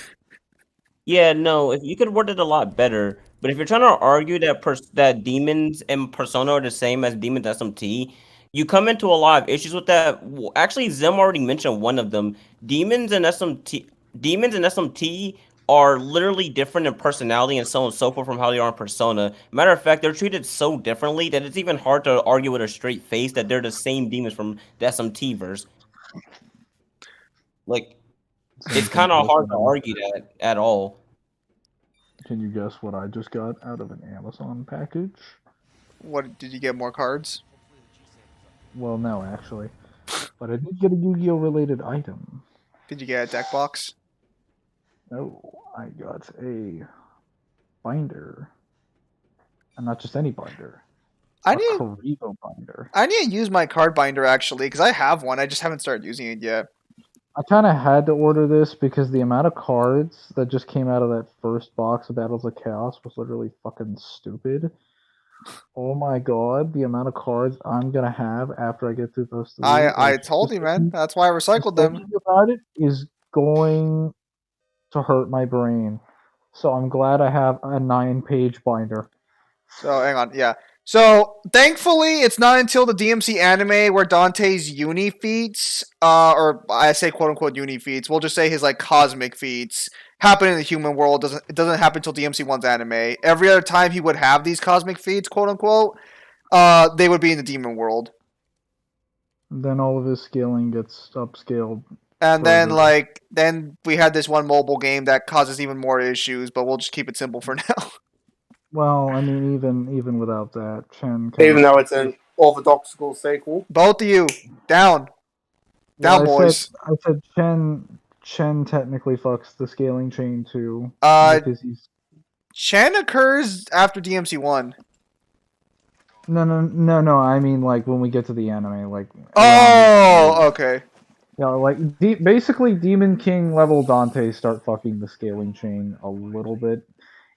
yeah, no, if you could word it a lot better, but if you're trying to argue that that demons and Persona are the same as demons SMT, you come into a lot of issues with that. Actually, Zim already mentioned one of them. Demons and SMT are literally different in personality and so on and so forth from how they are in Persona. Matter of fact, they're treated so differently that it's even hard to argue with a straight face that they're the same demons from the SMT verse. Like, it's kind of hard to argue that at all. Can you guess what I just got out of an Amazon package? What did you get? More cards? Well, no, actually. But I did get a Yu-Gi-Oh! Related item. Did you get a deck box? No, I got a binder. And not just any binder. I a need. Karibo binder. I need to use my card binder actually because I have one. I just haven't started using it yet. I kind of had to order this because the amount of cards that just came out of that first box of Battles of Chaos was literally fucking stupid. Oh my god, the amount of cards I'm gonna have after I get through those three. I told you, man. That's why I recycled them. Thinking about it is going to hurt my brain. So I'm glad I have a 9-page binder. So hang on, yeah. So thankfully, it's not until the DMC anime where Dante's uni feats, or I say quote unquote uni feats, we'll just say his like cosmic feats happen in the human world. It doesn't happen until DMC 1's anime. Every other time he would have these cosmic feats, quote unquote, they would be in the demon world. Then all of his scaling gets upscaled. And then further. then we had this one mobile game that causes even more issues, but we'll just keep it simple for now. Well, I mean, even without that, Chen. Even though it's an orthodoxical sequel. Both of you, down. Down, boys. I said Chen technically fucks the scaling chain too. Because he's... Chen occurs after DMC 1. No. I mean, like when we get to the anime, like. Oh, okay. Yeah, like basically, Demon King level Dante start fucking the scaling chain a little bit,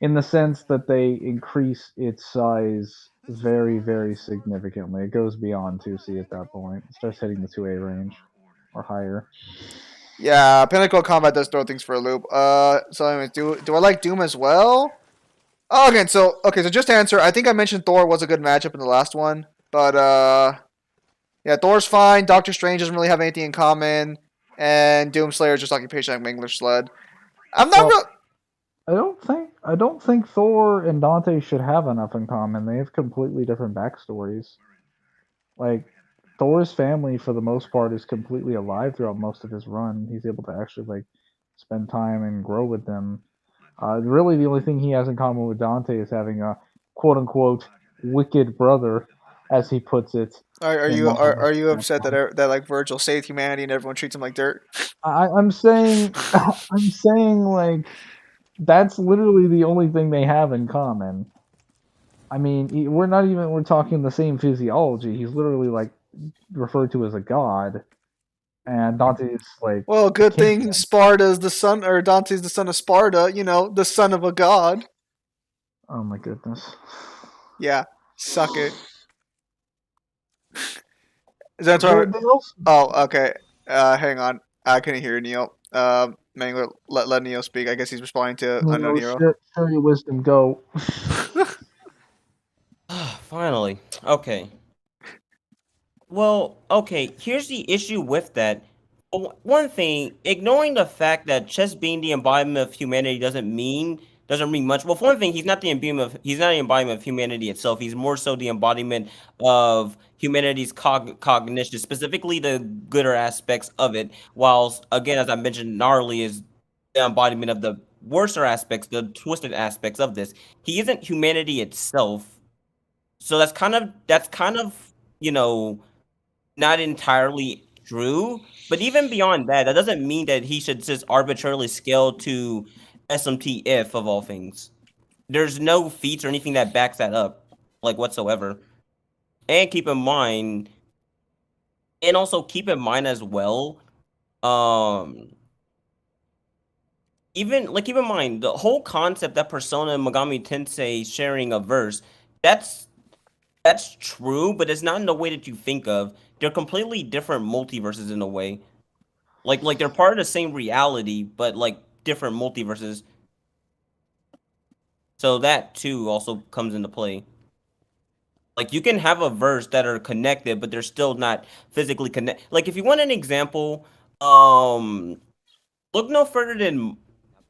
in the sense that they increase its size very, very significantly. It goes beyond 2C at that point. It starts hitting the 2A range or higher. Yeah, Pinnacle Combat does throw things for a loop. So anyways, do I like Doom as well? Oh, okay, so just to answer, I think I mentioned Thor was a good matchup in the last one, but yeah, Thor's fine. Doctor Strange doesn't really have anything in common, and Doomslayer is just occupation like English Sled. I'm not real. I don't think Thor and Dante should have enough in common. They have completely different backstories. Like, Thor's family, for the most part, is completely alive throughout most of his run. He's able to actually, like, spend time and grow with them. Really, the only thing he has in common with Dante is having a quote-unquote wicked brother, as he puts it. Are you upset that like Virgil saved humanity and everyone treats him like dirt? I'm saying like that's literally the only thing they have in common. I mean, we're talking the same physiology. He's literally like referred to as a god, and Dante's like. Well, good thing Sparta's the son, or Dante's the son of Sparta. You know, the son of a god. Oh my goodness. Yeah, suck it. Is that right? Oh, okay. Hang on. I couldn't hear Neo. Mango, let Neo speak. I guess he's responding to Unknown Hero. Share your wisdom, go. Finally. Okay. Well, okay, here's the issue with that. One thing, ignoring the fact that chess being the embodiment of humanity doesn't mean doesn't mean much. Well, for one thing, he's not the embodiment of humanity itself. He's more so the embodiment of humanity's cognition, specifically the gooder aspects of it. Whilst again, as I mentioned, Gnarly is the embodiment of the worser aspects, the twisted aspects of this. He isn't humanity itself. So that's kind of not entirely true. But even beyond that, that doesn't mean that he should just arbitrarily scale to SMT if of all things. There's no feats or anything that backs that up, like whatsoever. And also keep in mind as well, keep in mind the whole concept that Persona and Megami Tensei sharing a verse, that's true, but it's not in the way that you think of. They're completely different multiverses in a way. Like they're part of the same reality, but like different multiverses. So that too also comes into play. Like you can have a verse that are connected, but they're still not physically connected. Like if you want an example, look no further than,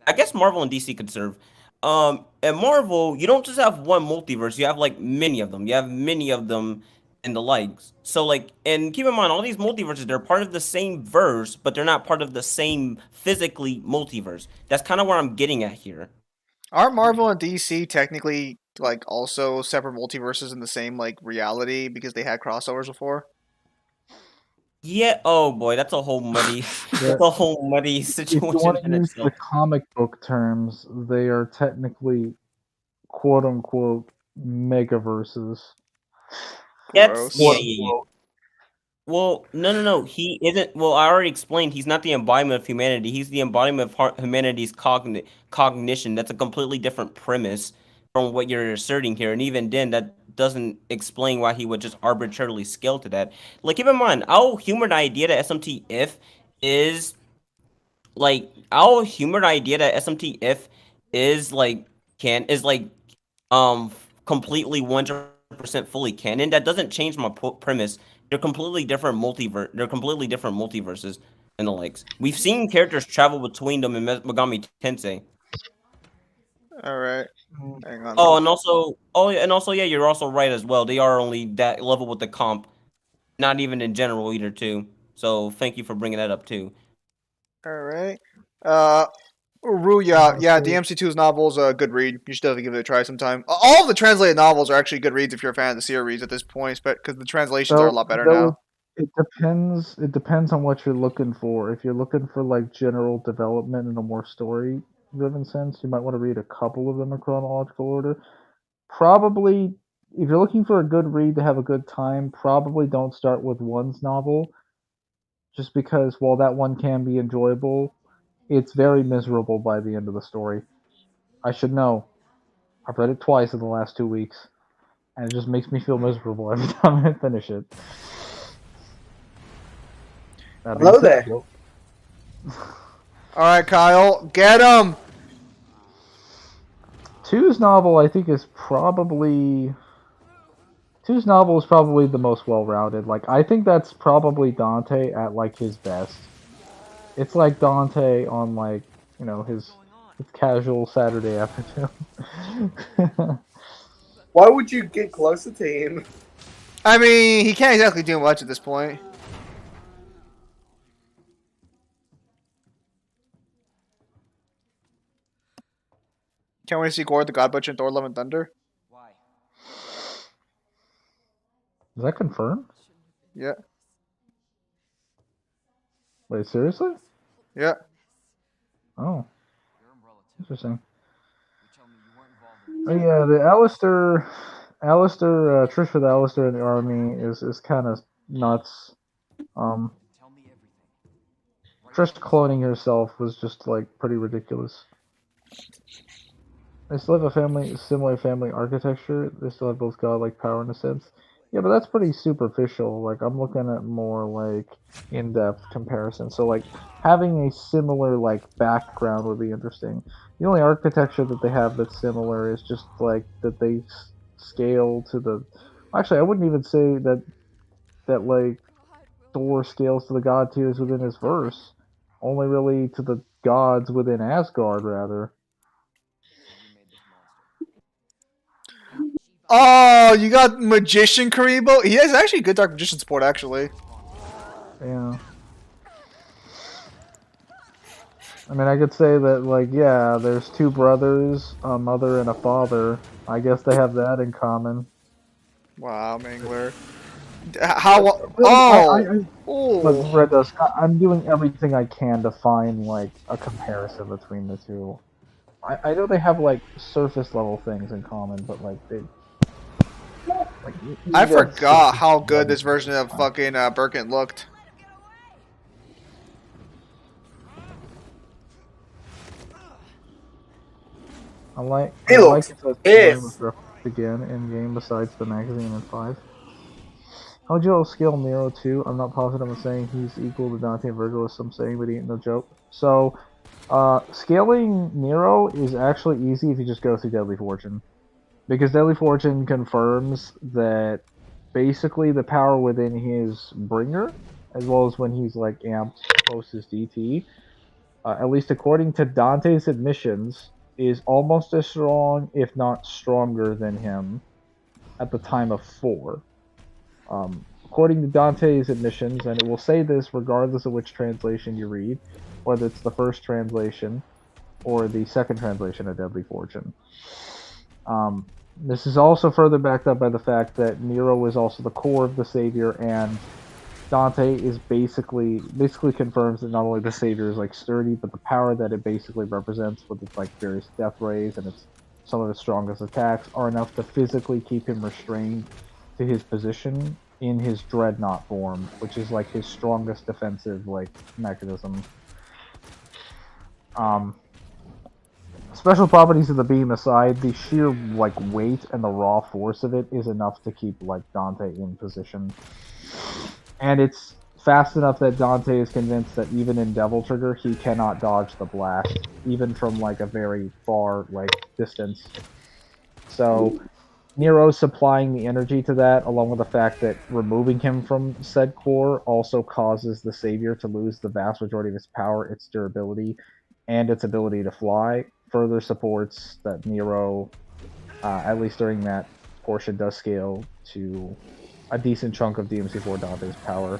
I guess, Marvel and DC could serve. At Marvel, you don't just have one multiverse, you have like many of them. You have many of them and the likes. So like, and keep in mind, all these multiverses, they're part of the same verse, but they're not part of the same physically multiverse. That's kind of where I'm getting at here. Aren't Marvel and DC technically like also separate multiverses in the same like reality because they had crossovers before? Yeah. Oh boy, that's a whole muddy, that's a whole muddy If you situation want to in use itself. the comic book terms, they are technically quote unquote megaverses. That's Gross. yeah. Well, no. He isn't. Well, I already explained. He's not the embodiment of humanity. He's the embodiment of humanity's cognition. That's a completely different premise from what you're asserting here. And even then, that doesn't explain why he would just arbitrarily scale to that. Like, keep in mind, I'll humor the idea that SMT if is completely 100% fully canon. That doesn't change my premise. They're completely different multiverses and the likes. We've seen characters travel between them in Megami Tensei. All right. Hang on. Yeah, you're also right as well. They are only that level with the comp, not even in general either too. So thank you for bringing that up too. All right. Ruya, yeah, DMC2's novel is a good read. You should definitely give it a try sometime. All of the translated novels are actually good reads if you're a fan of the series at this point, because the translations are a lot better now. It depends. It depends on what you're looking for. If you're looking for like general development in a more story-driven sense, you might want to read a couple of them in chronological order. Probably, if you're looking for a good read to have a good time, probably don't start with one's novel, just because while that one can be enjoyable, it's very miserable by the end of the story. I should know. I've read it twice in the last 2 weeks, and it just makes me feel miserable every time I finish it. Hello there. Alright, Kyle, get him! 2's novel, I think, is probably... 2's novel is probably the most well-rounded. Like, I think that's probably Dante at, like, his best. It's like Dante on, like, you know, his casual Saturday afternoon. Why would you get closer to him? I mean, he can't exactly do much at this point. Can't wait to see Gord the God Butcher in Thor Love and Thunder. Why? Is that confirmed? Yeah. Wait, seriously? Yeah. Oh, Your umbrella too. interesting. You tell me you weren't involved in Oh, yeah, the Alistair, Trish with Alistair in the army is kind of nuts. Tell me everything. Trish cloning herself was just like pretty ridiculous. They still have a similar family architecture. They still have both godlike power in a sense. Yeah, but that's pretty superficial. Like, I'm looking at more like in-depth comparison. So like having a similar like background would be interesting. The only architecture that they have that's similar is just like that they scale to the. Actually, I wouldn't even say that like Thor scales to the god tiers within his verse. Only really to the gods within Asgard, rather. Oh, you got Magician Karibo? He has actually good Dark Magician support, actually. Yeah. I mean, I could say that, like, yeah, there's two brothers, a mother and a father. I guess they have that in common. Wow, Mangler. How? Really, Oh! But Red Dust, I'm doing everything I can to find, like, a comparison between the two. I know they have, like, surface level things in common, but, like, they... Like, I forgot how good this version of fucking Birkin looked. He I like looks it that pissed. was referenced again in game besides the magazine in 5. How'd you all scale Nero 2? I'm not positive I'm saying he's equal to Dante and Virgil as some saying, but he ain't no joke. So, scaling Nero is actually easy if you just go through Deadly Fortune. Because Deadly Fortune confirms that basically the power within his bringer, as well as when he's like amped post his DT, at least according to Dante's admissions, is almost as strong, if not stronger than him at the time of 4. According to Dante's admissions, and it will say this regardless of which translation you read, whether it's the first translation or the second translation of Deadly Fortune. This is also further backed up by the fact that Nero is also the core of the Savior, and Dante is basically confirms that not only the Savior is like sturdy, but the power that it basically represents with its like various death rays and its some of its strongest attacks are enough to physically keep him restrained to his position in his Dreadnought form, which is like his strongest defensive like mechanism. Special properties of the beam aside, the sheer like weight and the raw force of it is enough to keep like Dante in position. And it's fast enough that Dante is convinced that even in Devil Trigger, he cannot dodge the blast, even from like a very far like distance. So Nero's supplying the energy to that, along with the fact that removing him from said core also causes the Savior to lose the vast majority of its power, its durability, and its ability to fly, further supports that Nero, at least during that portion, does scale to a decent chunk of DMC4 Dante's power.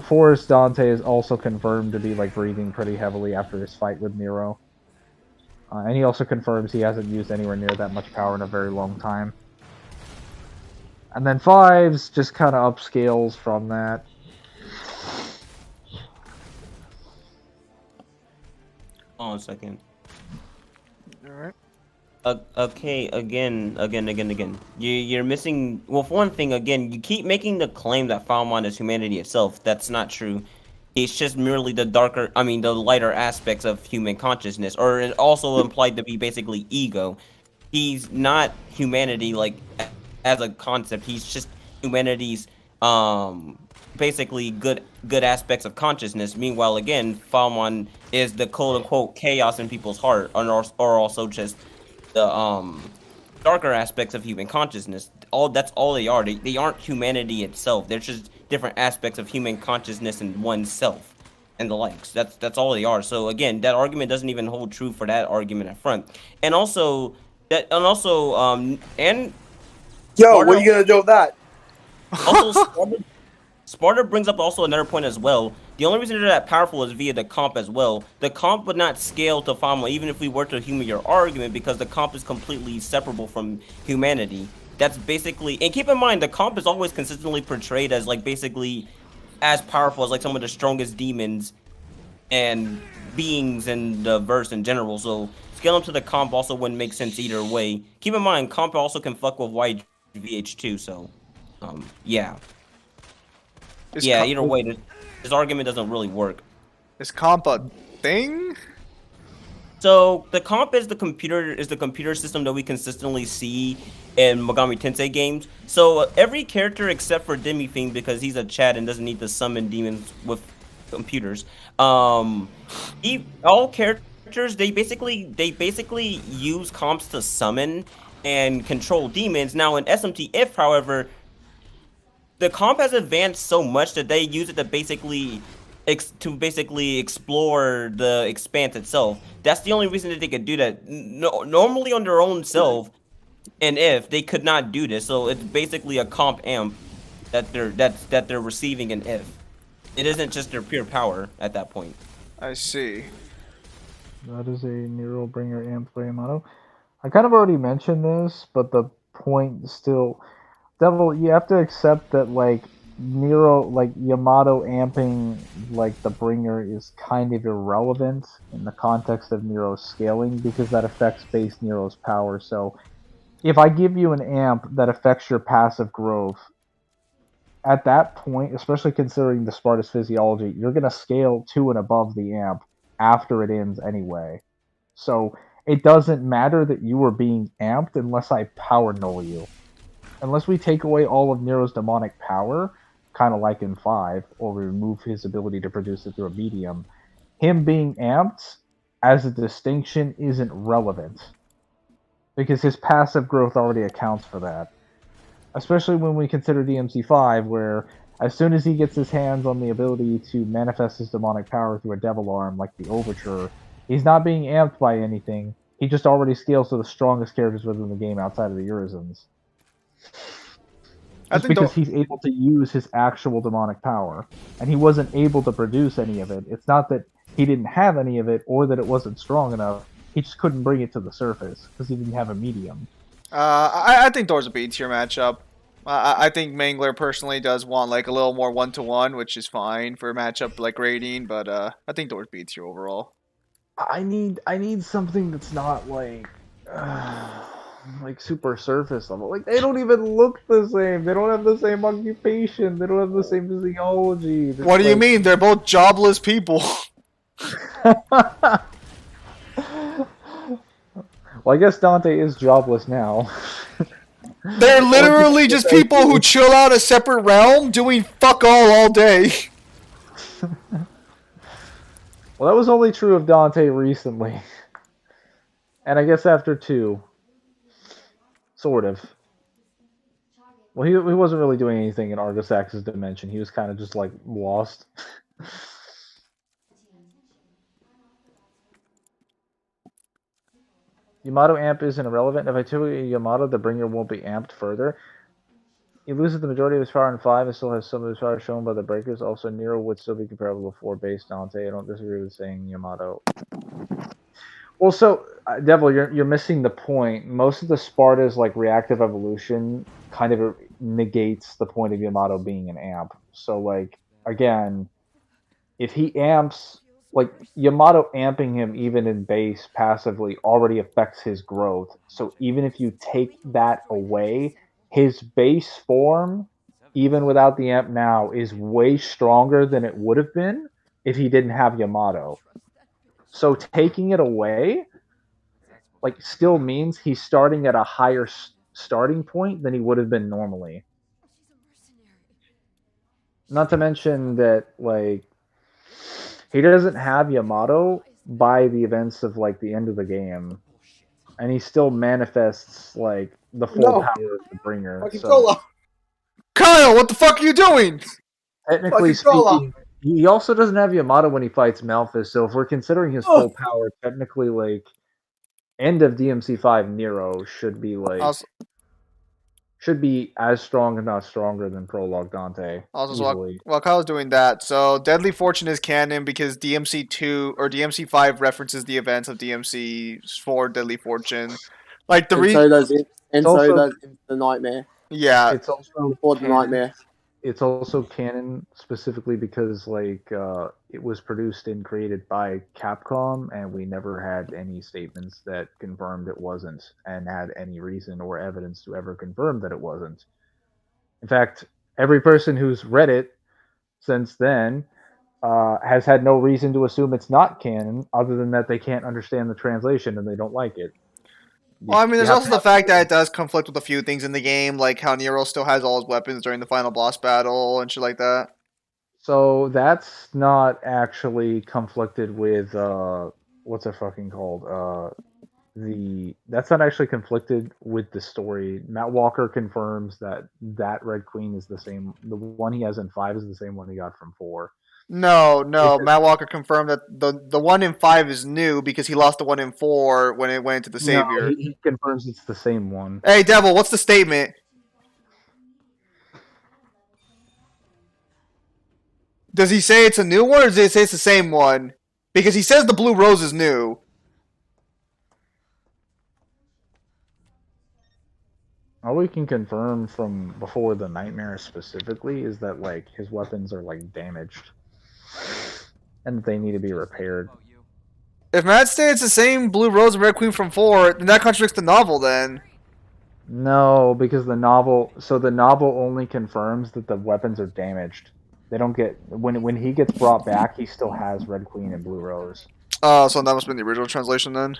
Forrest Dante is also confirmed to be like breathing pretty heavily after his fight with Nero. And he also confirms he hasn't used anywhere near that much power in a very long time. And then 5's just kind of upscales from that. Hold on a second. Alright. Okay, again. You're missing. Well, for one thing, again, you keep making the claim that Falmon is humanity itself. That's not true. It's just merely the lighter aspects of human consciousness, or it also implied to be basically ego. He's not humanity like as a concept. He's just humanity's basically good aspects of consciousness. Meanwhile, again, Falmon is the quote unquote chaos in people's heart, or also just the darker aspects of human consciousness. That's all they are. They aren't humanity itself. They're just different aspects of human consciousness and oneself and the likes. That's all they are. So again, that argument doesn't even hold true for that argument up front. And also Yo, what are you gonna do with that? Also, Sparta brings up also another point as well. The only reason they're that powerful is via the comp as well. The comp would not scale to Fama even if we were to humor your argument, because the comp is completely separable from humanity. That's basically, and keep in mind, the comp is always consistently portrayed as like basically as powerful as like some of the strongest demons and beings in the verse in general. So scaling to the comp also wouldn't make sense either way. Keep in mind, comp also can fuck with YVH2, so yeah. Either way, this argument doesn't really work. Is comp a thing? So the comp is the computer system that we consistently see in Megami Tensei games. So every character except for Demi-Fiend, because he's a Chad and doesn't need to summon demons with computers. All characters they basically use comps to summon and control demons. Now in SMT-If, however, the comp has advanced so much that they use it to basically explore the expanse itself. That's the only reason that they could do that. Normally on their own self, an if, they could not do this. So it's basically a comp amp that they're receiving an if. It isn't just their pure power at that point. I see. That is a Nero Bringer amp for Yamato. I kind of already mentioned this, but the point still, Devil, you have to accept that like Nero, like Yamato amping like the Bringer is kind of irrelevant in the context of Nero's scaling because that affects base Nero's power. So if I give you an amp that affects your passive growth, at that point, especially considering the Spartus physiology, you're going to scale to and above the amp after it ends anyway. So it doesn't matter that you were being amped unless I power null you. Unless we take away all of Nero's demonic power, kind of like in 5, or we remove his ability to produce it through a medium, him being amped as a distinction isn't relevant. Because his passive growth already accounts for that. Especially when we consider DMC5, where as soon as he gets his hands on the ability to manifest his demonic power through a devil arm like the Overture, he's not being amped by anything. He just already scales to the strongest characters within the game outside of the Urizens. Just because he's able to use his actual demonic power. And he wasn't able to produce any of it. It's not that he didn't have any of it or that it wasn't strong enough. He just couldn't bring it to the surface because he didn't have a medium. I think Thor's a B tier matchup. I think Mangler personally does want like a little more 1-to-1, which is fine for a matchup like raiding, but I think Thor's B tier overall. I need something that's not like super surface level. Like they don't even look the same. They don't have the same occupation. They don't have the same physiology. What do you mean? They're both jobless people. Well, I guess Dante is jobless now. They're literally just people who chill out a separate realm doing fuck all day. Well, that was only true of Dante recently. And I guess after 2. Sort of. Well, he wasn't really doing anything in Argosax's dimension. He was kind of just, like, lost. Yamato amp isn't irrelevant. If I took a Yamato, the Bringer won't be amped further. He loses the majority of his power in 5 and still has some of his power shown by the breakers. Also, Nero would still be comparable to 4 base Dante. I don't disagree with saying Yamato. Well, so, Devil, you're missing the point. Most of the Sparta's like reactive evolution kind of negates the point of Yamato being an amp. So, like, again, if he amps, like, Yamato amping him even in base passively already affects his growth. So even if you take that away, his base form, even without the amp now, is way stronger than it would have been if he didn't have Yamato. So taking it away, like, still means he's starting at a higher starting point than he would have been normally. Not to mention that, like, he doesn't have Yamato by the events of, like, the end of the game. And he still manifests, like, the full power of the Bringer. So, Kyle, what the fuck are you doing? technically speaking, he also doesn't have Yamato when he fights Malphus. So if we're considering his full power, technically, like, end of DMC5 Nero should be, like... should be as strong, if not stronger, than Prologue Dante. Also, while Kyle's doing that, so Deadly Fortune is canon because DMC2 or DMC5 references the events of DMC4 Deadly Fortune. Like the so does the Nightmare. Yeah, it's also before the Nightmare. It's also canon specifically because, like, it was produced and created by Capcom, and we never had any statements that confirmed it wasn't, and had any reason or evidence to ever confirm that it wasn't. In fact, every person who's read it since then has had no reason to assume it's not canon, other than that they can't understand the translation and they don't like it. Well, I mean, there's also the fact that it does conflict with a few things in the game, like how Nero still has all his weapons during the final boss battle and shit like that. So that's not actually conflicted with what's it fucking called? That's not actually conflicted with the story. Matt Walker confirms that Red Queen is the same. The one he has in 5 is the same one he got from 4. No, Matt Walker confirmed that the one in 5 is new because he lost the one in 4 when it went to the Savior. No, he confirms it's the same one. Hey, Devil, what's the statement? Does he say it's a new one, or does he say it's the same one? Because he says the Blue Rose is new. All we can confirm from before the nightmare specifically is that like his weapons are like damaged, and that they need to be repaired. If Matt states the same Blue Rose and Red Queen from 4, then that contradicts the novel. Then No, because the novel only confirms that the weapons are damaged. They don't get when he gets brought back, he still has Red Queen and Blue Rose. oh, so that must have been the original translation then.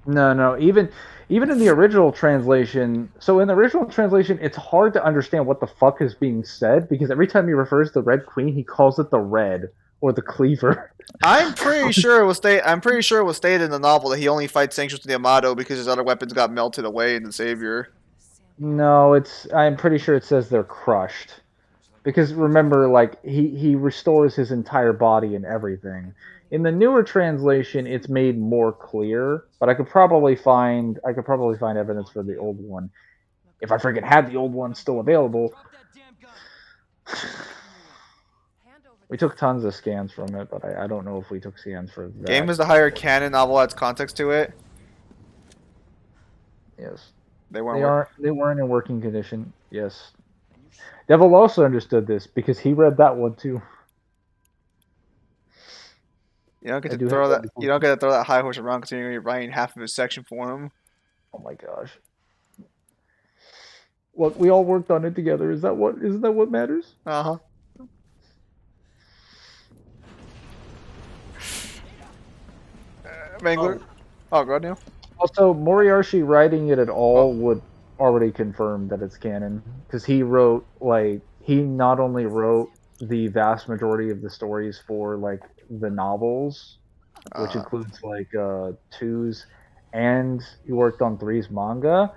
No, even in the original translation. So in the original translation, it's hard to understand what the fuck is being said because every time he refers to Red Queen, he calls it the Red or the Cleaver. I'm pretty sure it was stated in the novel that he only fights Sanctions to the Amato because his other weapons got melted away in the Savior. No, I'm pretty sure it says they're crushed. Because remember, like he restores his entire body and everything. In the newer translation, it's made more clear, but I could probably find evidence for the old one if I freaking had the old one still available. We took tons of scans from it, but I don't know if we took scans for that. Game is the higher canon novel adds context to it. Yes. They weren't. They weren't in working condition. Yes. Devil also understood this because he read that one too. You don't get to throw that. You don't get to throw that high horse around because you're gonna be writing half of his section for him. Oh my gosh. Look, we all worked on it together. Isn't that what matters? Uh-huh. Mangler. Oh, go ahead, Neil. Also, Moriarty writing it at all would already confirm that it's canon because he not only wrote the vast majority of the stories for like the novels, which includes like 2's, and he worked on 3's manga.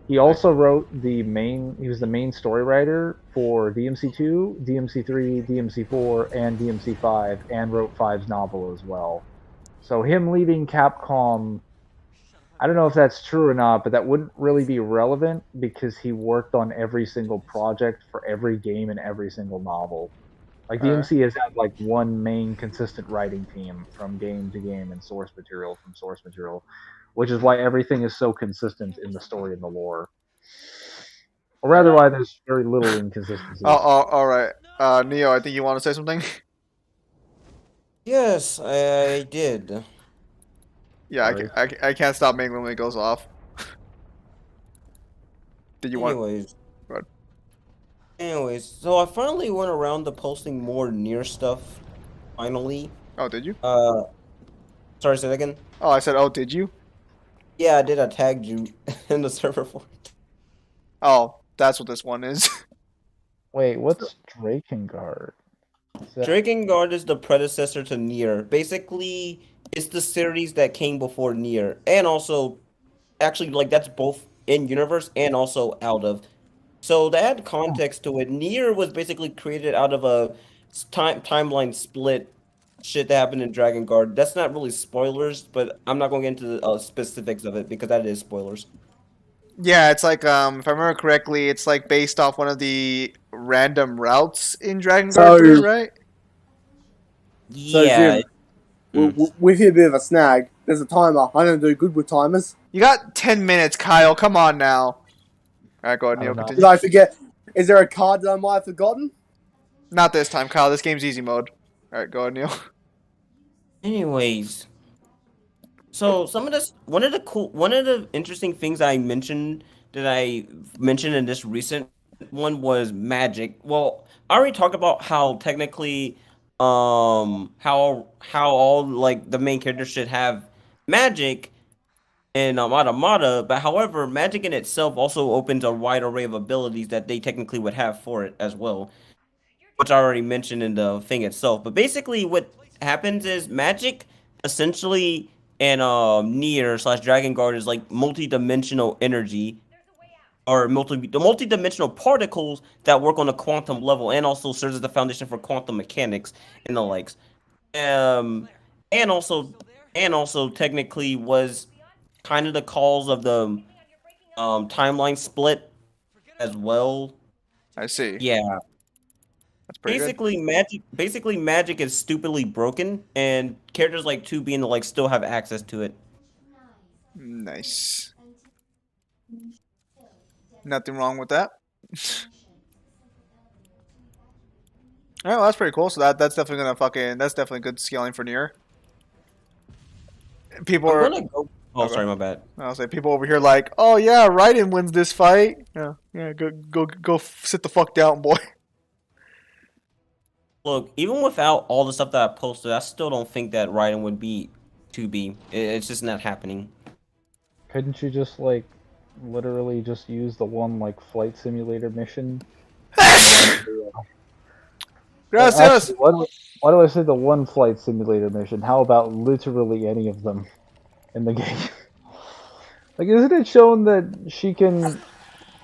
He also wrote he was the main story writer for DMC2, DMC3, DMC4, and DMC5, and wrote 5's novel as well. So him leaving Capcom, I don't know if that's true or not, but that wouldn't really be relevant because he worked on every single project for every game and every single novel. Like DMC has had like one main consistent writing team from game to game and source material from source material, which is why everything is so consistent in the story and the lore. Or rather, why there's very little inconsistency. All right. Neo, I think you want to say something? Yes, I did. Yeah, I can't stop Mangling when it goes off. Did you Anyways. Go ahead. Anyways, so I finally went around to posting more Nier stuff. Finally. Oh, did you? Sorry, say that again? Oh, I said, oh, did you? Yeah, I did. I tagged you in the server for it. Oh, that's what this one is. Wait, what's Drakengard? Drakengard is the predecessor to Nier. Basically, it's the series that came before Nier. And also, actually, like, that's both in-universe and also out of. So, to add context to it, Nier was basically created out of a timeline split shit that happened in Drakengard. That's not really spoilers, but I'm not going to get into the specifics of it because that is spoilers. Yeah, it's like, if I remember correctly, it's like based off one of the random routes in Dragon Guard 3, right? Yeah. With a bit of a snag, there's a timer. I don't do good with timers. You got 10 minutes, Kyle. Come on now. Alright, go ahead, Neil. Did I forget? Is there a card that I might have forgotten? Not this time, Kyle. This game's easy mode. Alright, go ahead, Neil. Anyways, so one of the interesting things I mentioned in this recent one was magic. Well, I already talked about how technically, how all like the main characters should have magic in Automata, but however, magic in itself also opens a wide array of abilities that they technically would have for it as well, which I already mentioned in the thing itself. But basically, what happens is magic essentially in Nier / Drakengard is like multi-dimensional energy. are the multi-dimensional particles that work on a quantum level and also serves as the foundation for quantum mechanics and the likes. And also technically was kind of the cause of the timeline split as well. I see. Yeah. That's pretty good. Basically magic is stupidly broken, and characters like 2B and the like still have access to it. Nice. Nothing wrong with that. Alright, well, that's pretty cool. So that's definitely that's definitely good scaling for Nier. People are. Oh, sorry, my bad. I'll say people over here like, oh yeah, Raiden wins this fight. Yeah, go sit the fuck down, boy. Look, even without all the stuff that I posted, I still don't think that Raiden would beat 2B. It's just not happening. Couldn't you just like literally just use the one like flight simulator mission? Gracias. Actually, why do I say the one flight simulator mission? How about literally any of them in the game? Like, isn't it shown that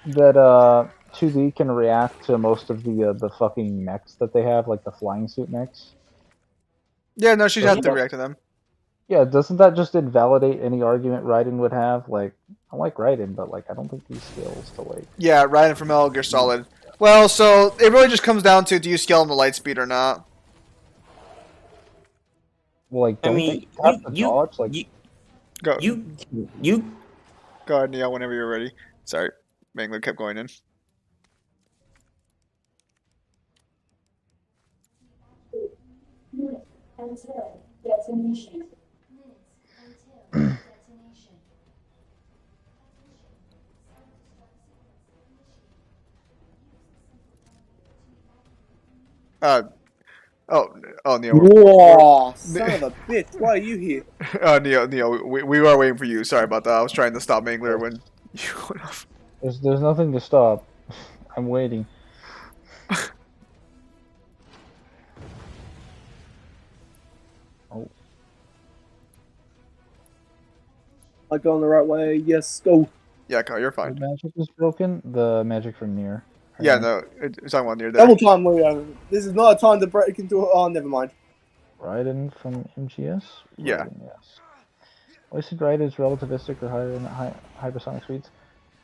2B can react to most of the fucking mechs that they have, like the flying suit mechs? Yeah, no, she'd have to react to them. Yeah, doesn't that just invalidate any argument Raiden would have? Like, I like Raiden, but like, I don't think these skills to like. Yeah, Raiden from Metal Gear Solid. Well, so it really just comes down to do you scale him to light speed or not? Well, like, don't they have to dodge? Like, go. You. Go ahead, Neil, whenever you're ready. Sorry, Mangler kept going in. Until detonation. Minutes until detonation. Neil. Whoa, son of a bitch! Why are you here? Neil, we are waiting for you. Sorry about that. I was trying to stop Mangler when you went off. there's nothing to stop. I'm waiting. Oh. Am I going the right way? Yes, go. Yeah, Kyle, you're fine. The magic is broken. The magic from Nier. Yeah, no, it's talking about Nier there. Double time, Leo. This is not a time to break into. Oh, never mind. Raiden from MGS? Yeah. Raiden, yes. Wasted Raiden is relativistic or higher in hypersonic speeds.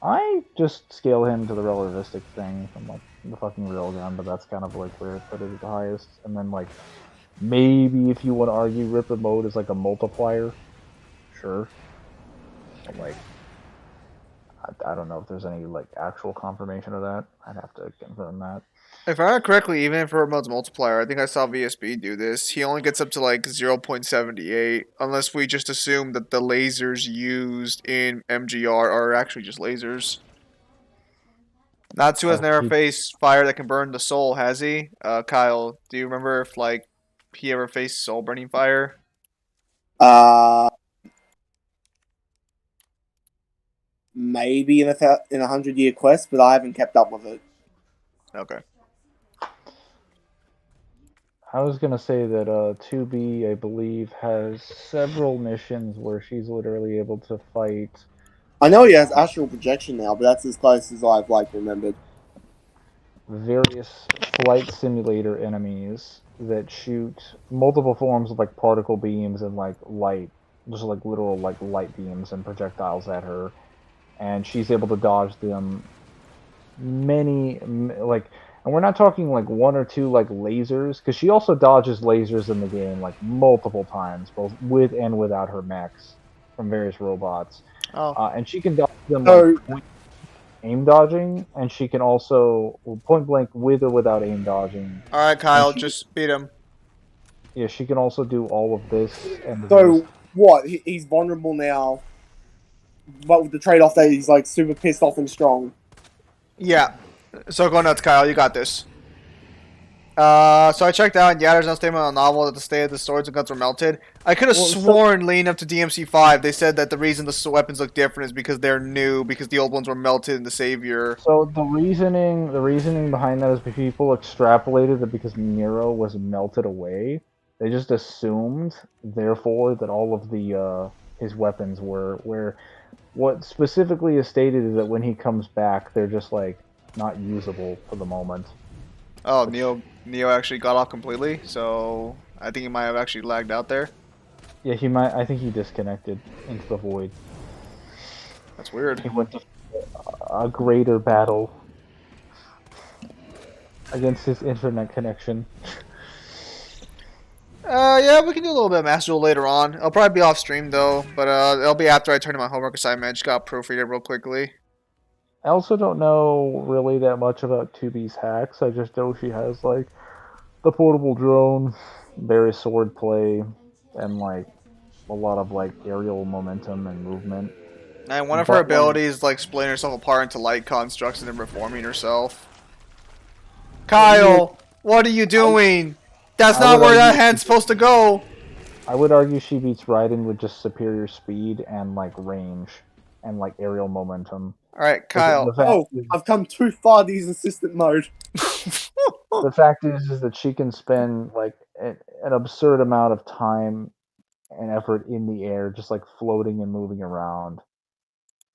I just scale him to the relativistic thing from like the fucking railgun, but that's kind of like where I put it at the highest. And then like maybe if you want to argue Ripper mode is like a multiplier, sure. But like I don't know if there's any like actual confirmation of that. I'd have to confirm that. If I remember correctly, even for Remote's multiplier, I think I saw VSB do this. He only gets up to like 0.78, unless we just assume that the lasers used in MGR are actually just lasers. Natsu has never faced fire that can burn the soul, has he? Kyle, do you remember if like he ever faced soul burning fire? Maybe in a 100-year quest, but I haven't kept up with it. Okay. I was gonna say that 2B, I believe, has several missions where she's literally able to fight. I know he has astral projection now, but that's as close as I've like remembered. Various flight simulator enemies that shoot multiple forms of like particle beams and like light, just like literal like light beams and projectiles at her, and she's able to dodge them. Many like. And we're not talking like one or two like lasers, because she also dodges lasers in the game like multiple times, both with and without her mechs from various robots. Oh. And she can dodge them like, aim dodging, and she can also point blank with or without aim dodging. All right, Kyle, just beat him. Yeah, she can also do all of this. And so what? He's vulnerable now, but with the trade-off that he's like super pissed off and strong. Yeah. So go nuts, Kyle. You got this. So I checked out, and yeah, there's no statement on the novel that the state of the swords and guns were melted. I could have sworn leading up to DMC5, they said that the reason the weapons look different is because they're new, because the old ones were melted in the Savior. So the reasoning behind that is because people extrapolated that because Nero was melted away, they just assumed, therefore, that all of the his weapons were. Where what specifically is stated is that when he comes back, they're just like not usable for the moment. Oh, Neo actually got off completely, so I think he might have actually lagged out there. Yeah, he might. I think he disconnected into the void. That's weird. He went to a greater battle against his internet connection. Yeah, we can do a little bit of Master Duel later on. I'll probably be off stream though, but it'll be after I turn in my homework assignment. I just got proofread it real quickly. I also don't know really that much about 2B's hacks. I just know she has like the portable drone, various sword play, and like a lot of like aerial momentum and movement. And one of her abilities is like splitting herself apart into light constructs and then reforming herself. Kyle, what are you doing? That's not where that hand's supposed to go. I would argue she beats Raiden with just superior speed and like range and like aerial momentum. Alright, Kyle. Oh, I've come too far to use assistant mode. The fact is that she can spend like an absurd amount of time and effort in the air, just like floating and moving around.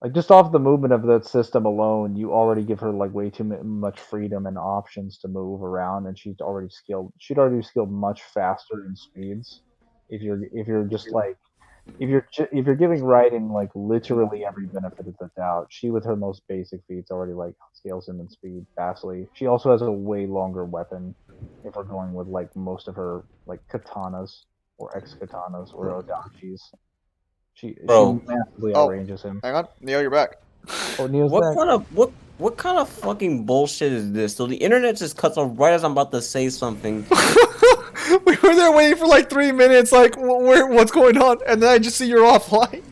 Like just off the movement of that system alone, you already give her like way too much freedom and options to move around, and she'd already skilled much faster in speeds. If you're just like if you're giving Raiden like literally every benefit of the doubt, she with her most basic feats already like scales him in speed vastly. She also has a way longer weapon if we're going with like most of her like katanas or ex-katanas or odachis. She massively outranges him. Hang on, Neo, you're back. Oh, Neo's back. What kind of fucking bullshit is this? So the internet just cuts off right as I'm about to say something. We were there waiting for like 3 minutes, like what's going on? And then I just see you're offline.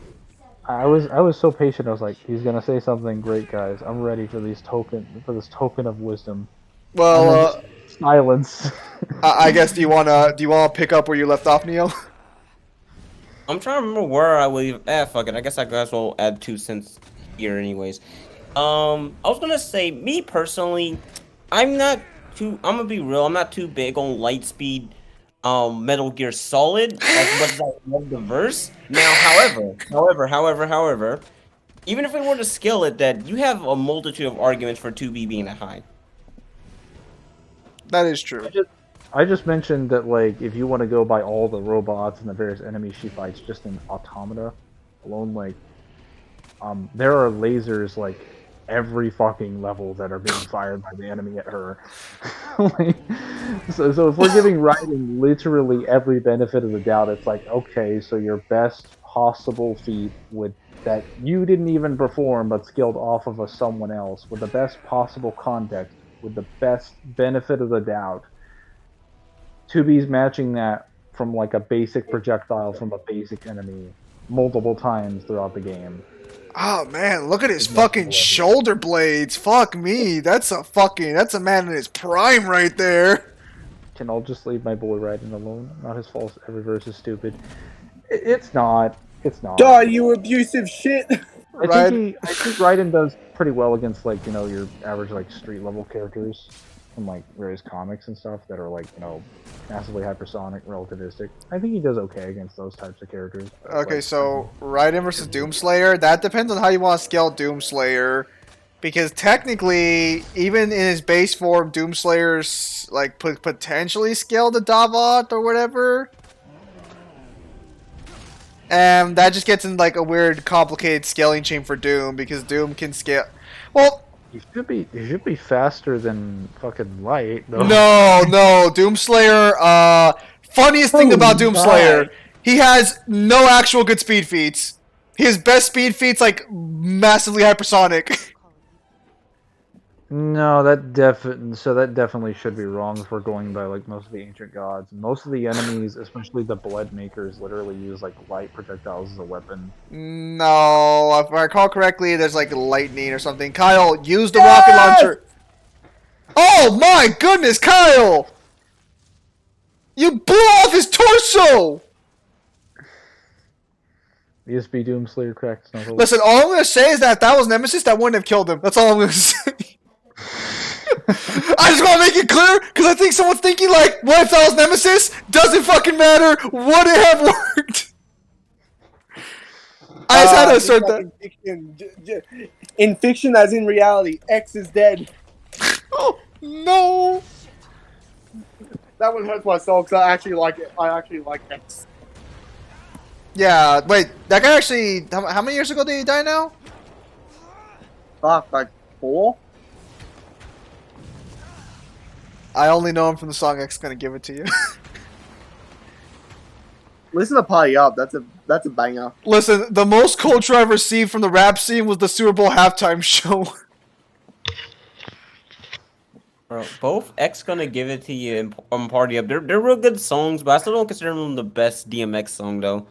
I was so patient. I was like, he's gonna say something great, guys. I'm ready for this token of wisdom. Well, silence. I guess do you wanna pick up where you left off, Neo? I'm trying to remember where I would. Fuck it. I guess I guess we'll add 2 cents here, anyways. I was gonna say, me personally, I'm gonna be real. I'm not too big on Lightspeed, Metal Gear Solid as much as I love the verse. Now, however, even if we were to scale it, that you have a multitude of arguments for 2B being a high. That is true. I just mentioned that, like, if you want to go by all the robots and the various enemies she fights just in Automata alone, like, there are lasers, like, every fucking level that are being fired by the enemy at her. Like, so if we're giving Raiden literally every benefit of the doubt, it's like, okay, so your best possible feat that you didn't even perform but skilled off of someone else with the best possible context, with the best benefit of the doubt, 2B's matching that from like a basic projectile from a basic enemy multiple times throughout the game. Oh man, look at his fucking shoulder blades. Fuck me. That's a man in his prime right there. Can I just leave my boy Raiden alone? Not his fault. Every verse is stupid. It's not. Die, you abusive shit. I think Raiden does pretty well against like, your average like street level characters from like various comics and stuff that are like, massively hypersonic, relativistic. I think he does okay against those types of characters. Okay, so Raiden versus Doomslayer, that depends on how you want to scale Doomslayer. Because technically, even in his base form, Doomslayer's like potentially scale to Davot or whatever. And that just gets in like a weird, complicated scaling chain for Doom, because Doom can scale. Well, he should be faster than fucking Light, though. No, Doomslayer. Funniest thing about Doomslayer, he has no actual good speed feats. His best speed feats like massively hypersonic. No, that definitely should be wrong if we're going by like most of the ancient gods. Most of the enemies, especially the blood makers, literally use like light projectiles as a weapon. No, if I recall correctly, there's like lightning or something. Kyle, use the rocket launcher. Oh my goodness, Kyle! You blew off his torso! ESP Doomslayer cracked Snuffle. Listen, all I'm gonna say is that if that was Nemesis, that wouldn't have killed him. That's all I'm gonna say. I just want to make it clear, because I think someone's thinking like, what if that was Nemesis? Doesn't fucking matter. Would it have worked? gotta start that. In fiction, as in reality, X is dead. Oh no! That one hurts my soul because I actually like it. I actually like X. Yeah, wait, that guy actually. How many years ago did he die now? Fuck, like 4? I only know him from the song X Gonna Give It To You. Listen to Party Up. That's a banger. Listen, the most culture I've received from the rap scene was the Super Bowl halftime show. Bro, both X Gonna Give It To You and Party Up, they're real good songs, but I still don't consider them the best DMX song though.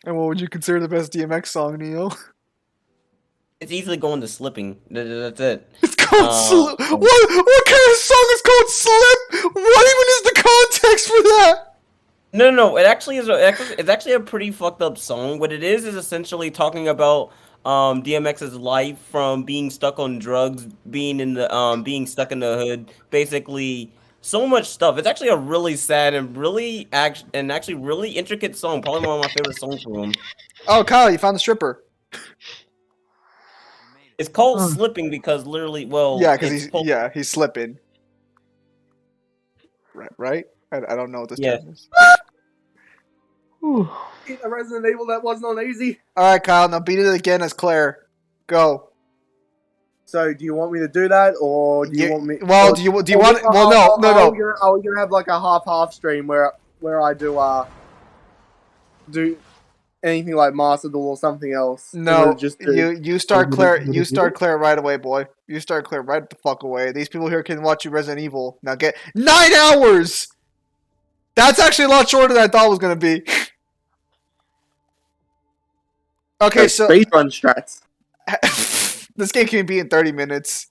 And what would you consider the best DMX song, Neo? It's easily going to Slipping. That's it. It's called Slip. What kind of song is called Slip? What even is the context for that? No. It actually is. It's actually a pretty fucked up song. What it is essentially talking about DMX's life from being stuck on drugs, being stuck in the hood, basically so much stuff. It's actually a really sad and actually really intricate song. Probably one of my favorite songs from him. Oh, Kyle, you found the stripper. It's called Slipping because literally, well, Yeah, because he's slipping. Right? I don't know what this term is. A Resident Evil that wasn't on easy. All right, Kyle. Now beat it again as Claire. Go. So, do you want me to do that, or do you want me? Well, do you want? Well, no. Are we gonna have like a half stream where I do anything like Master Duel or something else? No, you start Claire. You start Claire right away, boy. You start Claire right the fuck away. These people here can watch you Resident Evil. Now get 9 hours. That's actually a lot shorter than I thought it was gonna be. Okay, so speedrun strats. This game can be in 30 minutes.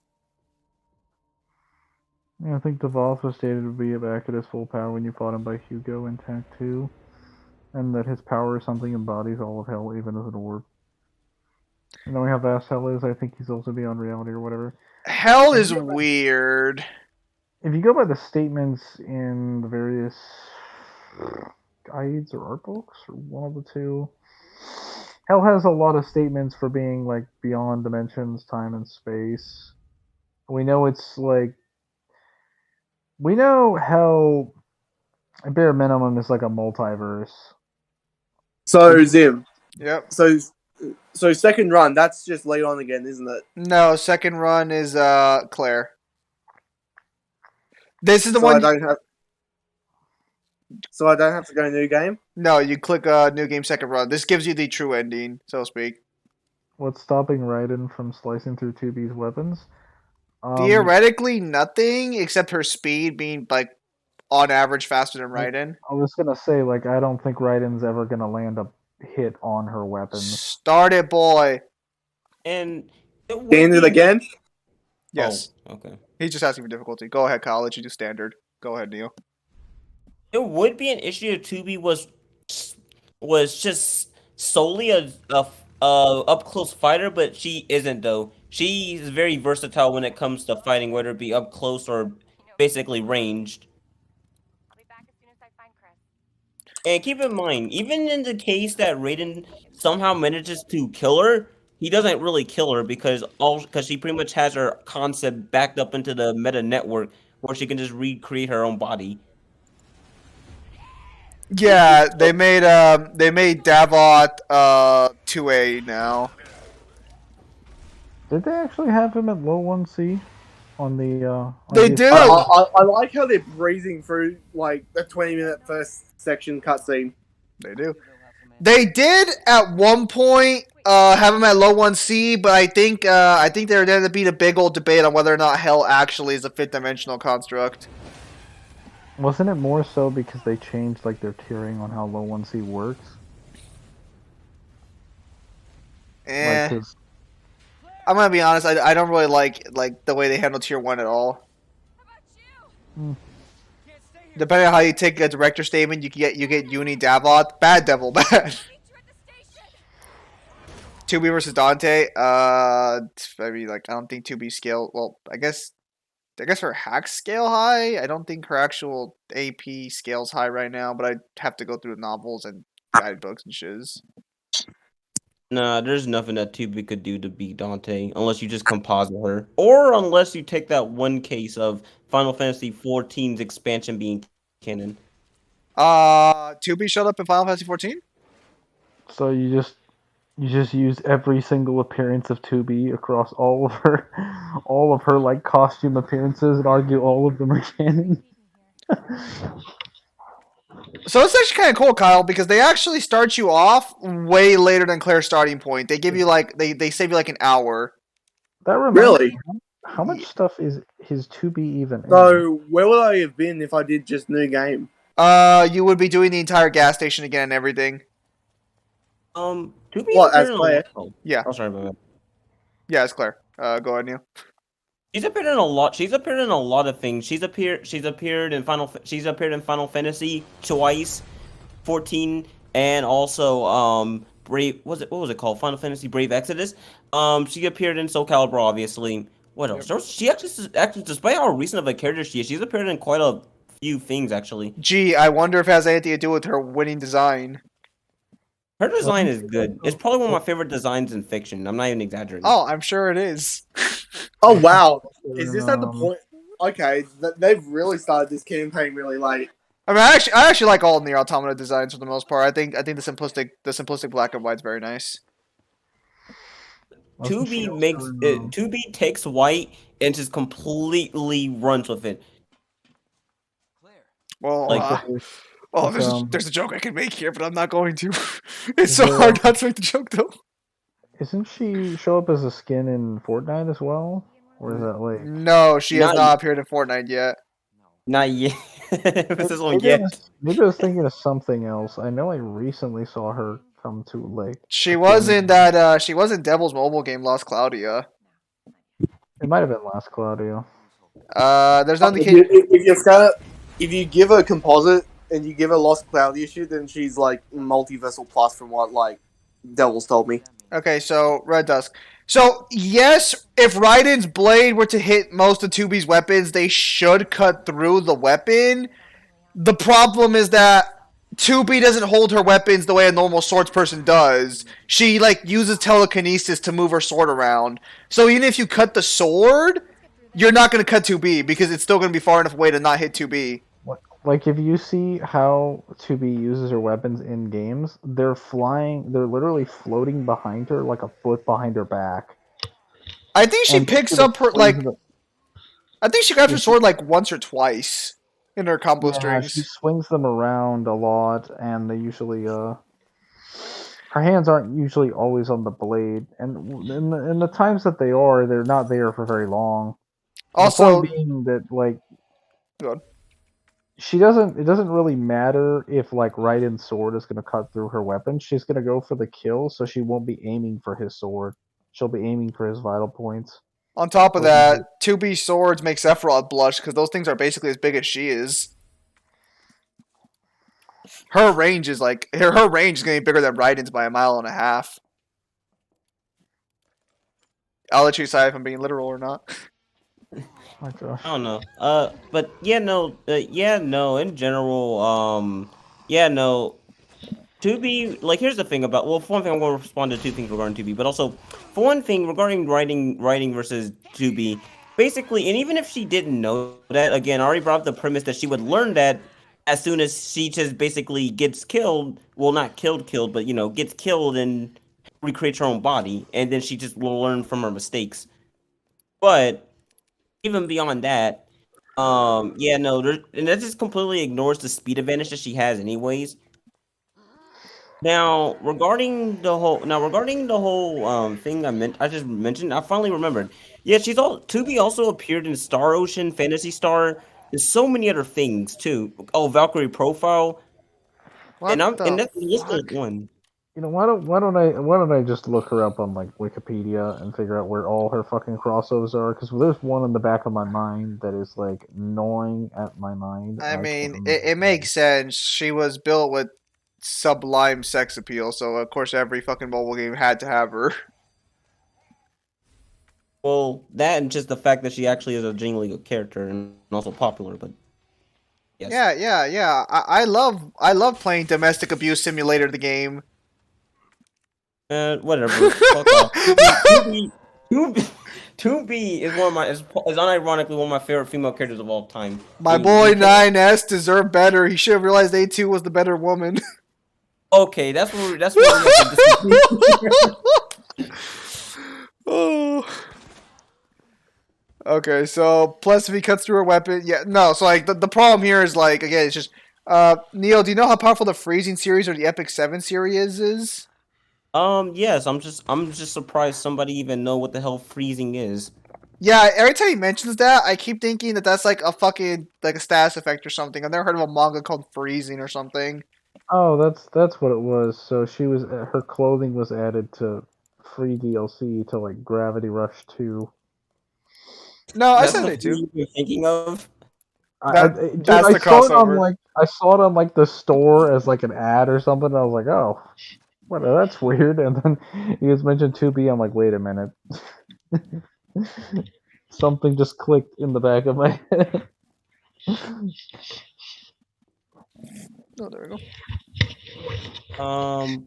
Yeah, I think Devolf was stated to be back at his full power when you fought him by Hugo in Tank 2. And that his power is something embodies all of hell, even as an orb. And then we have Vast Hell is, I think he's also beyond reality or whatever. Hell is weird. If you go by the statements in the various guides or art books, or one of the two, Hell has a lot of statements for being like beyond dimensions, time, and space. We know it's like... We know Hell, at bare minimum, is like a multiverse. So, Zim. Yep. So second run, that's just Leon again, isn't it? No, second run is Claire. This is the So one. So I don't have to go new game? No, you click new game second run. This gives you the true ending, so to speak. What's stopping Raiden from slicing through 2B's weapons? Theoretically, nothing except her speed being like on average faster than Raiden. I was gonna say, like, I don't think Raiden's ever gonna land a hit on her weapons. Start it, boy. And Standard again? Yes. Oh, okay. He's just asking for difficulty. Go ahead, Kyle. I'll let you do standard. Go ahead, Neil. It would be an issue if 2B was just solely a up close fighter, but she isn't though. She's very versatile when it comes to fighting, whether it be up close or basically ranged. I'll be back as soon as I find Chris. And keep in mind, even in the case that Raiden somehow manages to kill her, he doesn't really kill her because she pretty much has her concept backed up into the meta network where she can just recreate her own body. Yeah, they made Davot 2A now. Did they actually have him at low 1C on the? They did. I like how they're breezing through like a 20-minute first section cutscene. They do. They did at one point have him at low 1C, but I think there ended up being a big old debate on whether or not Hell actually is a fifth dimensional construct. Wasn't it more so because they changed like their tiering on how low 1C works? I'm gonna be honest. I don't really like the way they handle tier 1 at all. Depending on how you take a director statement, you get Uni Davot, bad devil, bad. 2B versus Dante. I mean, like I don't think 2B scale. Well, I guess her hack scale high. I don't think her actual AP scales high right now, but I'd have to go through the novels and guidebooks and shiz. Nah, there's nothing that 2B could do to beat Dante unless you just composite her, or unless you take that one case of Final Fantasy XIV's expansion being canon. 2B showed up in Final Fantasy 14. So you just use every single appearance of 2B across all of her like costume appearances and argue all of them are canon. So it's actually kind of cool, Kyle, because they actually start you off way later than Claire's starting point. They give you like they save you like an hour. That reminds Really? me, how much stuff is his 2B even in? So where would I have been if I did just new game? You would be doing the entire gas station again and everything. 2B What, as appeared in Claire? Yeah. Oh, sorry about that. Yeah, it's Claire. Go ahead, Neil. She's appeared in a lot. She's appeared in a lot of things. She's appeared in Final Fantasy twice, 14, and also Brave. What was it called? Final Fantasy Brave Exodus. She appeared in Soul Calibur, obviously. What else? She actually, despite how recent of a character she is, she's appeared in quite a few things actually. Gee, I wonder if it has anything to do with her winning design. Her design is good. It's probably one of my favorite designs in fiction. I'm not even exaggerating. Oh, I'm sure it is. Oh wow, is this at the point? Okay, they've really started this campaign really late. I mean, I actually like all Nier Automata designs for the most part. I think the simplistic black and white's very nice. 2B takes white and just completely runs with it. Well, Like, there's a joke I can make here, but I'm not going to. It's so hard not to make the joke though. Isn't she show up as a skin in Fortnite as well? Or is that late? No, she has Not- not appeared in Fortnite yet. Not yet. This is one Maybe yet. maybe I was thinking of something else. I know I recently saw her come too late. She was in that. She was in Devil's mobile game Lost Claudia. It might have been last Claudio. There's no If indication. if you give her composite and you give her Lost Cloud issue, then she's like multiversal plus from what like Devil's told me. Okay, so Red Dusk. So yes, if Raiden's blade were to hit most of 2B's weapons, they should cut through the weapon. The problem is that 2B doesn't hold her weapons the way a normal swords person does. She like uses telekinesis to move her sword around. So even if you cut the sword, you're not going to cut 2B because it's still going to be far enough away to not hit 2B. Like if you see how 2B uses her weapons in games, they're literally floating behind her like a foot behind her back. I think she And picks to the up her point like. that- I think she grabs her sword like once or twice in her combo Yeah, she strings. swings them around a lot, and they usually her hands aren't usually always on the blade, and in the times that they are, they're not there for very long. Also, the point being that like Go on. it doesn't really matter if like Raiden's sword is going to cut through her weapon. She's going to go for the kill, so she won't be aiming for his sword. She'll be aiming for his vital points. on top of that, 2B swords make Sephiroth blush because those things are basically as big as she is. Her range is like her range is going to be bigger than Raiden's by 1.5 miles. I'll let you decide if I'm being literal or not. My gosh. I don't know. But yeah, no. In general, yeah, no. 2B, like, here's the thing about. Well, for one thing, I'm going to respond to two things regarding 2B, but also, for one thing, regarding writing versus 2B, basically, and even if she didn't know that, again, I already brought up the premise that she would learn that as soon as she just basically gets killed. Well, not killed, but, gets killed and recreates her own body, and then she just will learn from her mistakes. But even beyond that, yeah, no, and that just completely ignores the speed advantage that she has, anyways. Now, regarding the whole thing I just mentioned, I finally remembered. Yeah, 2B also appeared in Star Ocean, Phantasy Star. There's so many other things too. Oh, Valkyrie Profile, and that's just one. You know, why don't I just look her up on like Wikipedia and figure out where all her fucking crossovers are? Because there's one in the back of my mind that is like gnawing at my mind. I mean, it makes sense. She was built with sublime sex appeal, so of course every fucking mobile game had to have her. Well, that and just the fact that she actually is a genuinely good character and also popular, but yes. Yeah. I love playing Domestic Abuse Simulator, the game. Whatever. Fuck off. 2B is one of my is unironically one of my favorite female characters of all time. My And boy you can't- 9S deserved better. He should have realized A2 was the better woman. Okay, that's where we have to disagree. Oh. Okay, so plus if he cuts through her weapon, yeah, no. So like the problem here is like again, it's just Neo. Do you know how powerful the freezing series or the Epic 7 series is? Yes, I'm just surprised somebody even know what the hell freezing is. Yeah, every time he mentions that, I keep thinking that that's like a fucking like a status effect or something. I've never heard of a manga called freezing or something. Oh, that's what it was. So she was her clothing was added to free DLC to like Gravity Rush 2. No, I That's said the they do. thing you're thinking of. That's I the saw it on crossover. like I saw it on like the store as like an ad or something. And I was like, oh, what? That's weird. And then he was mentioned 2B. I'm like, wait a minute. Something just clicked in the back of my head. Oh, there we go.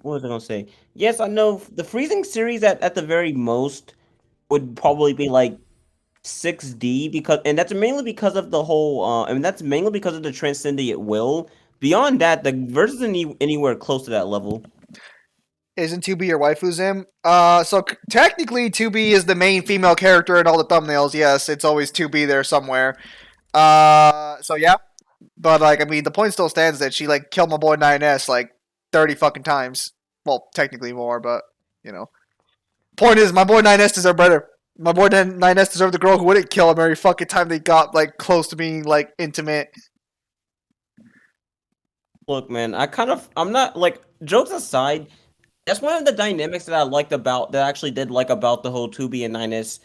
What was I gonna say? Yes, I know the freezing series at the very most would probably be like 6D and that's mainly because of the whole and that's mainly because of the transcendent will. Beyond that, the verse isn't anywhere close to that level. Isn't 2B your waifu, Zim? So technically 2B is the main female character in all the thumbnails. Yes, it's always 2B there somewhere. So yeah. But like, I mean, the point still stands that she like killed my boy 9S like 30 fucking times. Well, technically more, but you know. Point is, my boy 9S deserved better. My boy 9S deserved the girl who wouldn't kill him every fucking time they got like close to being like intimate. Look, man, I'm not like jokes aside. That's one of the dynamics that I actually did like about the whole 2B and 9S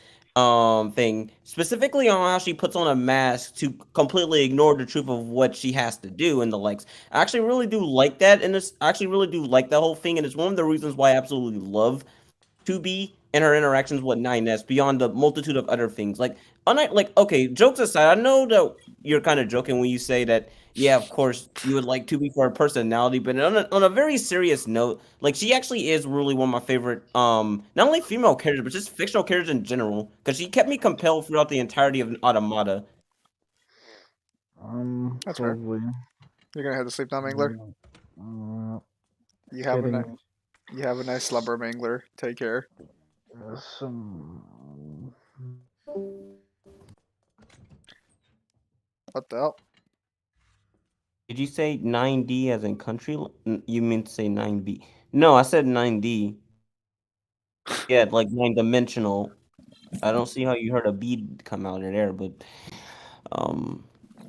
thing, specifically on how she puts on a mask to completely ignore the truth of what she has to do and the likes. I actually really do like that, and I actually really do like that whole thing, and it's one of the reasons why I absolutely love 2B and her interactions with 9S beyond the multitude of other things. Like, okay, jokes aside, I know that you're kind of joking when you say that, yeah, of course, you would like 2B for her personality, but on a very serious note, like, she actually is really one of my favorite, not only female characters, but just fictional characters in general, because she kept me compelled throughout the entirety of Automata. That's fair. Probably. You're gonna have to sleep now, Mangler. You have you have a nice slumber, Mangler. Take care. What the hell? Did you say 9D as in country? You mean to say 9B? No, I said 9D. Yeah, like 9-dimensional. I don't see how you heard a B come out of there, but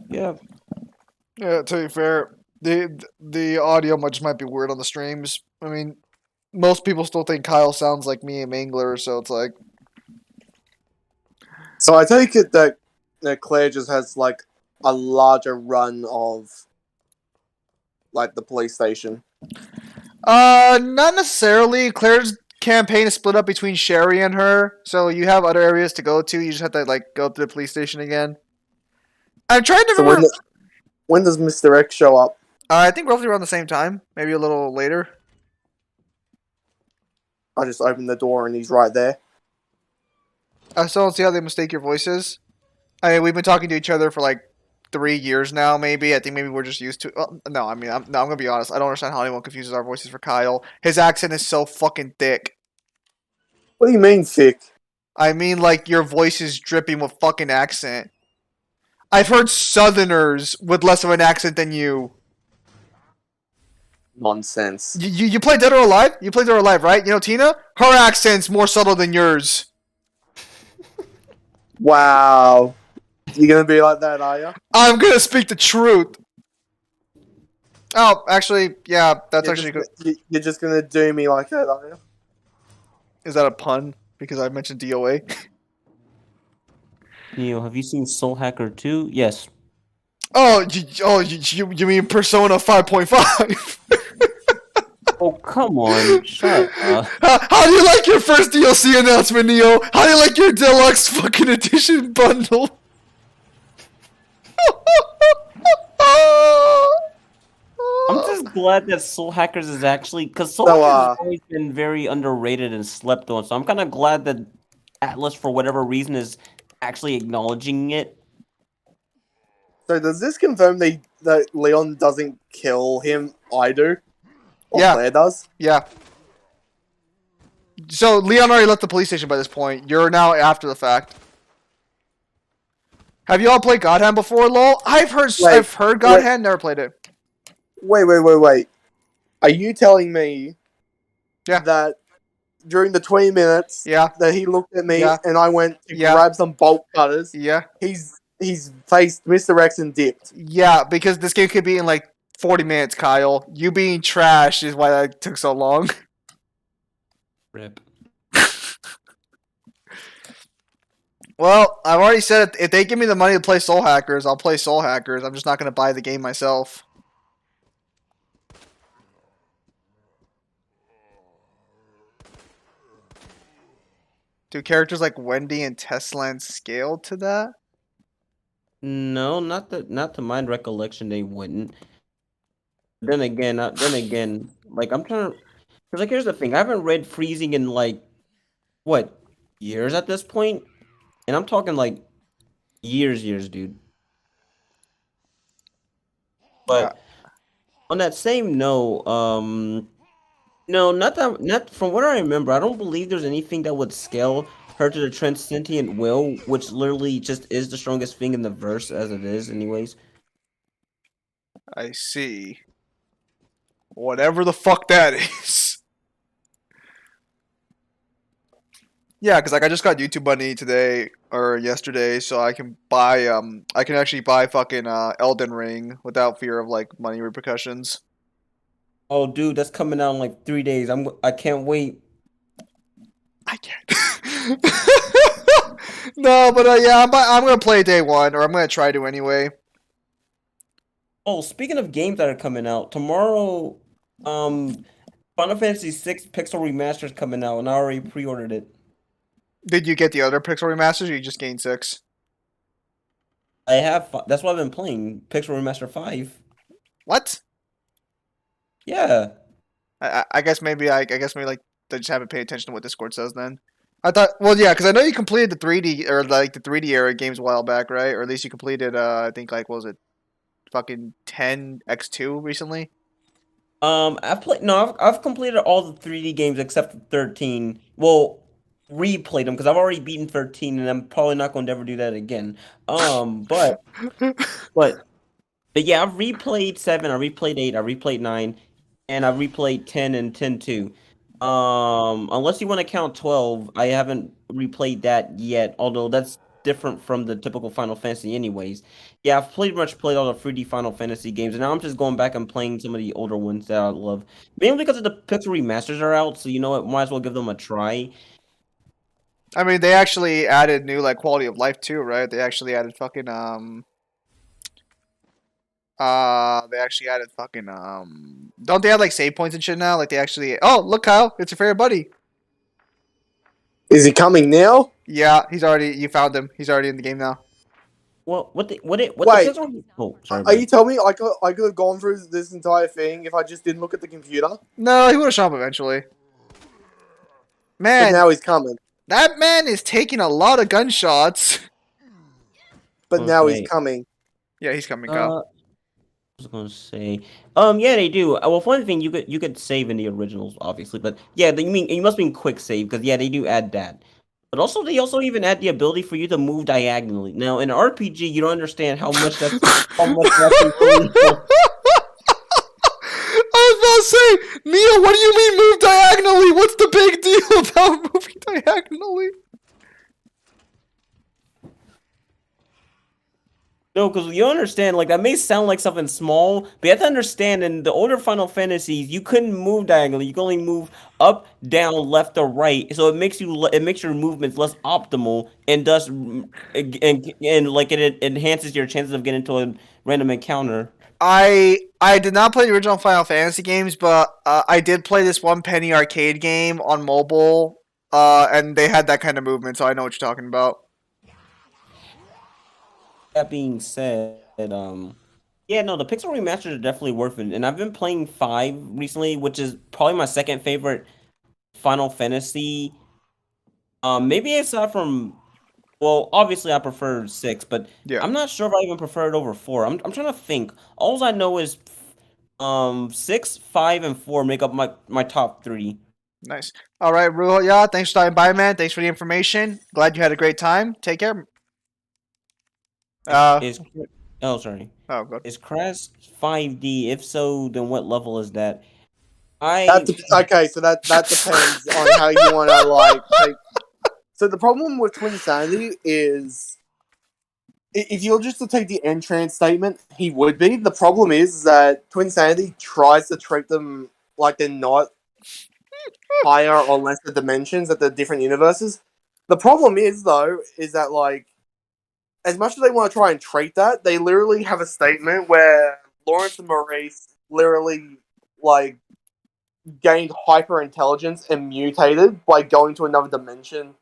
yeah. Yeah, to be fair, the audio much might be weird on the streams. I mean, most people still think Kyle sounds like me and Mangler, so it's like. So I take it that Claire just has like a larger run of like the police station. Not necessarily. Claire's campaign is split up between Sherry and her, so you have other areas to go to. You just have to like go to the police station again. I'm trying to remember. When does Mr. X show up? I think roughly around the same time, maybe a little later. I just open the door and he's right there. I still don't see how they mistake your voices. I mean, we've been talking to each other for like 3 years now, maybe. I think maybe we're just used to. Well, no, I mean, I'm gonna be honest. I don't understand how anyone confuses our voices for Kyle. His accent is so fucking thick. What do you mean, thick? I mean, like your voice is dripping with fucking accent. I've heard Southerners with less of an accent than you. Nonsense. You play Dead or Alive? You play Dead or Alive, right? You know Tina? Her accent's more subtle than yours. Wow. You gonna be like that, are you? I'm gonna speak the truth. Oh, actually, yeah, that's actually good. You're just gonna do me like that, are you? Is that a pun? Because I mentioned DOA. Neo, have you seen Soul Hacker 2? Yes. Oh, you mean Persona 5.5? Oh, come on. Shut up. How do you like your first DLC announcement, Neo? How do you like your deluxe fucking edition bundle? I'm just glad that Soul Hackers is actually because Soul So, Hackers has always been very underrated and slept on. So I'm kind of glad that Atlas, for whatever reason, is actually acknowledging it. So does this confirm that Leon doesn't kill him? I do. Or Yeah. Claire does. Yeah. So Leon already left the police station by this point. You're now after the fact. Have you all played God Hand before, lol? I've heard God Hand, never played it. Wait. Are you telling me that during the 20 minutes that he looked at me and I went to grab some bolt cutters, he's faced Mr. X and dipped? Yeah, because this game could be in like 40 minutes, Kyle. You being trash is why that took so long. Rip. Well, I've already said it. If they give me the money to play Soul Hackers, I'll play Soul Hackers. I'm just not going to buy the game myself. Do characters like Wendy and Teslan scale to that? No, not to my recollection, they wouldn't. Then again, like I'm trying to, because like here's the thing, I haven't read Freezing in like what years at this point, and I'm talking like years, dude. But on that same note, no, not from what I remember. I don't believe there's anything that would scale her to the Transcendent Will, which literally just is the strongest thing in the verse as it is, anyways. I see. Whatever the fuck that is. Yeah, because like I just got YouTube money today or yesterday, so I can buy I can actually buy fucking Elden Ring without fear of like money repercussions. Oh, dude, that's coming out in like 3 days. I can't wait. I can't. No, but yeah, I'm gonna play day one, or I'm gonna try to anyway. Oh, speaking of games that are coming out tomorrow, Final Fantasy VI Pixel Remaster is coming out, and I already pre-ordered it. Did you get the other Pixel remasters, or you just gained 6? I have. That's what I've been playing. Pixel Remaster 5. What? Yeah. I guess maybe like they just haven't paid attention to what Discord says then. I thought, well, yeah, because I know you completed the 3D or like the 3D era games a while back, right? Or at least you completed, I think like what was it, fucking 10x2 recently? I've completed all the 3D games except 13. Well, replayed them because I've already beaten 13, and I'm probably not going to ever do that again. But yeah, I've replayed 7, I replayed 8, I replayed 9, and I replayed 10 and 10 too. Unless you want to count 12, I haven't replayed that yet, although that's different from the typical Final Fantasy anyways. Yeah, I've pretty much played all the 3D Final Fantasy games, and now I'm just going back and playing some of the older ones that I love. Mainly because the Pixel Remasters are out, so you know what, might as well give them a try. I mean, they actually added new like quality of life too, right? They actually added fucking don't they have like save points and shit now? Like they actually, oh look, Kyle, it's your favorite buddy. Is he coming now? Yeah, you found him. He's already in the game now. Well, Wait, oh, sorry. Are you telling me I could have gone through this entire thing if I just didn't look at the computer? No, he would have shown up eventually. Man, But now he's coming. that man is taking a lot of gunshots. But now Okay. he's coming. Yeah, he's coming, Kyle. I was gonna say, yeah, they do. Well, for one thing, you could save in the originals, obviously, but yeah, you must mean quick save because yeah, they do add that. But also, they also even add the ability for you to move diagonally. Now, in an RPG, you don't understand how much that's really I was about to say, Neil, what do you mean move diagonally? What's the big deal about moving diagonally? No, because you understand, like, that may sound like something small, but you have to understand, in the older Final Fantasies, you couldn't move diagonally. You could only move up, down, left, or right. So it makes your movements less optimal, and thus, and like, it enhances your chances of getting into a random encounter. I did not play the original Final Fantasy games, but I did play this one penny arcade game on mobile, and they had that kind of movement, so I know what you're talking about. That being said, Yeah, no, the Pixel remasters are definitely worth it, and I've been playing 5 recently, which is probably my second favorite Final Fantasy. Maybe aside from, well, obviously I prefer 6, but Yeah. I'm not sure if I even prefer it over 4. I'm trying to think. All I know is 6, 5, and 4 make up my top 3. Nice. All right, Ruho, yeah, thanks for stopping by, man. Thanks for the information. Glad you had a great time. Take care. Is oh sorry. Oh, good. Is Crash 5D? If so, then what level is that? Okay, so that depends on how you want to like take. So the problem with Twinsanity is, if you're just to take the entrance statement, he would be. The problem is that Twinsanity tries to treat them like they're not higher or lesser dimensions at the different universes. The problem is, though, is that like, as much as they want to try and treat that, they literally have a statement where Lawrence and Maurice literally like gained hyper intelligence and mutated by going to another dimension.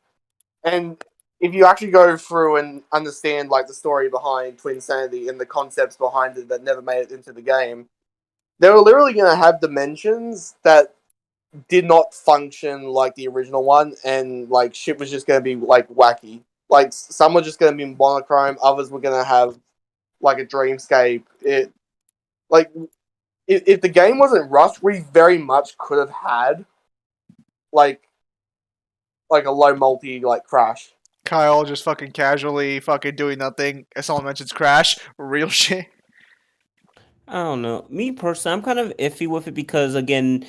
And if you actually go through and understand like the story behind Twinsanity and the concepts behind it that never made it into the game, they were literally going to have dimensions that did not function like the original one, and like shit was just going to be like wacky. Like some were just going to be monochrome, others were going to have like a dreamscape. If the game wasn't rushed, we very much could have had like a low multi like Crash. Kyle just fucking casually fucking doing nothing. As someone mentions Crash, real shit. I don't know. Me personally, I'm kind of iffy with it because again,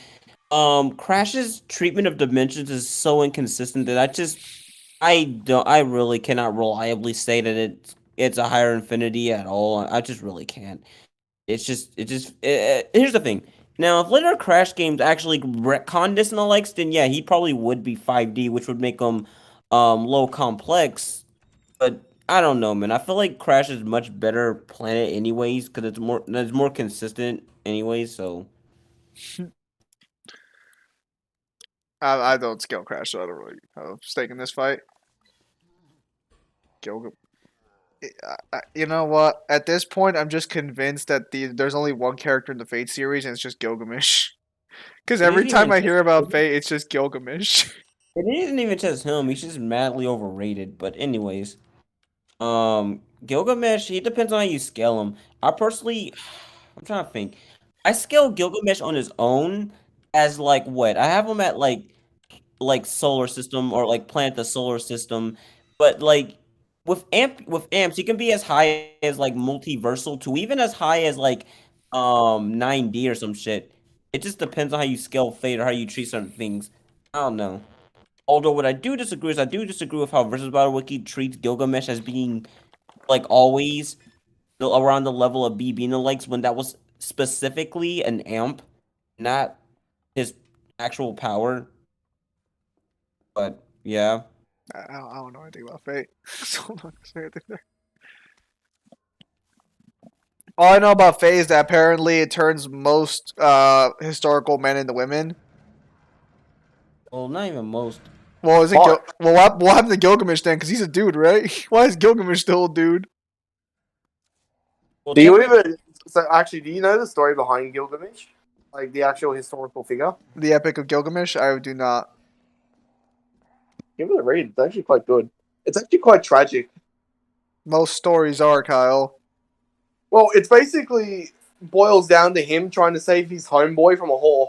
Crash's treatment of dimensions is so inconsistent that I really cannot reliably say that it's a higher infinity at all. I just really can't. Here's the thing. Now, if later Crash games actually retcon this and the likes, then yeah, he probably would be 5D, which would make him low complex. But I don't know, man. I feel like Crash is much better planet anyways, because it's more consistent anyways, so I don't scale Crash, so I don't really have a stake in this fight. You know what? At this point, I'm just convinced that there's only one character in the Fate series, and it's just Gilgamesh. Because every time I hear about Fate, it's just Gilgamesh. It isn't even just him. He's just madly overrated. But anyways, Gilgamesh. He depends on how you scale him. I'm trying to think. I scale Gilgamesh on his own as like what? I have him at like solar system or like planet the solar system, but like with amps, he can be as high as like multiversal to even as high as like 9D or some shit. It just depends on how you scale Fate or how you treat certain things. I don't know. Although what I do disagree with how Versus Battle Wiki treats Gilgamesh as being like always around the level of B Bino likes when that was specifically an amp, not his actual power. But yeah. I don't know anything about Fate. So I'm not gonna say anything there. All I know about Fate is that apparently it turns most historical men into women. Well, not even most. Well, is it what happened to Gilgamesh then? Because he's a dude, right? Why is Gilgamesh still a dude? Well, do you know the story behind Gilgamesh? Like the actual historical figure? The Epic of Gilgamesh? I do not. Give it a read. It's actually quite good. It's actually quite tragic. Most stories are, Kyle. Well, it's basically boils down to him trying to save his homeboy from a whore.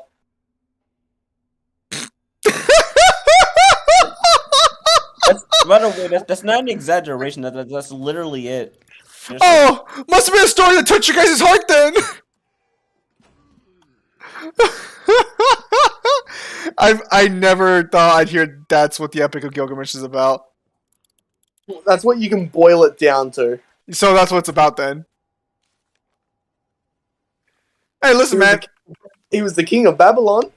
By the way, that's not an exaggeration. That's literally it. Oh, must have been a story that touched your guys' heart then. I never thought I'd hear that's what the Epic of Gilgamesh is about. That's what you can boil it down to. So that's what it's about then. Hey, listen, man. He was the king of Babylon.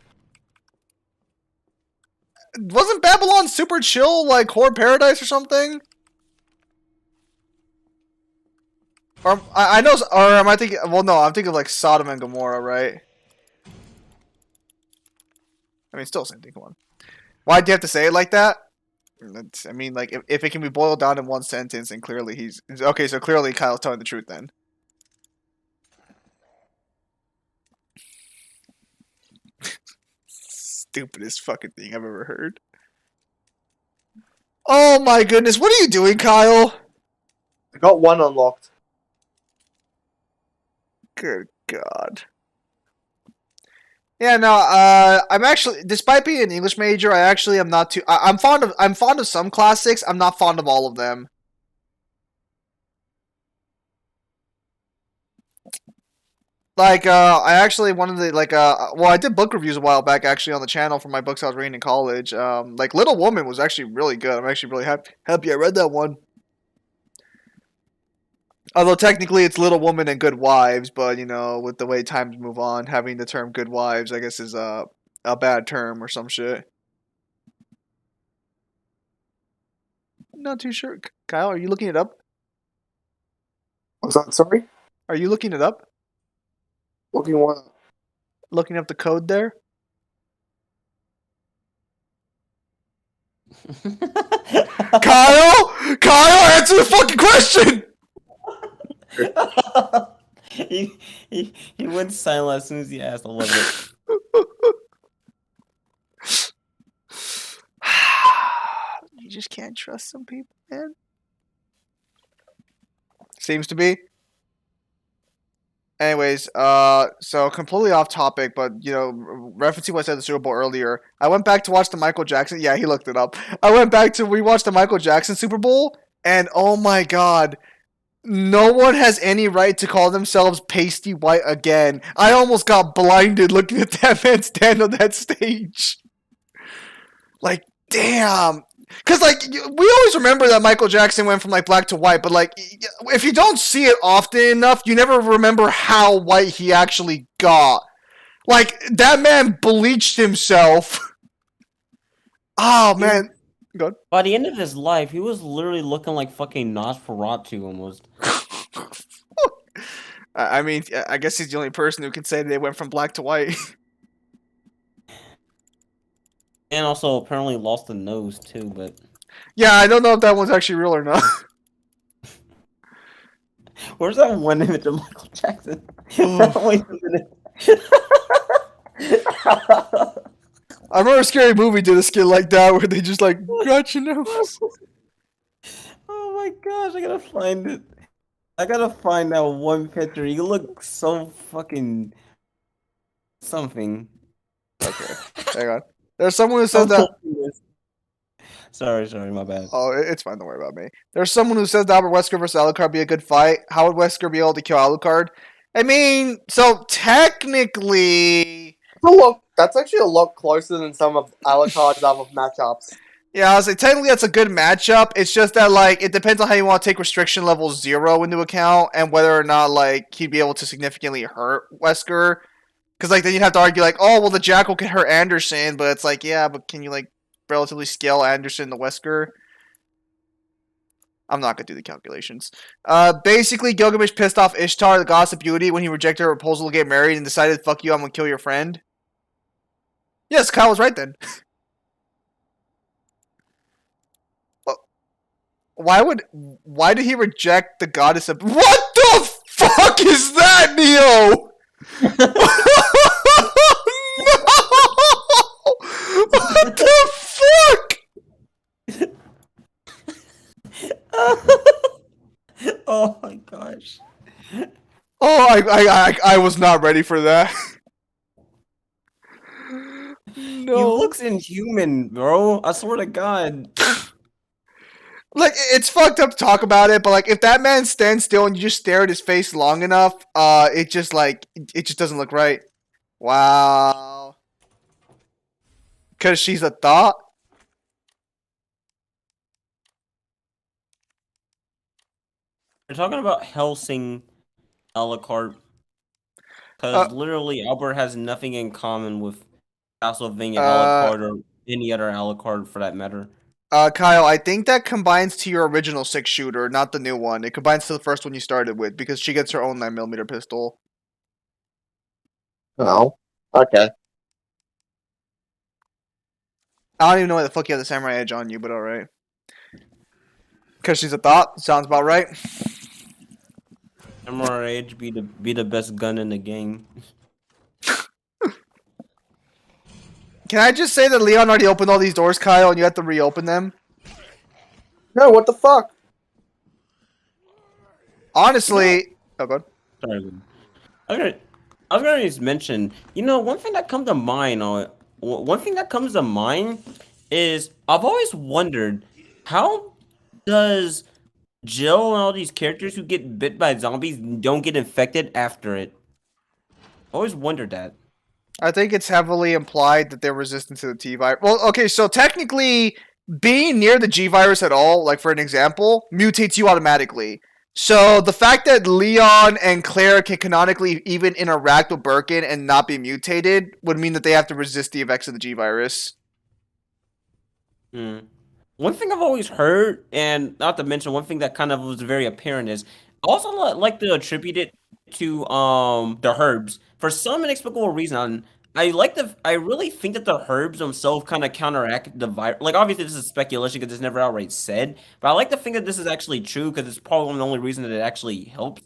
Wasn't Babylon super chill, like Horror Paradise or something? Or I know, or am I thinking? Well, no, I'm thinking of like Sodom and Gomorrah, right? I mean, still same thing. Come on. Why do you have to say it like that? I mean, like if it can be boiled down in one sentence, then clearly he's okay. So clearly Kyle's telling the truth then. stupidest fucking thing I've ever heard. Oh my goodness, what are you doing, Kyle? I got one unlocked. Good God. Yeah, no, I'm actually, despite being an English major, I actually am not too, I'm fond of some classics, I'm not fond of all of them. Like, I actually wanted to, like, well, I did book reviews a while back, actually, on the channel for my books I was reading in college. Like, Little Woman was actually really good. I'm actually really happy I read that one. Although, technically, it's Little Woman and Good Wives, but, you know, with the way times move on, having the term Good Wives, I guess, is a bad term or some shit. Not too sure. Kyle, are you looking it up? What's that, sorry? Are you looking it up? Looking what? Looking up the code there? Kyle! Kyle, answer the fucking question! he went silent as soon as he asked. I love it. You just can't trust some people, man. Seems to be. Anyways, so completely off topic, but, you know, referencing what I said at the Super Bowl earlier, I went back to watch the Michael Jackson, yeah, he looked it up. I went back to rewatch the Michael Jackson Super Bowl, and oh my God, no one has any right to call themselves pasty white again. I almost got blinded looking at that man stand on that stage. Like, damn. Because, like, we always remember that Michael Jackson went from, like, black to white, but, like, if you don't see it often enough, you never remember how white he actually got. Like, that man bleached himself. Oh, man. Go. By the end of his life, he was literally looking like fucking Nosferatu almost. I mean, I guess he's the only person who can say they went from black to white. And also apparently lost a nose too, but... Yeah, I don't know if that one's actually real or not. Where's that one image of Michael Jackson? Wait a minute. I remember a Scary Movie did a skit like that where they just like, got your nose. Oh my gosh, I gotta find it. I gotta find that one picture. You look so fucking... something. Okay, hang on. There's someone who says that. Sorry, my bad. Oh, it's fine. Don't worry about me. There's someone who says that Albert Wesker versus Alucard be a good fight. How would Wesker be able to kill Alucard? I mean, so technically, look, that's actually a lot closer than some of Alucard's other matchups. Yeah, I was like, technically that's a good matchup. It's just that, like, it depends on how you want to take restriction level 0 into account and whether or not, like, he'd be able to significantly hurt Wesker. Because, like, then you'd have to argue, like, oh, well, the Jackal can hurt Anderson, but it's like, yeah, but can you, like, relatively scale Anderson to Wesker? I'm not going to do the calculations. Basically, Gilgamesh pissed off Ishtar, the goddess of beauty, when he rejected her proposal to get married and decided, fuck you, I'm going to kill your friend. Yes, Kyle was right then. Why did he reject the goddess of... What the fuck is that, Neo? No! What the fuck? Oh my gosh. Oh, I was not ready for that. No. He looks inhuman, bro. I swear to God. Like, it's fucked up to talk about it, but, like, if that man stands still and you just stare at his face long enough, it just, like, it just doesn't look right. Wow. Because she's a thought? You're talking about Helsing Alucard. Because literally, Albert has nothing in common with Castlevania Alucard or any other Alucard for that matter. Kyle, I think that combines to your original 6-shooter, not the new one. It combines to the first one you started with, because she gets her own 9mm pistol. Oh, okay. I don't even know why the fuck you have the Samurai Edge on you, but alright. Because she's a thought? Sounds about right. Samurai Edge be the best gun in the game. Can I just say that Leon already opened all these doors, Kyle, and you have to reopen them? No, what the fuck? Honestly, oh god. Sorry. I was gonna just mention, one thing that comes to mind is I've always wondered, how does Jill and all these characters who get bit by zombies don't get infected after it? I always wondered that. I think it's heavily implied that they're resistant to the T virus. Well, okay, so technically, being near the G virus at all, like for an example, mutates you automatically. So the fact that Leon and Claire can canonically even interact with Birkin and not be mutated would mean that they have to resist the effects of the G virus. One thing I've always heard, and not to mention one thing that kind of was very apparent, is I also like to attribute it to the herbs. For some inexplicable reason, I really think that the herbs themselves kind of counteract the virus. Like, obviously, this is speculation because it's never outright said, but I like to think that this is actually true because it's probably the only reason that it actually helps.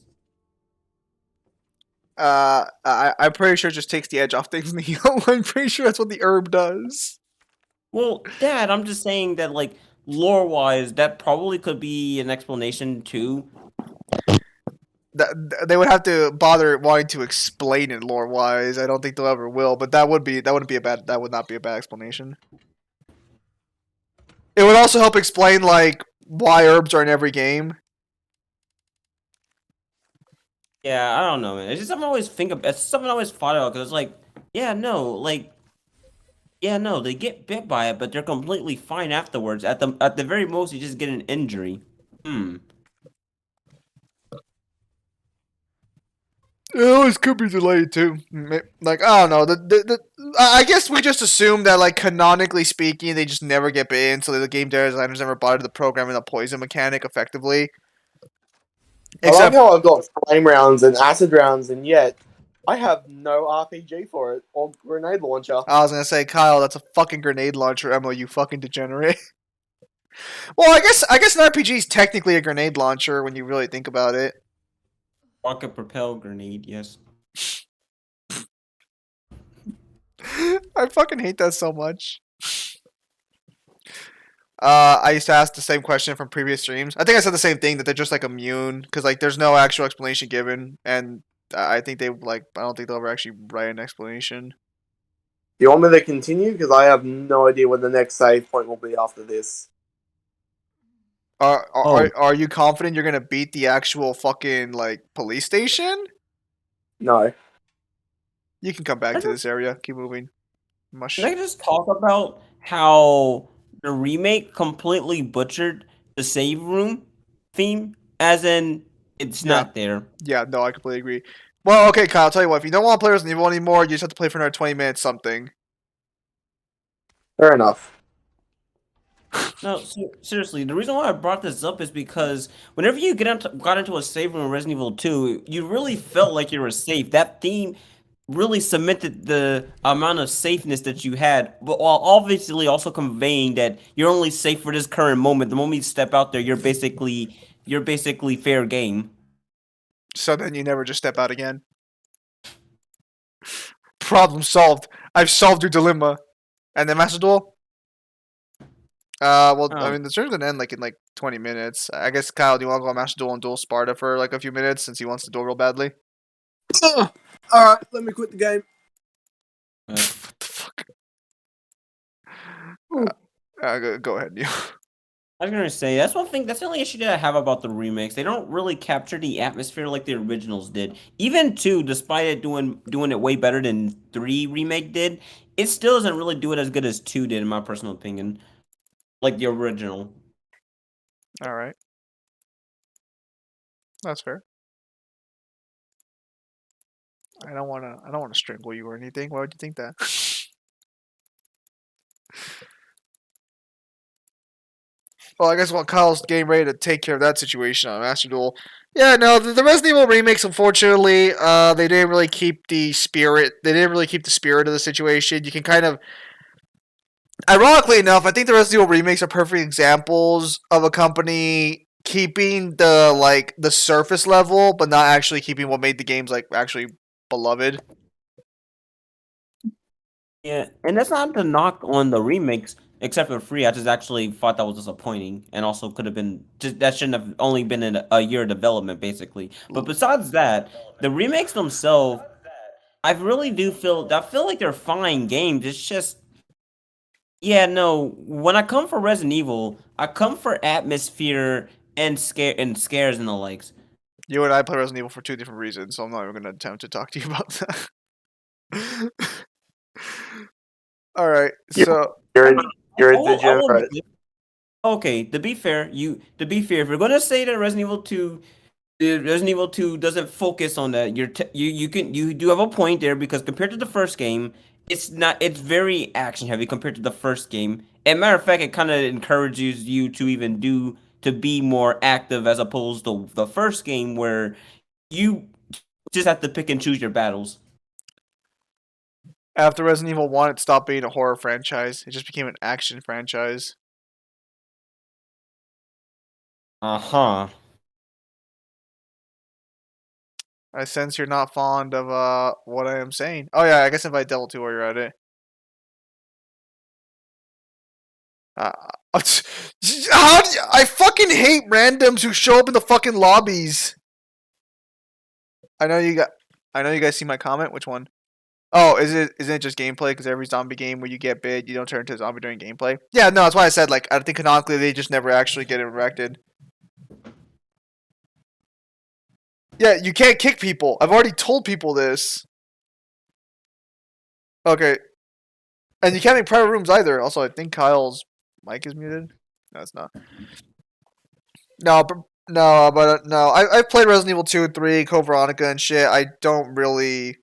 I'm pretty sure it just takes the edge off things, Neo. I'm pretty sure that's what the herb does. Well, Dad, I'm just saying that, like, lore-wise, that probably could be an explanation too. They would have to bother wanting to explain it lore-wise. I don't think they'll ever will, but that would not be a bad explanation. It would also help explain like why herbs are in every game. Yeah, I don't know, man. It's just something I always think of. It's something I always thought about because it's like, they get bit by it, but they're completely fine afterwards. At the very most, you just get an injury. It always could be delayed too. Like, I don't know. I guess we just assume that, like, canonically speaking, they just never get bitten, so the game designers never bothered to programming the poison mechanic effectively. I like how I've got flame rounds and acid rounds, and yet I have no RPG for it or grenade launcher. I was gonna say, Kyle, that's a fucking grenade launcher, Emma. You fucking degenerate. Well, I guess an RPG is technically a grenade launcher when you really think about it. Rocket propelled grenade, yes. I fucking hate that so much. I used to ask the same question from previous streams. I think I said the same thing, that they're just like immune because like there's no actual explanation given, and I think I don't think they'll ever actually write an explanation. You want me to continue? Because I have no idea what the next save point will be after this. Are you confident you're gonna beat the actual fucking like police station? No. You can come back to this area. Keep moving. Can I just talk about how the remake completely butchered the save room theme? As in, it's not there. Yeah, no, I completely agree. Well, okay, Kyle, I'll tell you what. If you don't want to play Resident Evil anymore, you just have to play for another 20 minutes something. Fair enough. No, seriously, the reason why I brought this up is because whenever you got into a save room in Resident Evil 2, you really felt like you were safe. That theme really cemented the amount of safeness that you had, but while obviously also conveying that you're only safe for this current moment. The moment you step out there, you're basically fair game. So then you never just step out again. Problem solved. I've solved your dilemma. And then Master Duel? I mean, the stream's gonna end like in 20 minutes. I guess, Kyle, do you want to go on Master Duel and Duel Sparta for like a few minutes since he wants to duel real badly? Alright, let me quit the game. What the fuck? Go ahead, you. I was gonna say that's one thing. That's the only issue that I have about the remakes. They don't really capture the atmosphere like the originals did. Even 2, despite it doing it way better than 3 remake did, it still doesn't really do it as good as 2 did, in my personal opinion. Like the original. All right, that's fair. I don't want to strangle you or anything. Why would you think that? Well, I guess while Kyle's getting ready to take care of that situation on Master Duel. Yeah, no, the Resident Evil remakes, unfortunately, they didn't really keep the spirit. They didn't really keep the spirit of the situation. You can kind of, ironically enough, I think the Resident Evil remakes are perfect examples of a company keeping the surface level, but not actually keeping what made the games actually beloved. Yeah, and that's not to knock on the remakes, except for Free. I just actually thought that was disappointing, and also could have been just that shouldn't have only been in a year of development, basically. But besides that, the remakes themselves, I really do feel like they're fine games. It's just, yeah, no. When I come for Resident Evil, I come for atmosphere and scares and the likes. You and I play Resident Evil for 2 different reasons, so I'm not even going to attempt to talk to you about that. All right, so you're a degenerate. Okay, to be fair, if you're gonna say that Resident Evil 2 doesn't focus on that, you do have a point there, because compared to the first game, it's very action heavy compared to the first game. And matter of fact, it kind of encourages you to be more active, as opposed to the first game where you just have to pick and choose your battles. After Resident Evil 1, it stopped being a horror franchise. It just became an action franchise. Uh-huh. I sense you're not fond of what I am saying. Oh yeah, I guess invite Devil 2 while you're at it. I fucking hate randoms who show up in the fucking lobbies. I know you guys see my comment. Which one? Oh, isn't it just gameplay? Because every zombie game where you get bit, you don't turn into a zombie during gameplay. Yeah, no, that's why I said, like, I think canonically they just never actually get erected. Yeah, you can't kick people. I've already told people this. Okay. And you can't make private rooms either. Also, I think Kyle's mic is muted. No, it's not. I've played Resident Evil 2 and 3, Code Veronica and shit. I don't really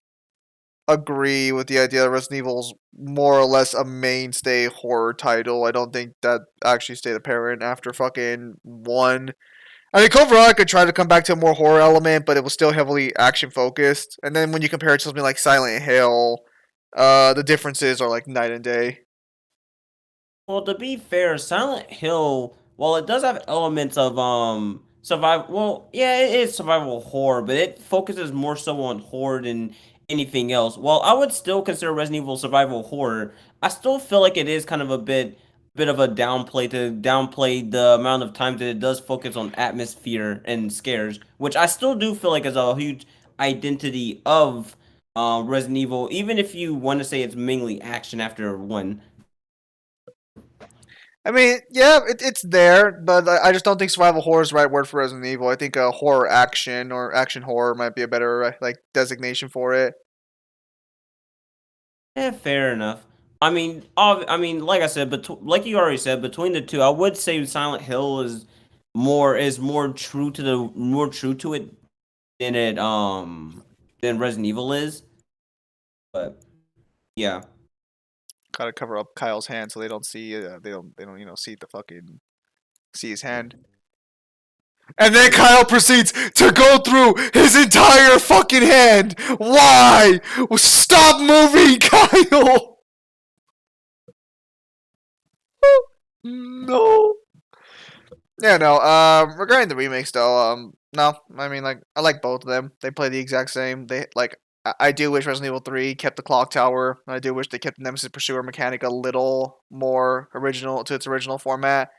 agree with the idea that Resident Evil's more or less a mainstay horror title. I don't think that actually stayed apparent after fucking 1. I mean, Code Veronica tried to come back to a more horror element, but it was still heavily action focused. And then when you compare it to something like Silent Hill, the differences are like night and day. Well, to be fair, Silent Hill, while it does have elements of survival, well, yeah, it is survival horror, but it focuses more so on horror than anything else. While I would still consider Resident Evil survival horror, I still feel like it is kind of a bit of a downplay the amount of times that it does focus on atmosphere and scares, which I still do feel like is a huge identity of Resident Evil, even if you want to say it's mainly action after 1. I mean, yeah, it's there, but I just don't think survival horror is the right word for Resident Evil. I think horror action or action horror might be a better like designation for it. Yeah, fair enough. I mean, like I said, but like you already said, between the two, I would say Silent Hill is more true to it than Resident Evil is. But yeah. Gotta cover up Kyle's hand so they don't see see his hand. And then Kyle proceeds to go through his entire fucking hand. Why? Stop moving, Kyle. No. Yeah, no. Regarding the remakes though, no. I mean, like, I like both of them. They play the exact same. I do wish Resident Evil 3 kept the clock tower. I do wish they kept the Nemesis Pursuer mechanic a little more original to its original format.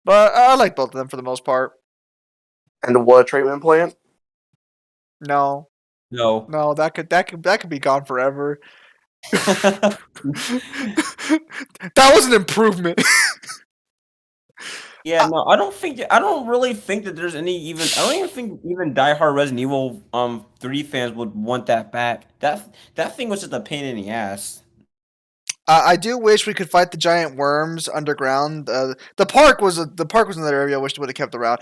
But I like both of them for the most part. And the water treatment plant? No, that could be gone forever. That was an improvement. Yeah, no, I don't really think that there's any I don't even think even diehard Resident Evil 3 fans would want that back. That thing was just a pain in the ass. I do wish we could fight the giant worms underground. The park was another area I wish they would have kept around.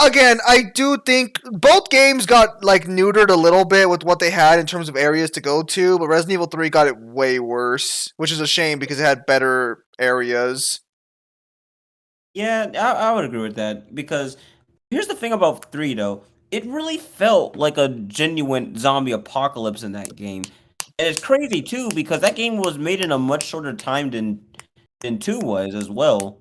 Again, I do think both games got like neutered a little bit with what they had in terms of areas to go to, but Resident Evil 3 got it way worse, which is a shame because it had better areas. Yeah, I would agree with that, because here's the thing about 3 though. It really felt like a genuine zombie apocalypse in that game. And it's crazy too, because that game was made in a much shorter time than 2 was as well.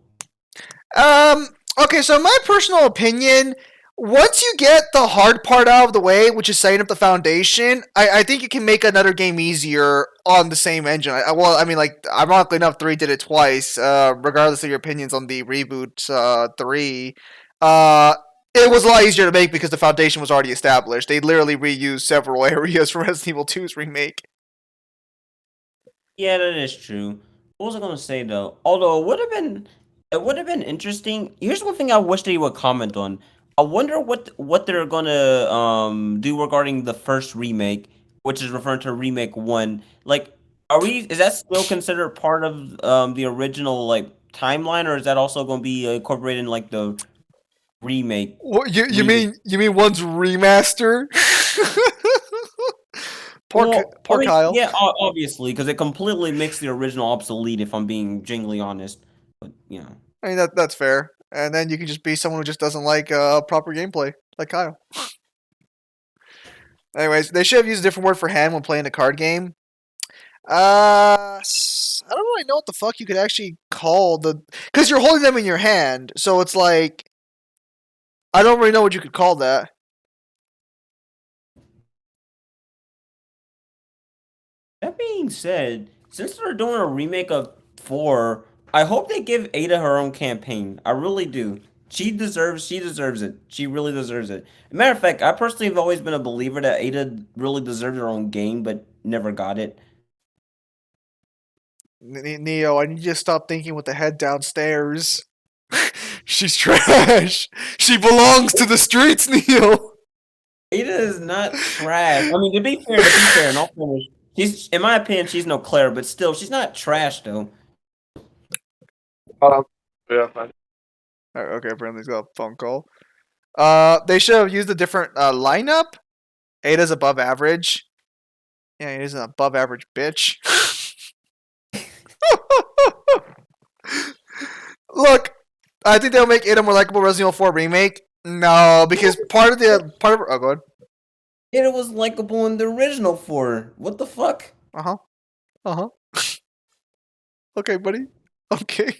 Okay, so my personal opinion, once you get the hard part out of the way, which is setting up the foundation, I think you can make another game easier on the same engine. Well, I mean, like, ironically enough, 3 did it twice, regardless of your opinions on the reboot 3. It was a lot easier to make because the foundation was already established. They literally reused several areas from Resident Evil 2's remake. Yeah, that is true. What was I gonna say though? Although it would have been interesting. Here's one thing I wish they would comment on. I wonder what they're gonna do regarding the first remake, which is referring to remake 1. Like, is that still considered part of the original like timeline, or is that also gonna be incorporated in like the remake? What you mean one's remaster? Poor Kyle. Yeah, obviously, because it completely makes the original obsolete. If I'm being jingly honest, but you know, I mean that's fair. And then you can just be someone who just doesn't like proper gameplay, like Kyle. Anyways, they should have used a different word for hand when playing a card game. I don't really know what the fuck you could actually call because you're holding them in your hand, so it's like I don't really know what you could call that. That being said, since they're doing a remake of 4, I hope they give Ada her own campaign. I really do. She deserves it. She really deserves it. Matter of fact, I personally have always been a believer that Ada really deserved her own game, but never got it. Neo, I need you to stop thinking with the head downstairs. She's trash. She belongs to the streets, Neo. Ada is not trash. I mean, to be fair, and all she's, in my opinion, she's no Claire, but still, she's not trash though. Yeah, fine. Okay, apparently he's got a phone call. They should have used a different lineup. Ada's above average. Yeah, Ada's an above average bitch. Look, I think they'll make Ada more likable Resident Evil 4 remake. No, because part of oh, go ahead. Ada was likable in the original 4. What the fuck? Okay, buddy. Okay.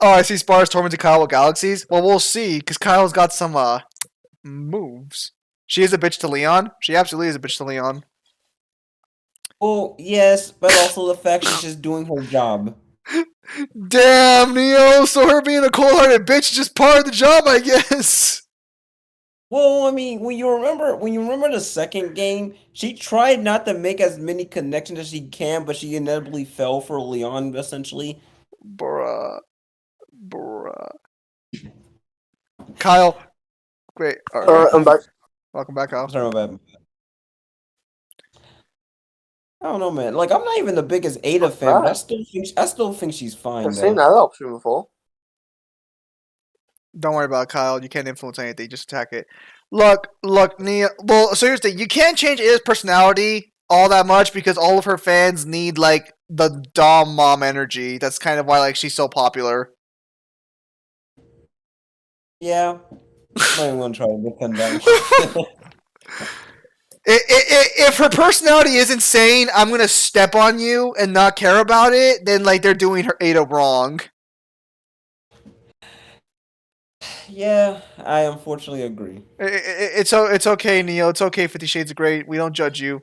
Oh, I see Spars tormented Kyle with galaxies. Well, we'll see, because Kyle's got some moves. She is a bitch to Leon. She absolutely is a bitch to Leon. Well, yes, but also the fact she's just doing her job. Damn, Neo. So her being a cold-hearted bitch is just part of the job, I guess. Well, I mean, when you remember the second game, she tried not to make as many connections as she can, but she inevitably fell for Leon, essentially. Bruh. Kyle. Great. Alright, I'm back. Welcome back, Kyle. Sorry about that. I don't know, man. Like, I'm not even the biggest Ada fan, but I still think she's fine. I've seen that option before. Don't worry about it, Kyle. You can't influence anything. Just attack it. Look, Nia. Well, so here's the thing. You can't change Ada's personality all that much because all of her fans need, like, the Dom mom energy. That's kind of why, like, she's so popular. Yeah. I'm not even going to try to defend that. If her personality isn't saying, I'm going to step on you and not care about it, then, like, they're doing her Ada wrong. Yeah, I unfortunately agree. It's okay, Neo. It's okay, 50 Shades of Grey. We don't judge you.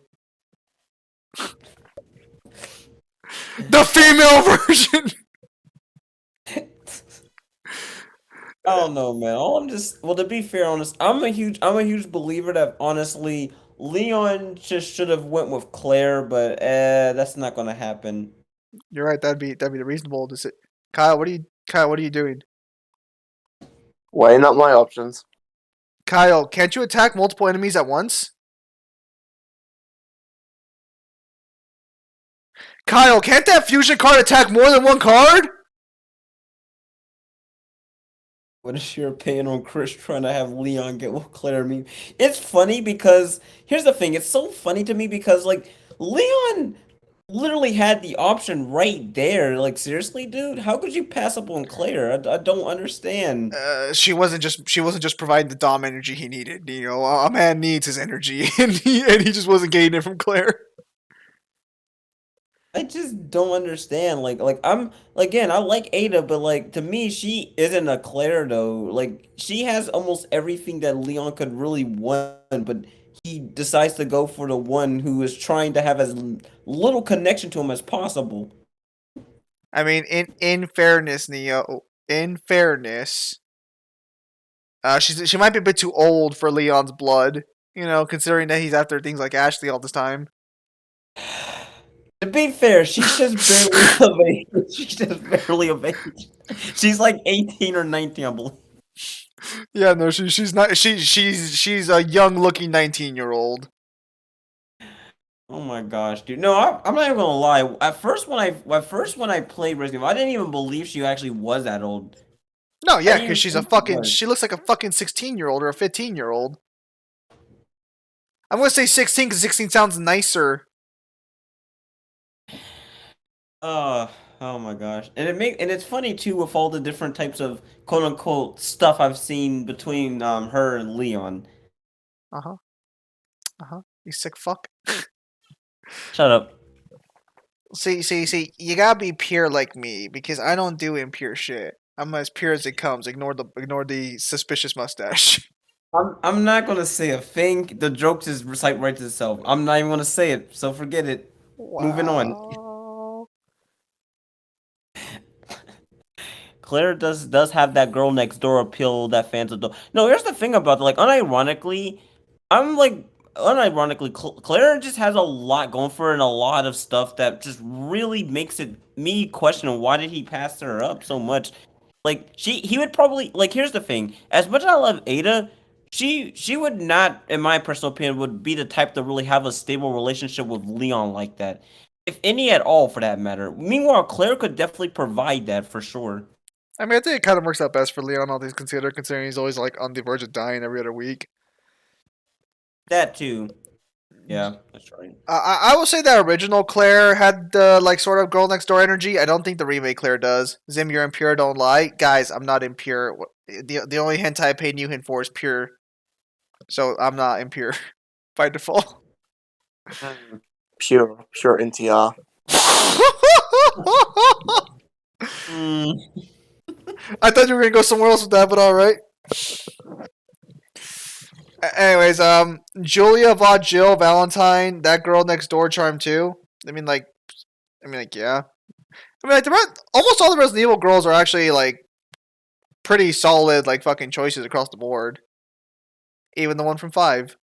The female version! I don't know, man. To be fair, honest, I'm a huge believer that honestly, Leon just should have went with Claire, but that's not gonna happen. You're right. That'd be the reasonable decision. Kyle, what are you doing? Weighing up my options. Kyle, can't you attack multiple enemies at once? Kyle, can't that fusion card attack more than one card? What is your opinion on Chris trying to have Leon get with Claire? I mean, it's funny because here's the thing. It's so funny to me because like Leon literally had the option right there. Like seriously, dude, how could you pass up on Claire? I don't understand. She wasn't just providing the Dom energy he needed. You know, a man needs his energy, and he just wasn't getting it from Claire. I just don't understand. I'm again, I like Ada, but like to me, she isn't a Claire though. Like she has almost everything that Leon could really want, but he decides to go for the one who is trying to have as little connection to him as possible. I mean, in fairness, Neo, in fairness, she might be a bit too old for Leon's blood. You know, considering that he's after things like Ashley all this time. To be fair, she's just barely of age. She's just barely of age. She's like 18 or 19, I believe. Yeah, no, she's not. She's a young looking 19-year-old. Oh my gosh, dude! No, I'm not even gonna lie. At first, when I played Resident Evil, I didn't even believe she actually was that old. No, yeah, because she's a fucking. She looks like a fucking 16-year-old or a 15-year-old. I'm gonna say 16 because 16 sounds nicer. Oh my gosh, and it's funny too with all the different types of quote unquote stuff I've seen between her and Leon. You sick fuck. Shut up. See, you gotta be pure like me because I don't do impure shit. I'm as pure as it comes. Ignore the suspicious mustache. I'm not gonna say a thing. The joke just recite right to itself. I'm not even gonna say it, so forget it. Wow. Moving on. Claire does have that girl next door appeal that fans adore. No, here's the thing about it. Like, unironically, Claire just has a lot going for her and a lot of stuff that just really makes it me question why did he pass her up so much. Like, he would probably like. Here's the thing: as much as I love Ada, she would not, in my personal opinion, would be the type to really have a stable relationship with Leon like that, if any at all, for that matter. Meanwhile, Claire could definitely provide that for sure. I mean, I think it kind of works out best for Leon, all things considered, considering he's always like on the verge of dying every other week. That too. Yeah, that's right. I will say that original Claire had the like sort of girl next door energy. I don't think the remake Claire does. Zim, you're impure, don't lie. Guys, I'm not impure. The only hint I paid new hint for is pure. So I'm not impure by default. Pure NTR. I thought you were gonna go somewhere else with that, but all right. Anyways, Julia, Vaught, Jill, Valentine, that girl next door, charm too. I mean, yeah. I mean, like almost all the Resident Evil girls are actually like pretty solid, like fucking choices across the board. Even the one from 5.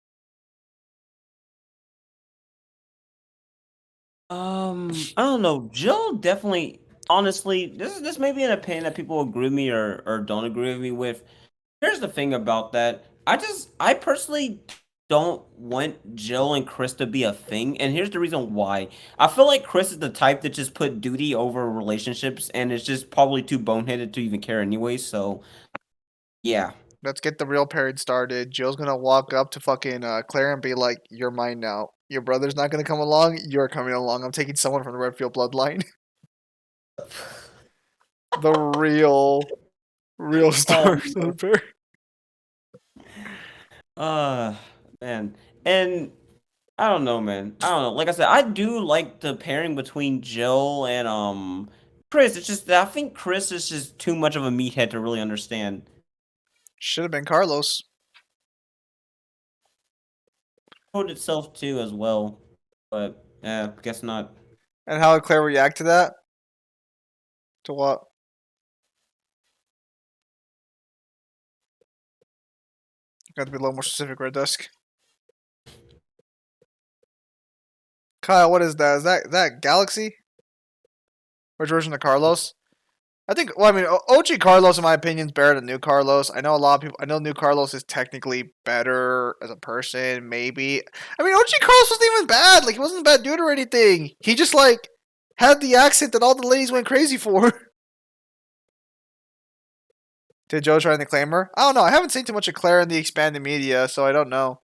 I don't know. Jill definitely. Honestly, this may be an opinion that people agree with me or don't agree with me with. Here's the thing about that. I personally don't want Jill and Chris to be a thing, and here's the reason why. I feel like Chris is the type that just put duty over relationships, and it's just probably too boneheaded to even care anyway. So, yeah. Let's get the real parade started. Jill's gonna walk up to fucking Claire and be like, "You're mine now. Your brother's not gonna come along. You're coming along. I'm taking someone from the Redfield bloodline." The real stars of the pair. Man. And I don't know, man. I don't know. Like I said, I do like the pairing between Jill and Chris. It's just that I think Chris is just too much of a meathead to really understand. Should have been Carlos. Code itself too as well. But yeah, guess not. And how would Claire react to that? To what? Got to be a little more specific, Red Dusk. Kyle, what is that? Is that Galaxy? Which version of Carlos? I think. Well, I mean, OG Carlos, in my opinion, is better than new Carlos. I know a lot of people. I know new Carlos is technically better as a person. Maybe. I mean, OG Carlos wasn't even bad. Like, he wasn't a bad dude or anything. He just like had the accent that all the ladies went crazy for. Did Joe try the Claimer? I don't know. I haven't seen too much of Claire in the expanded media, so I don't know.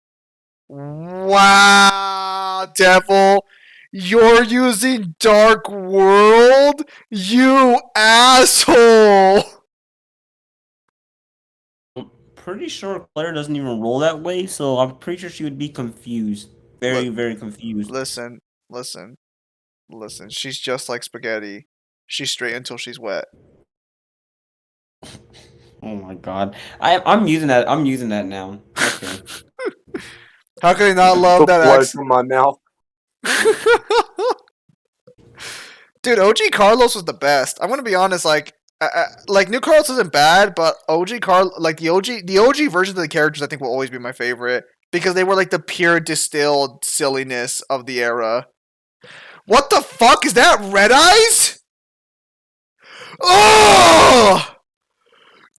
Wow, Devil. You're using Dark World? You asshole! I'm pretty sure Claire doesn't even roll that way, so I'm pretty sure she would be confused. Very confused. Listen. Listen, she's just like spaghetti. She's straight until she's wet. Oh my god. I'm using that. I'm using that now. Okay. How can you not love that accent? From my mouth. Dude, OG Carlos was the best. I'm gonna be honest. Like New Carlos isn't bad, but the OG versions of the characters, I think, will always be my favorite because they were like the pure distilled silliness of the era. What the fuck is that? Red Eyes? Oh,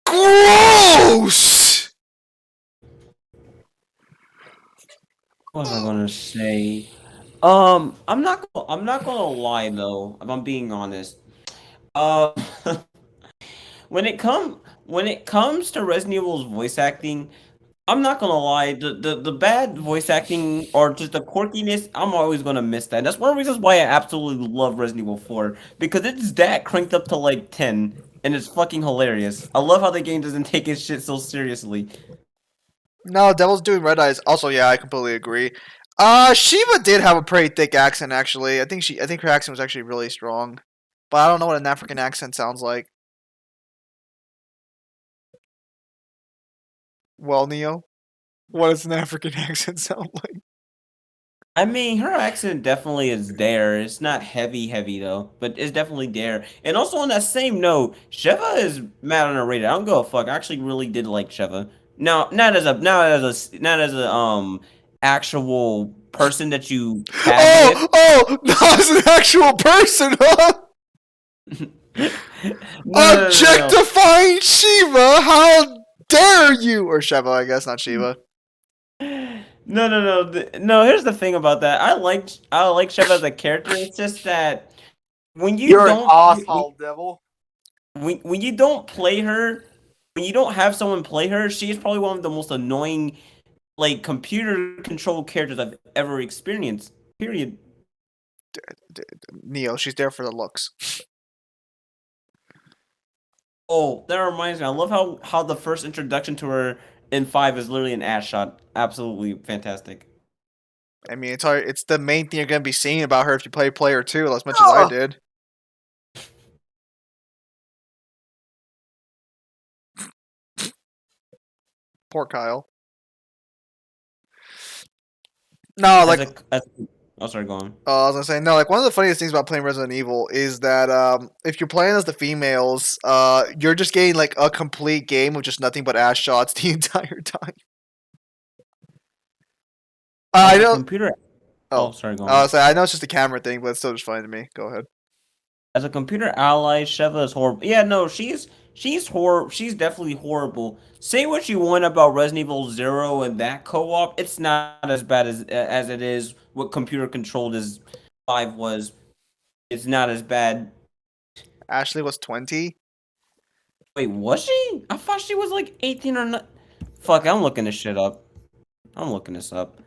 gross! What was I gonna say? I'm not gonna lie though. If I'm being honest, uh, when it comes to Resident Evil's voice acting, I'm not gonna lie. The bad voice acting or just the quirkiness, I'm always gonna miss that. That's one of the reasons why I absolutely love Resident Evil 4 because it's that cranked up to like 10, and it's fucking hilarious. I love how the game doesn't take its shit so seriously. No, Devil's doing Red Eyes. Also, yeah, I completely agree. Shiva did have a pretty thick accent, actually. I think her accent was actually really strong, but I don't know what an African accent sounds like. Well, Neo, what does an African accent sound like? I mean, her accent definitely is there. It's not heavy though, but it's definitely there. And also on that same note, Sheva is mad underrated. I don't go a fuck. I actually really did like Sheva. Now, not as a actual person that you have with. Not as an actual person, huh? No. Objectifying Shiva, how dare you? Or Sheva, I guess, not Shiva. No. Here's the thing about that. I like Sheva as a character. It's just that when you You're don't an asshole, Devil. when you don't play her, when you don't have someone play her, she is probably one of the most annoying, like, computer controlled characters I've ever experienced. Period. Neo, she's there for the looks. Oh, that reminds me. I love how the first introduction to her in 5 is literally an ass shot. Absolutely fantastic. I mean, it's the main thing you're gonna be seeing about her if you play Player 2, as much as I did. Poor Kyle. No, like. Oh, sorry, go on. I was gonna say, no, like, one of the funniest things about playing Resident Evil is that if you're playing as the females, you're just getting, like, a complete game with just nothing but ass shots the entire time. I know. Computer. Oh, sorry, go on. I know it's just a camera thing, but it's still just funny to me. Go ahead. As a computer ally, Sheva is horrible. Yeah, no, she's horrible. She's definitely horrible. Say what you want about Resident Evil 0 and that co-op, it's not as bad as it is what computer controlled as 5 was. It's not as bad. Ashley was 20. Wait, was she? I thought she was like 18 or not. Fuck, I'm looking this shit up. I'm looking this up.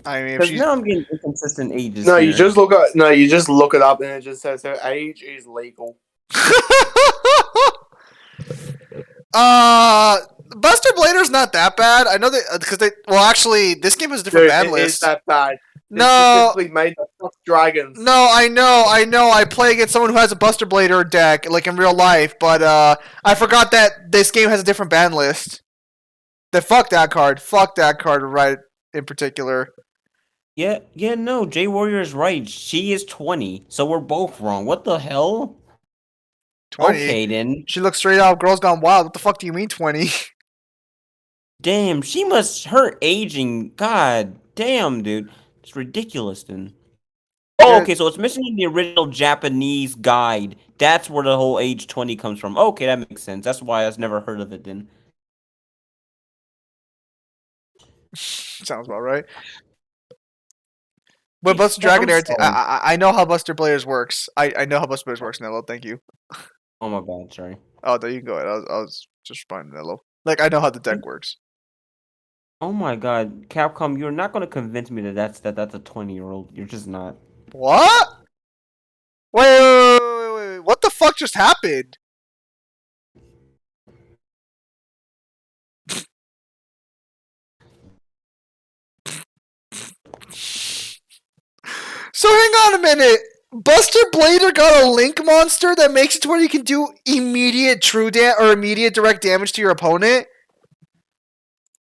I mean, because now I'm getting inconsistent ages. No, here. you just look it up, and it just says her age is legal. Buster Blader's not that bad. I know that well, actually, this game has a different ban list. It is that bad. No, they made the fuck dragons. No, I know. I play against someone who has a Buster Blader deck, like in real life, but I forgot that this game has a different ban list. Fuck that card, right in particular. Yeah, no, Jay Warrior is right. She is 20, so we're both wrong. What the hell? 20? Okay, then. She looks straight out of Girls Gone Wild. What the fuck do you mean 20? Damn, her aging, god damn, dude. It's ridiculous, then. Oh, okay, so it's missing in the original Japanese guide. That's where the whole age 20 comes from. Okay, that makes sense. That's why I've never heard of it, then. Sounds about right. But Buster Dragon Air, I know how Buster Blader's works. I know how Buster Blader's works, Nello. Thank you. Oh, my bad. Sorry. Oh, there you can go ahead. I was just responding to Nello. Like, I know how the deck works. Oh my god, Capcom, you're not going to convince me that that's a 20-year-old. You're just not. What? Wait. What the fuck just happened? So hang on a minute. Buster Blader got a link monster that makes it to where you can do immediate immediate direct damage to your opponent.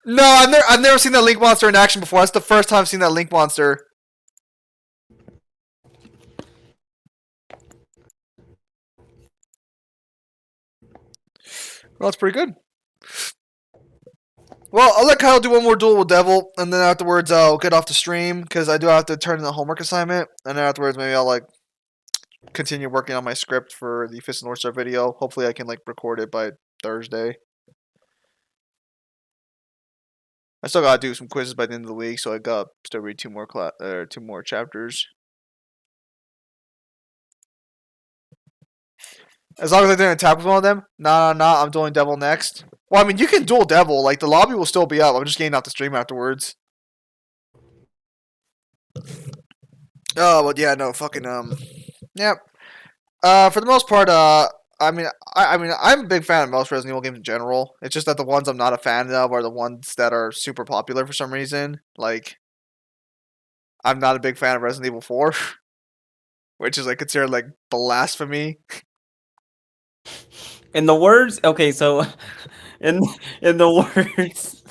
No, I've never seen that link monster in action before. That's the first time I've seen that link monster. Well, that's pretty good. Well, I'll let Kyle do one more duel with Devil, and then afterwards I'll get off the stream, because I do have to turn in the homework assignment, and then afterwards maybe I'll, like, continue working on my script for the Fist of North Star video. Hopefully I can, like, record it by Thursday. I still gotta do some quizzes by the end of the week, so I got still read two more chapters. As long as I didn't attack with one of them. Nah, I'm dueling Devil next. Well, I mean, you can duel Devil. Like, the lobby will still be up. I'm just getting out the stream afterwards. Oh, but yeah, no, fucking, yep. For the most part, I mean, I'm a big fan of most Resident Evil games in general. It's just that the ones I'm not a fan of are the ones that are super popular for some reason. Like, I'm not a big fan of Resident Evil 4, which is, like, considered, like, blasphemy. In the words, okay, so in the words,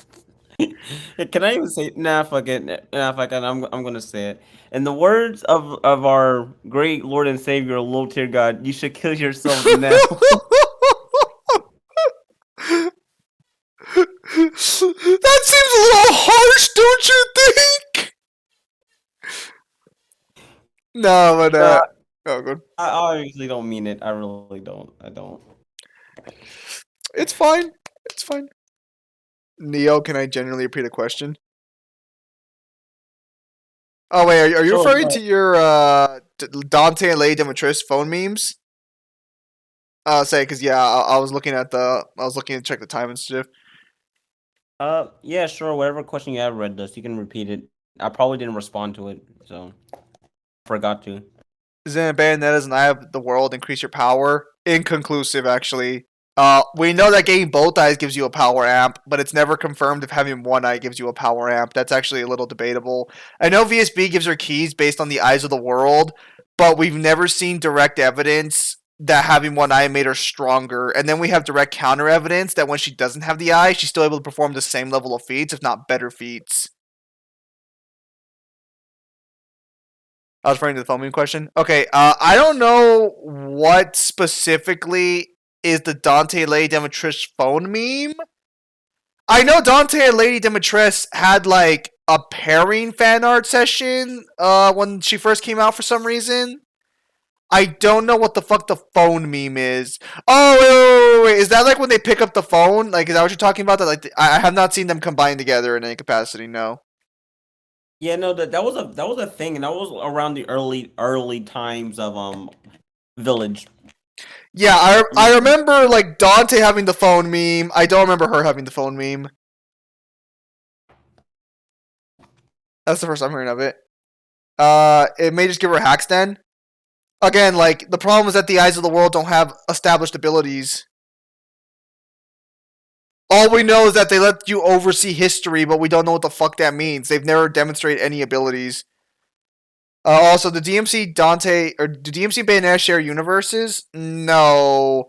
can I even say? Nah, fuck it. Nah, fuck it. I'm gonna say it. In the words of our great Lord and Savior, low tier God, you should kill yourself now. That seems a little harsh, don't you think? No, but oh, good. I obviously don't mean it. I really don't. I don't. It's fine. It's fine. Neo, can I genuinely repeat a question? Oh wait, are you referring to your Dante and Lady Dimitrescu phone memes? Because yeah, I was looking to check the time and stuff. Yeah, sure. Whatever question you have, Red Dust, you can repeat it. I probably didn't respond to it, so forgot to. Isn't Bayonetta's an Eye of the World increase your power? Inconclusive, actually. We know that getting both eyes gives you a power amp, but it's never confirmed if having one eye gives you a power amp. That's actually a little debatable. I know VSB gives her keys based on the Eyes of the World, but we've never seen direct evidence that having one eye made her stronger. And then we have direct counter evidence that when she doesn't have the eye, she's still able to perform the same level of feats, if not better feats. I was referring to the phone meme question. Okay, I don't know what specifically is the Dante and Lady Dimitrescu phone meme. I know Dante and Lady Dimitrescu had like a pairing fan art session when she first came out for some reason. I don't know what the fuck the phone meme is. Oh, wait. Is that like when they pick up the phone? Like, is that what you're talking about? That like I have not seen them combine together in any capacity. No. Yeah, no, that was a thing, and that was around the early times of Village. Yeah, I remember like Dante having the phone meme. I don't remember her having the phone meme. That's the first I'm hearing of it. It may just give her hacks then. Again, like the problem is that the Eyes of the World don't have established abilities. All we know is that they let you oversee history, but we don't know what the fuck that means. They've never demonstrated any abilities. Also, the DMC Dante or do DMC and Bayonetta share universes? No.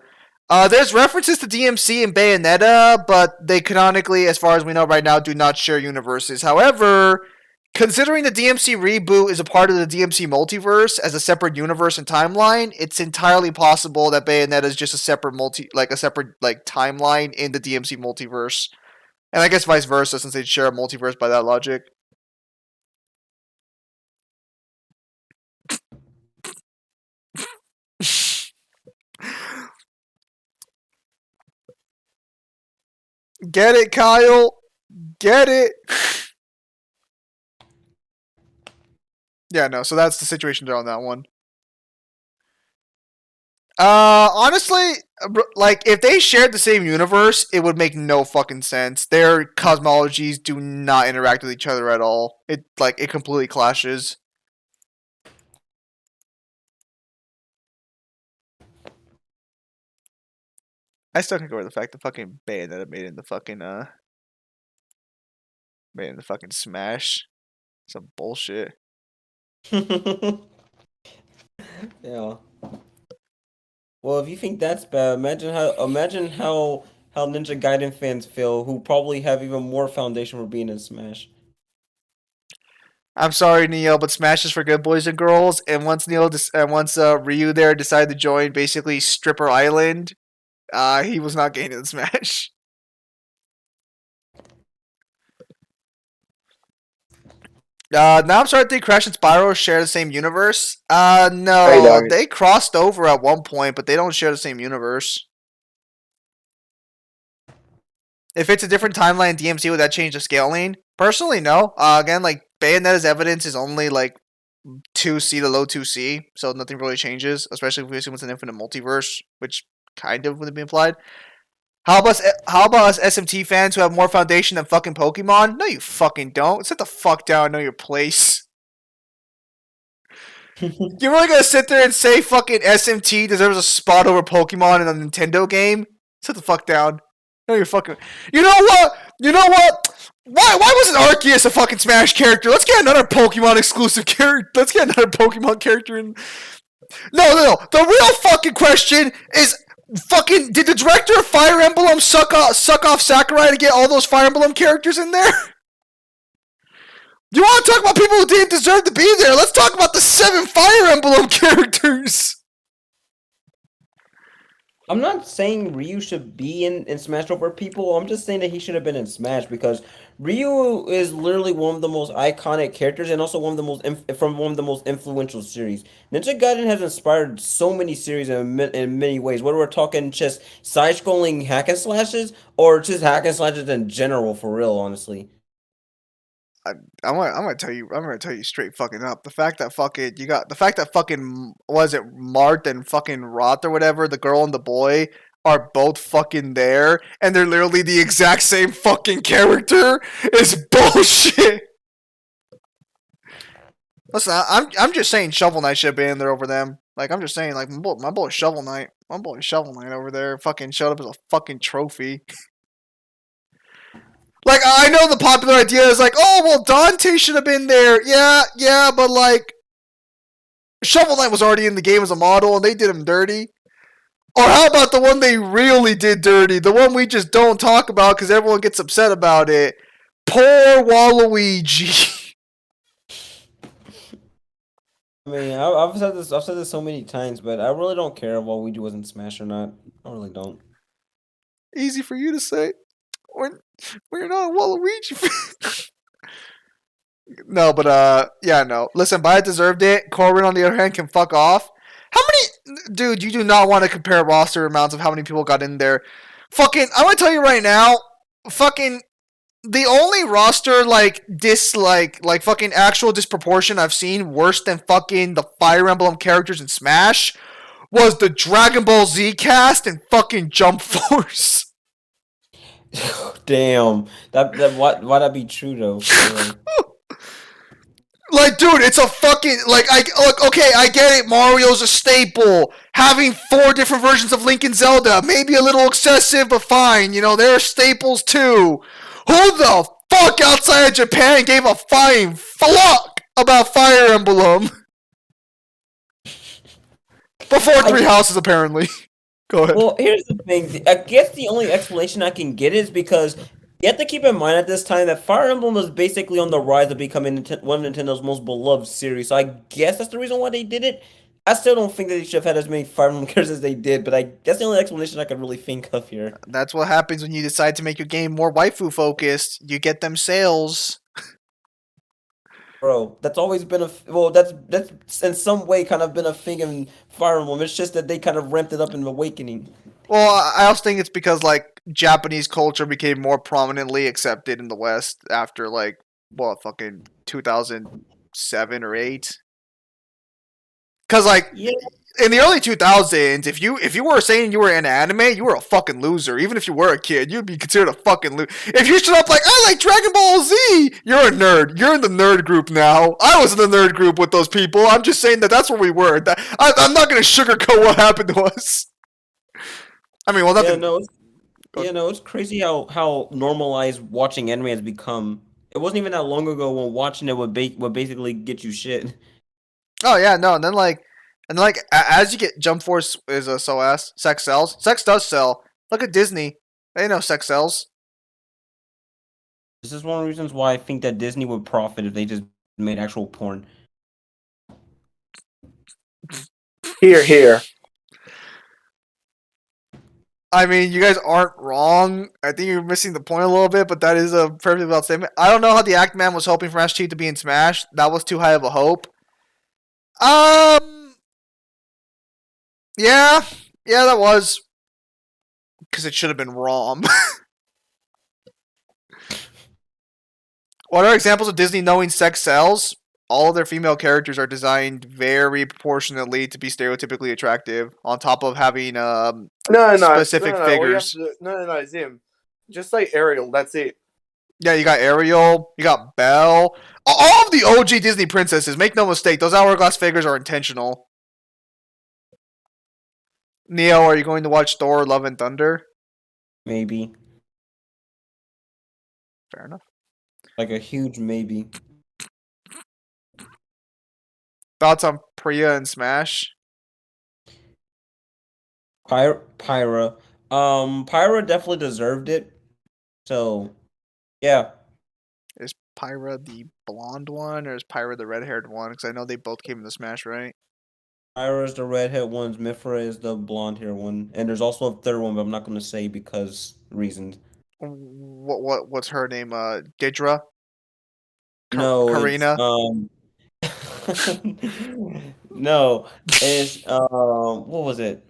There's references to DMC and Bayonetta, but they canonically, as far as we know right now, do not share universes. However, considering the DMC reboot is a part of the DMC multiverse as a separate universe and timeline, it's entirely possible that Bayonetta is just a separate timeline in the DMC multiverse. And I guess vice versa, since they share a multiverse by that logic. Get it, Kyle? Get it? Yeah, no, so that's the situation there on that one. Honestly, like, if they shared the same universe, it would make no fucking sense. Their cosmologies do not interact with each other at all. It completely clashes. I still can't go over the fact that fucking Bayonetta made in the fucking Smash. Some bullshit. Yeah. Well, if you think that's bad, imagine how Ninja Gaiden fans feel, who probably have even more foundation for being in Smash. I'm sorry, Neo, but Smash is for good boys and girls. And once Ryu there decided to join basically Stripper Island, he was not gaining in Smash. Now I'm starting to think Crash and Spyro share the same universe. No, they crossed over at one point, but they don't share the same universe. If it's a different timeline in DMC, would that change the scaling? Personally, no. Again, like Bayonetta's evidence is only like 2C to low 2C, so nothing really changes, especially if we assume it's an infinite multiverse, which kind of would be implied. How about us SMT fans who have more foundation than fucking Pokemon? No, you fucking don't. Sit the fuck down and know your place. You're really gonna sit there and say fucking SMT deserves a spot over Pokemon in a Nintendo game? Sit the fuck down. No, you're fucking. You know what? Why wasn't Arceus a fucking Smash character? Let's get another Pokemon exclusive character. Let's get another Pokemon character in. No. The real fucking question is. Fucking did the director of Fire Emblem suck off Sakurai to get all those Fire Emblem characters in there? You want to talk about people who didn't deserve to be there? Let's talk about the 7 Fire Emblem characters. I'm not saying Ryu should be in Smash over people. I'm just saying that he should have been in Smash because Ryu is literally one of the most iconic characters and also one of the most influential series. Ninja Gaiden has inspired so many series in many ways. Whether we're talking just side-scrolling hack and slashes or just hack and slashes in general, for real, honestly. I'm gonna tell you straight fucking up. The fact that fucking was it Mart and fucking Roth or whatever, the girl and the boy are both fucking there and they're literally the exact same fucking character is bullshit. Listen, I'm just saying Shovel Knight should have been in there over them. Like I'm just saying, like my boy Shovel Knight over there fucking showed up as a fucking trophy. Like, I know the popular idea is like, oh, well, Dante should have been there. Yeah, but like, Shovel Knight was already in the game as a model, and they did him dirty. Or how about the one they really did dirty? The one we just don't talk about because everyone gets upset about it. Poor Waluigi. I mean, I've said this so many times, but I really don't care if Waluigi was in Smash or not. I really don't. Easy for you to say. We're not a Waluigi fan. No, but yeah, no. Listen, Byatt deserved it. Corbin, on the other hand, can fuck off. How many, dude? You do not want to compare roster amounts of how many people got in there. Fucking, I want to tell you right now. Fucking, the only roster like fucking actual disproportion I've seen worse than fucking the Fire Emblem characters in Smash was the Dragon Ball Z cast and fucking Jump Force. Damn, why that be true though? Like, dude, it's a fucking okay, I get it. Mario's a staple. Having 4 different versions of Link and Zelda, maybe a little excessive, but fine. You know, they're staples too. Who the fuck outside of Japan gave a flying fuck about Fire Emblem? Before Three Houses, apparently. Go ahead. Well, here's the thing. I guess the only explanation I can get is because you have to keep in mind at this time that Fire Emblem was basically on the rise of becoming one of Nintendo's most beloved series. So I guess that's the reason why they did it. I still don't think that they should have had as many Fire Emblem characters as they did, but that's the only explanation I could really think of here. That's what happens when you decide to make your game more waifu focused. You get them sales. Bro, that's always been that's in some way kind of been a thing in Fire Emblem. It's just that they kind of ramped it up in Awakening. Well, I also think it's because like Japanese culture became more prominently accepted in the West after like fucking 2007 or 8. Cause like in the early 2000s, if you were saying you were in anime, you were a fucking loser. Even if you were a kid, you'd be considered a fucking loser. If you stood up like, I like Dragon Ball Z, you're a nerd. You're in the nerd group now. I was in the nerd group with those people. I'm just saying that's where we were. I'm not gonna sugarcoat what happened to us. I mean, well, nothing. It's crazy how normalized watching anime has become. It wasn't even that long ago when watching it would basically get you shit. Oh yeah, no, and then like And like as you get Jump Force is a SOS, sex sells. Sex does sell. Look at Disney. They know sex sells. This is one of the reasons why I think that Disney would profit if they just made actual porn. Here. I mean, you guys aren't wrong. I think you're missing the point a little bit, but that is a perfectly valid statement. I don't know how the Act Man was hoping for Master Chief to be in Smash. That was too high of a hope. Yeah, that was. Because it should have been ROM. What are examples of Disney knowing sex sells? All of their female characters are designed very proportionately to be stereotypically attractive, on top of having specific figures. No, Zim. Just like Ariel, that's it. Yeah, you got Ariel, you got Belle. All of the OG Disney princesses, make no mistake, those Hourglass figures are intentional. Neo, are you going to watch Thor Love and Thunder? Maybe. Fair enough. Like a huge maybe. Thoughts on Priya and Smash? Pyra. Pyra definitely deserved it. So, yeah. Is Pyra the blonde one, or is Pyra the red-haired one? Because I know they both came in the Smash, right? Pyra is the redhead one, Mythra is the blonde hair one, and there's also a third one, but I'm not going to say because reasons. What's her name? Didra? No, Karina? No, it's what was it?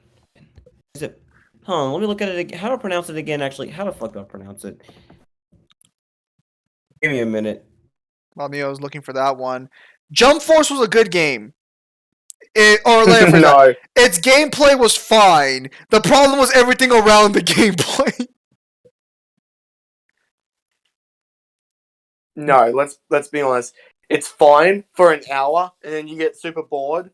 Is it? Let me look at it again. How to pronounce it again? Actually, how the fuck do I pronounce it? Give me a minute. While Neo's looking for that one, Jump Force was a good game. Its gameplay was fine. The problem was everything around the gameplay. No, let's be honest. It's fine for an hour, and then you get super bored,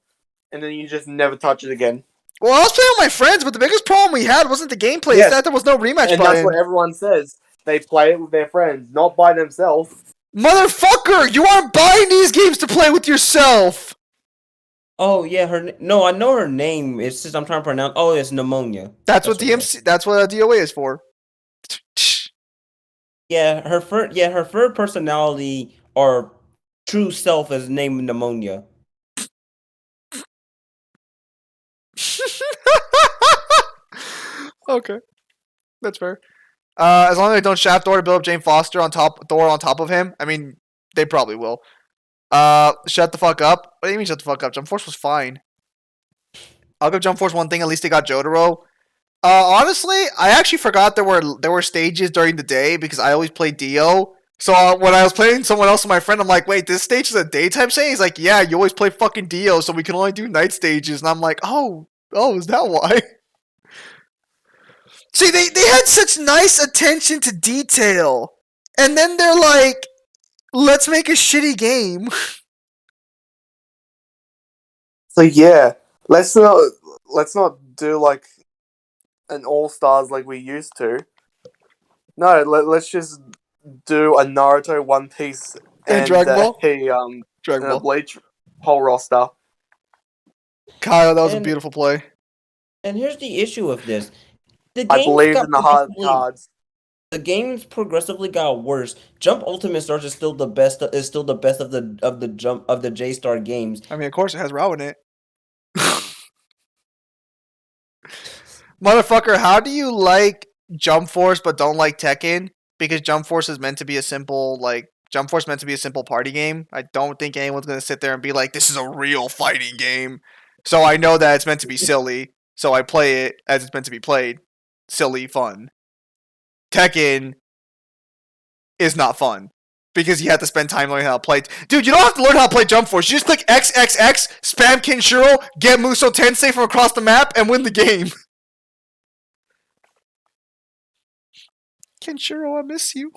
and then you just never touch it again. Well, I was playing with my friends, but the biggest problem we had wasn't the gameplay. It's that there was no rematch and button. That's what everyone says. They play it with their friends, not by themselves. Motherfucker, you aren't buying these games to play with yourself. Oh yeah, no, I know her name. It's just I'm trying to pronounce. Oh, it's Pneumonia. That's what DMC. That's what DOA is for. Yeah, her third personality or true self is named Pneumonia. Okay, that's fair. As long as they don't shaft Thor to build up Jane Foster on top of him. I mean, they probably will. Shut the fuck up. What do you mean shut the fuck up? Jump Force was fine. I'll give Jump Force one thing. At least they got Jotaro. Honestly, I actually forgot there were stages during the day because I always play Dio. So when I was playing someone else with my friend, I'm like, wait, this stage is a daytime stage? He's like, yeah, you always play fucking Dio, so we can only do night stages. And I'm like, oh, is that why? See, they had such nice attention to detail. And then they're like, let's make a shitty game. So yeah, let's not do like an All-Stars like we used to. No, let's just do a Naruto, One Piece, and Dragon Ball? Dragon Ball. Bleach whole roster. Kyle, that was a beautiful play. And here's the issue with this. I believe in the hard cards. The games progressively got worse. Jump Ultimate Stars is still the best. Is still the best of the J-Star games. I mean, of course, it has Rao in it. Motherfucker, how do you like Jump Force but don't like Tekken? Because Jump Force is meant to be a simple party game. I don't think anyone's gonna sit there and be like, "This is a real fighting game." So I know that it's meant to be silly. So I play it as it's meant to be played. Silly, fun. Tekken is not fun because you have to spend time learning how to play. Dude, you don't have to learn how to play Jump Force. You just click XXX, spam Kenshiro, get Muso Tensei from across the map, and win the game. Kenshiro, I miss you.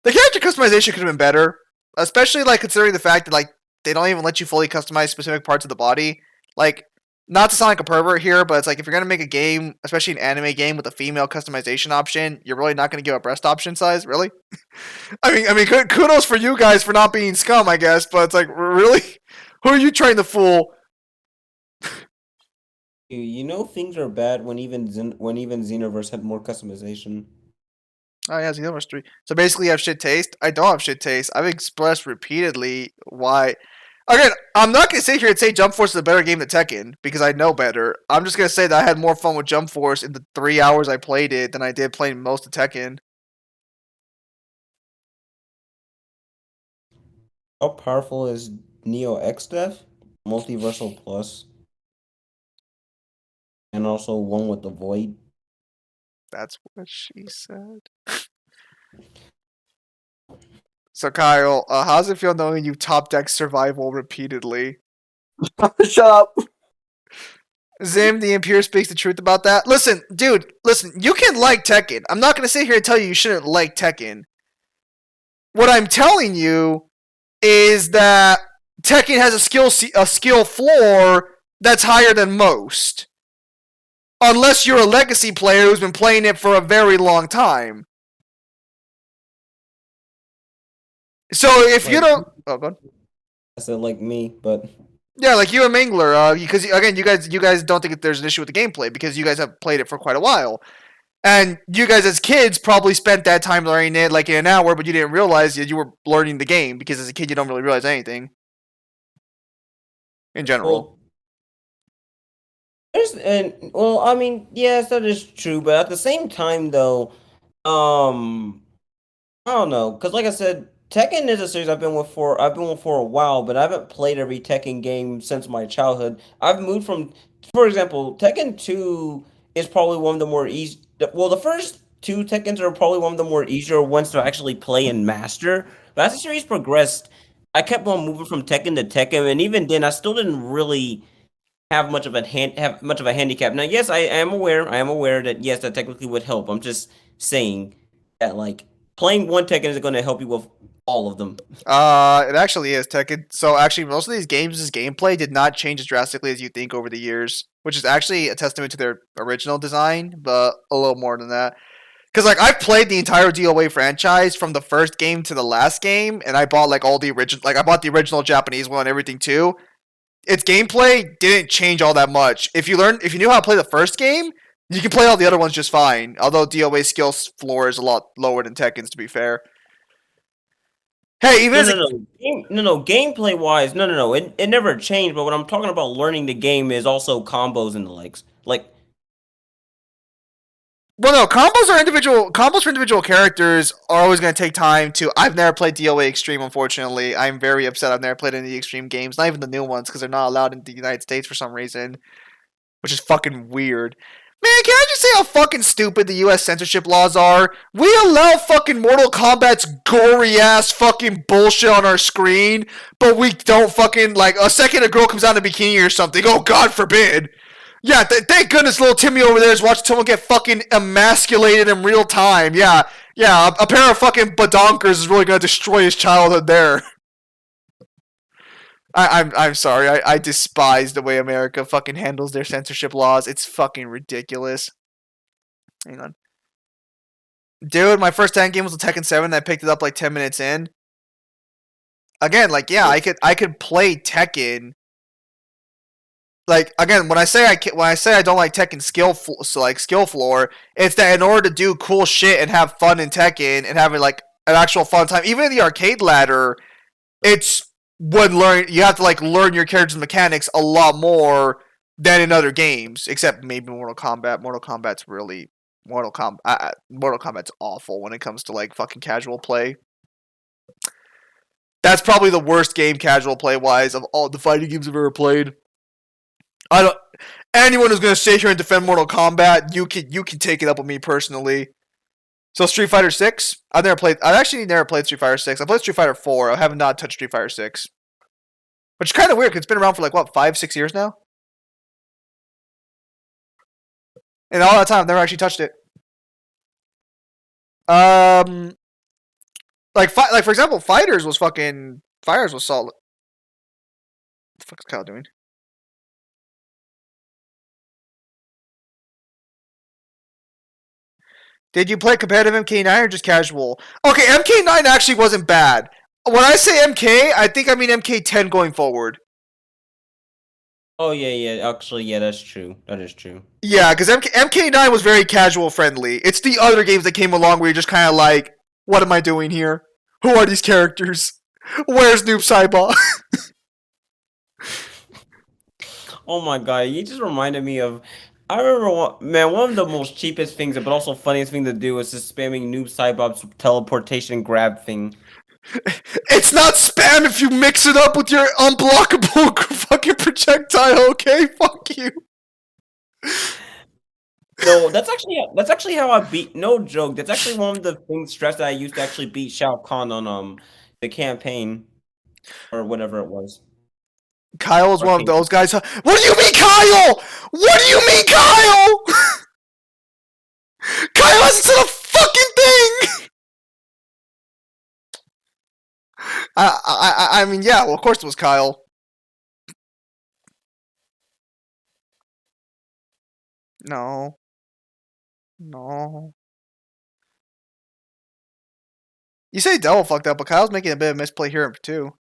The character customization could have been better, especially like considering the fact that like they don't even let you fully customize specific parts of the body. Like, not to sound like a pervert here, but it's like if you're gonna make a game, especially an anime game with a female customization option, you're really not gonna give a breast option size, really? I mean, kudos for you guys for not being scum, I guess. But it's like, really, who are you trying to fool? You know things are bad when even Xenoverse had more customization. Oh yeah, Xenoverse 3. So basically, you have shit taste. I don't have shit taste. I've expressed repeatedly why. Again, I'm not gonna sit here and say Jump Force is a better game than Tekken because I know better. I'm just gonna say that I had more fun with Jump Force in the 3 hours I played it than I did playing most of Tekken. How powerful is Neo X-Death? Multiversal Plus. And also one with the Void. That's what she said. So Kyle, how's it feel knowing you top deck survival repeatedly? Shut up. Zim, the Imperial speaks the truth about that. Listen, dude, listen, you can like Tekken. I'm not gonna sit here and tell you shouldn't like Tekken. What I'm telling you is that Tekken has a skill floor that's higher than most. Unless you're a legacy player who's been playing it for a very long time. So if you don't, oh, go on. I said like me, but yeah, like you and Mingler, because again, you guys don't think there's an issue with the gameplay because you guys have played it for quite a while, and you guys as kids probably spent that time learning it like in an hour, but you didn't realize that you were learning the game because as a kid you don't really realize anything. In general. I mean, yes, that is true, but at the same time, though, I don't know, because like I said, Tekken is a series I've been with for a while, but I haven't played every Tekken game since my childhood. I've moved from, for example, Tekken 2 is probably one of the more easy. Well, the first two Tekkens are probably one of the more easier ones to actually play and master. But as the series progressed, I kept on moving from Tekken to Tekken, and even then, I still didn't really have much of a handicap. Now, yes, I am aware that yes, that technically would help. I'm just saying that like playing one Tekken is going to help you with all of them. It actually is Tekken. So actually, most of these games' gameplay did not change as drastically as you think over the years, which is actually a testament to their original design, but a little more than that. Because like I've played the entire DOA franchise from the first game to the last game, and I bought like all the original, like I bought the original Japanese one and everything too. Its gameplay didn't change all that much. If you knew how to play the first game, you can play all the other ones just fine. Although DOA's skill floor is a lot lower than Tekken's, to be fair. Hey, even gameplay wise, no. It never changed. But what I'm talking about learning the game is also combos and the likes. Like, well, no, combos for individual characters are always going to take time to. I've never played DOA Extreme, unfortunately. I'm very upset I've never played any of the Extreme games, not even the new ones, because they're not allowed in the United States for some reason, which is fucking weird. Man, can I just say how fucking stupid the US censorship laws are? We allow fucking Mortal Kombat's gory ass fucking bullshit on our screen, but we don't fucking, like, a second a girl comes out in a bikini or something. Oh, God forbid. Yeah, thank goodness little Timmy over there is watching someone get fucking emasculated in real time. Yeah, a pair of fucking badonkers is really gonna destroy his childhood there. I'm sorry, I despise the way America fucking handles their censorship laws. It's fucking ridiculous. Hang on. Dude, my first Tekken game was the Tekken 7, I picked it up like 10 minutes in. Again, like, yeah, I could play Tekken. Like, again, when I say I don't like Tekken skill floor, it's that in order to do cool shit and have fun in Tekken and having like an actual fun time, even in the arcade ladder, it's you have to like learn your character's mechanics a lot more than in other games, except maybe Mortal Kombat. Mortal Kombat's awful when it comes to like fucking casual play. That's probably the worst game casual play wise of all the fighting games I've ever played. Anyone who's gonna sit here and defend Mortal Kombat, you can take it up with me personally. So Street Fighter 6, I've actually never played Street Fighter 6. I played Street Fighter 4. I have not touched Street Fighter 6, which is kind of weird because it's been around for like what 5-6 years now, and all that time I've never actually touched it. Like for example, Fighters was solid. What the fuck is Kyle doing? Did you play competitive MK9 or just casual? Okay, MK9 actually wasn't bad. When I say MK, I think I mean MK10 going forward. Oh yeah. Actually, yeah, that's true. That is true. Yeah, because MK9 was very casual friendly. It's the other games that came along where you're just kind of like, what am I doing here? Who are these characters? Where's Noob Saibot? Oh my god, you just reminded me of. I remember one of the most cheapest things, but also funniest thing to do is just spamming Noob Saibot's teleportation grab thing. It's not spam if you mix it up with your unblockable fucking projectile, okay? Fuck you. No, that's actually how I beat. No joke. That's actually one of the things stress that I used to actually beat Shao Kahn on the campaign or whatever it was. Kyle's one of those guys. What do you mean, Kyle? What do you mean, Kyle? Kyle hasn't said a fucking thing. I mean, yeah. Well, of course it was Kyle. No. You say Devil fucked up, but Kyle's making a bit of misplay here too.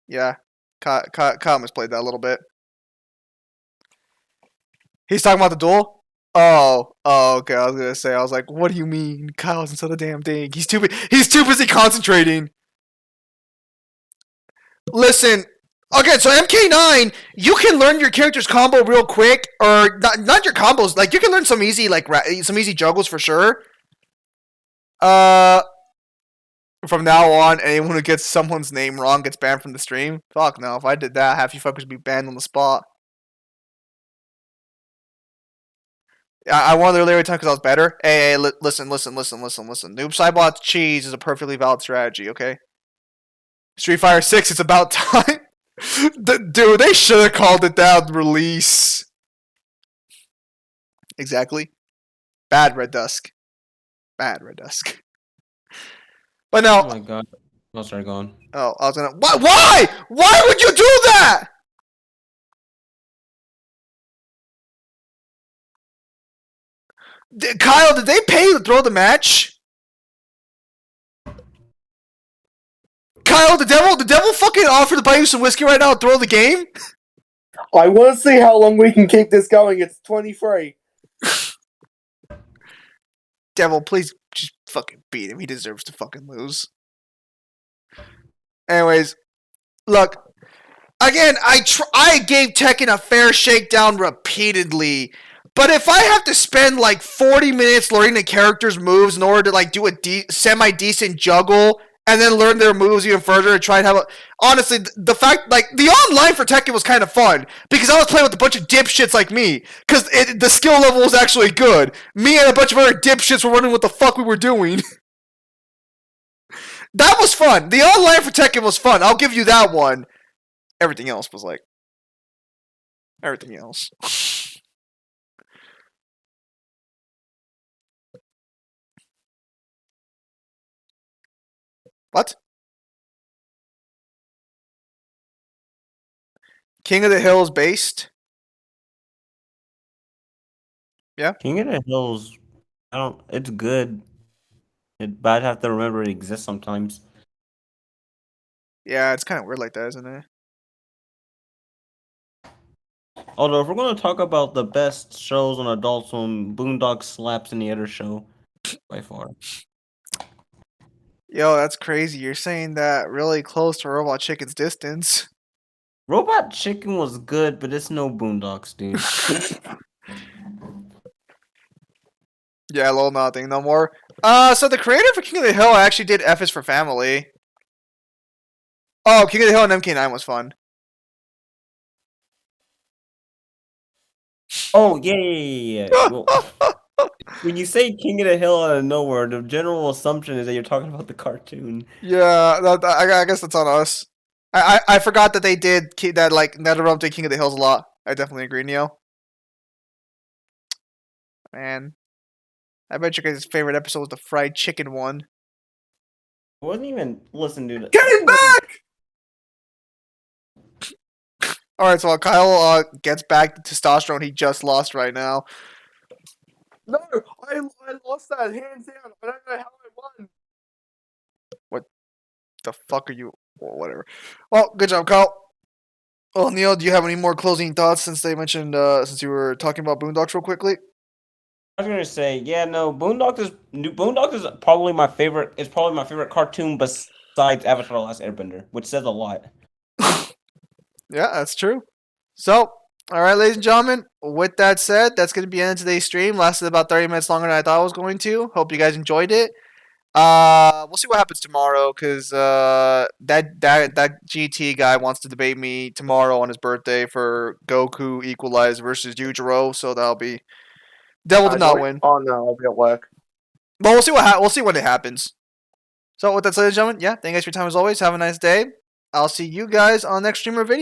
Yeah, Kyle misplayed that a little bit. He's talking about the duel? Oh, okay. I was gonna say, I was like, what do you mean? Kyle hasn't said a damn thing. He's too busy concentrating. Listen, okay, so MK9, you can learn your character's combo real quick, or not your combos. Like you can learn some easy juggles for sure. From now on, anyone who gets someone's name wrong gets banned from the stream. Fuck no, if I did that, half you fuckers would be banned on the spot. I wanted to earlier time because I was better. Hey, listen. Noob Saibot's cheese is a perfectly valid strategy, okay? Street Fighter 6, it's about time. Dude, they should have called it that release. Exactly. Bad Red Dusk. But no. Oh my god. I'll start going. Oh, I was gonna. Why? Why would you do that? Kyle, did they pay you to throw the match? Kyle, the devil fucking offered to buy you some whiskey right now and throw the game? I want to see how long we can keep this going. It's 23. Devil, please just fucking beat him. He deserves to fucking lose. Anyways, look. Again, I gave Tekken a fair shakedown repeatedly. But if I have to spend like 40 minutes learning the character's moves in order to like do a semi-decent juggle and then learn their moves even further and try and have a... Honestly, the fact, like, the online for Tekken was kind of fun because I was playing with a bunch of dipshits like me because the skill level was actually good. Me and a bunch of other dipshits were wondering what the fuck we were doing. That was fun. The online for Tekken was fun. I'll give you that one. Everything else was like... Everything else. What? King of the Hill is based? Yeah? King of the Hills, it's good. But I'd have to remember it exists sometimes. Yeah, it's kind of weird like that, isn't it? Although, if we're going to talk about the best shows on Adult Swim, Boondock slaps any other show by far. Yo, that's crazy. You're saying that really close to Robot Chicken's distance. Robot Chicken was good, but it's no Boondocks, dude. Yeah, lol, nothing, no more. So the creator for King of the Hill actually did F is for Family. Oh, King of the Hill and MK9 was fun. Oh, yeah. Well, when you say King of the Hill out of nowhere, the general assumption is that you're talking about the cartoon. Yeah, I guess that's on us. I forgot that they did that, like, NetherRealm did King of the Hills a lot. I definitely agree, Neo. Man. I bet you guys' favorite episode was the fried chicken one. It wasn't even... Listen, dude. Get him back! Alright, so while Kyle gets back to testosterone he just lost right now. No, I lost that hands down. I don't know how I won. What the fuck are you... Well, whatever. Well, good job, Kyle. Well, Neil, do you have any more closing thoughts since they mentioned since you were talking about Boondocks real quickly? I was gonna say, yeah, no, Boondocks is probably my favorite. It's probably my favorite cartoon besides Avatar: The Last Airbender, which says a lot. Yeah, that's true. So, all right, ladies and gentlemen. With that said, that's going to be the end of today's stream. Lasted about 30 minutes longer than I thought it was going to. Hope you guys enjoyed it. We'll see what happens tomorrow because that GT guy wants to debate me tomorrow on his birthday for Goku Equalize versus Yujiro. So that'll be Devil did not win. Oh no, I'll be at work. But we'll see when it happens. So with that said, ladies and gentlemen, yeah, thank you guys for your time as always. Have a nice day. I'll see you guys on the next stream or video.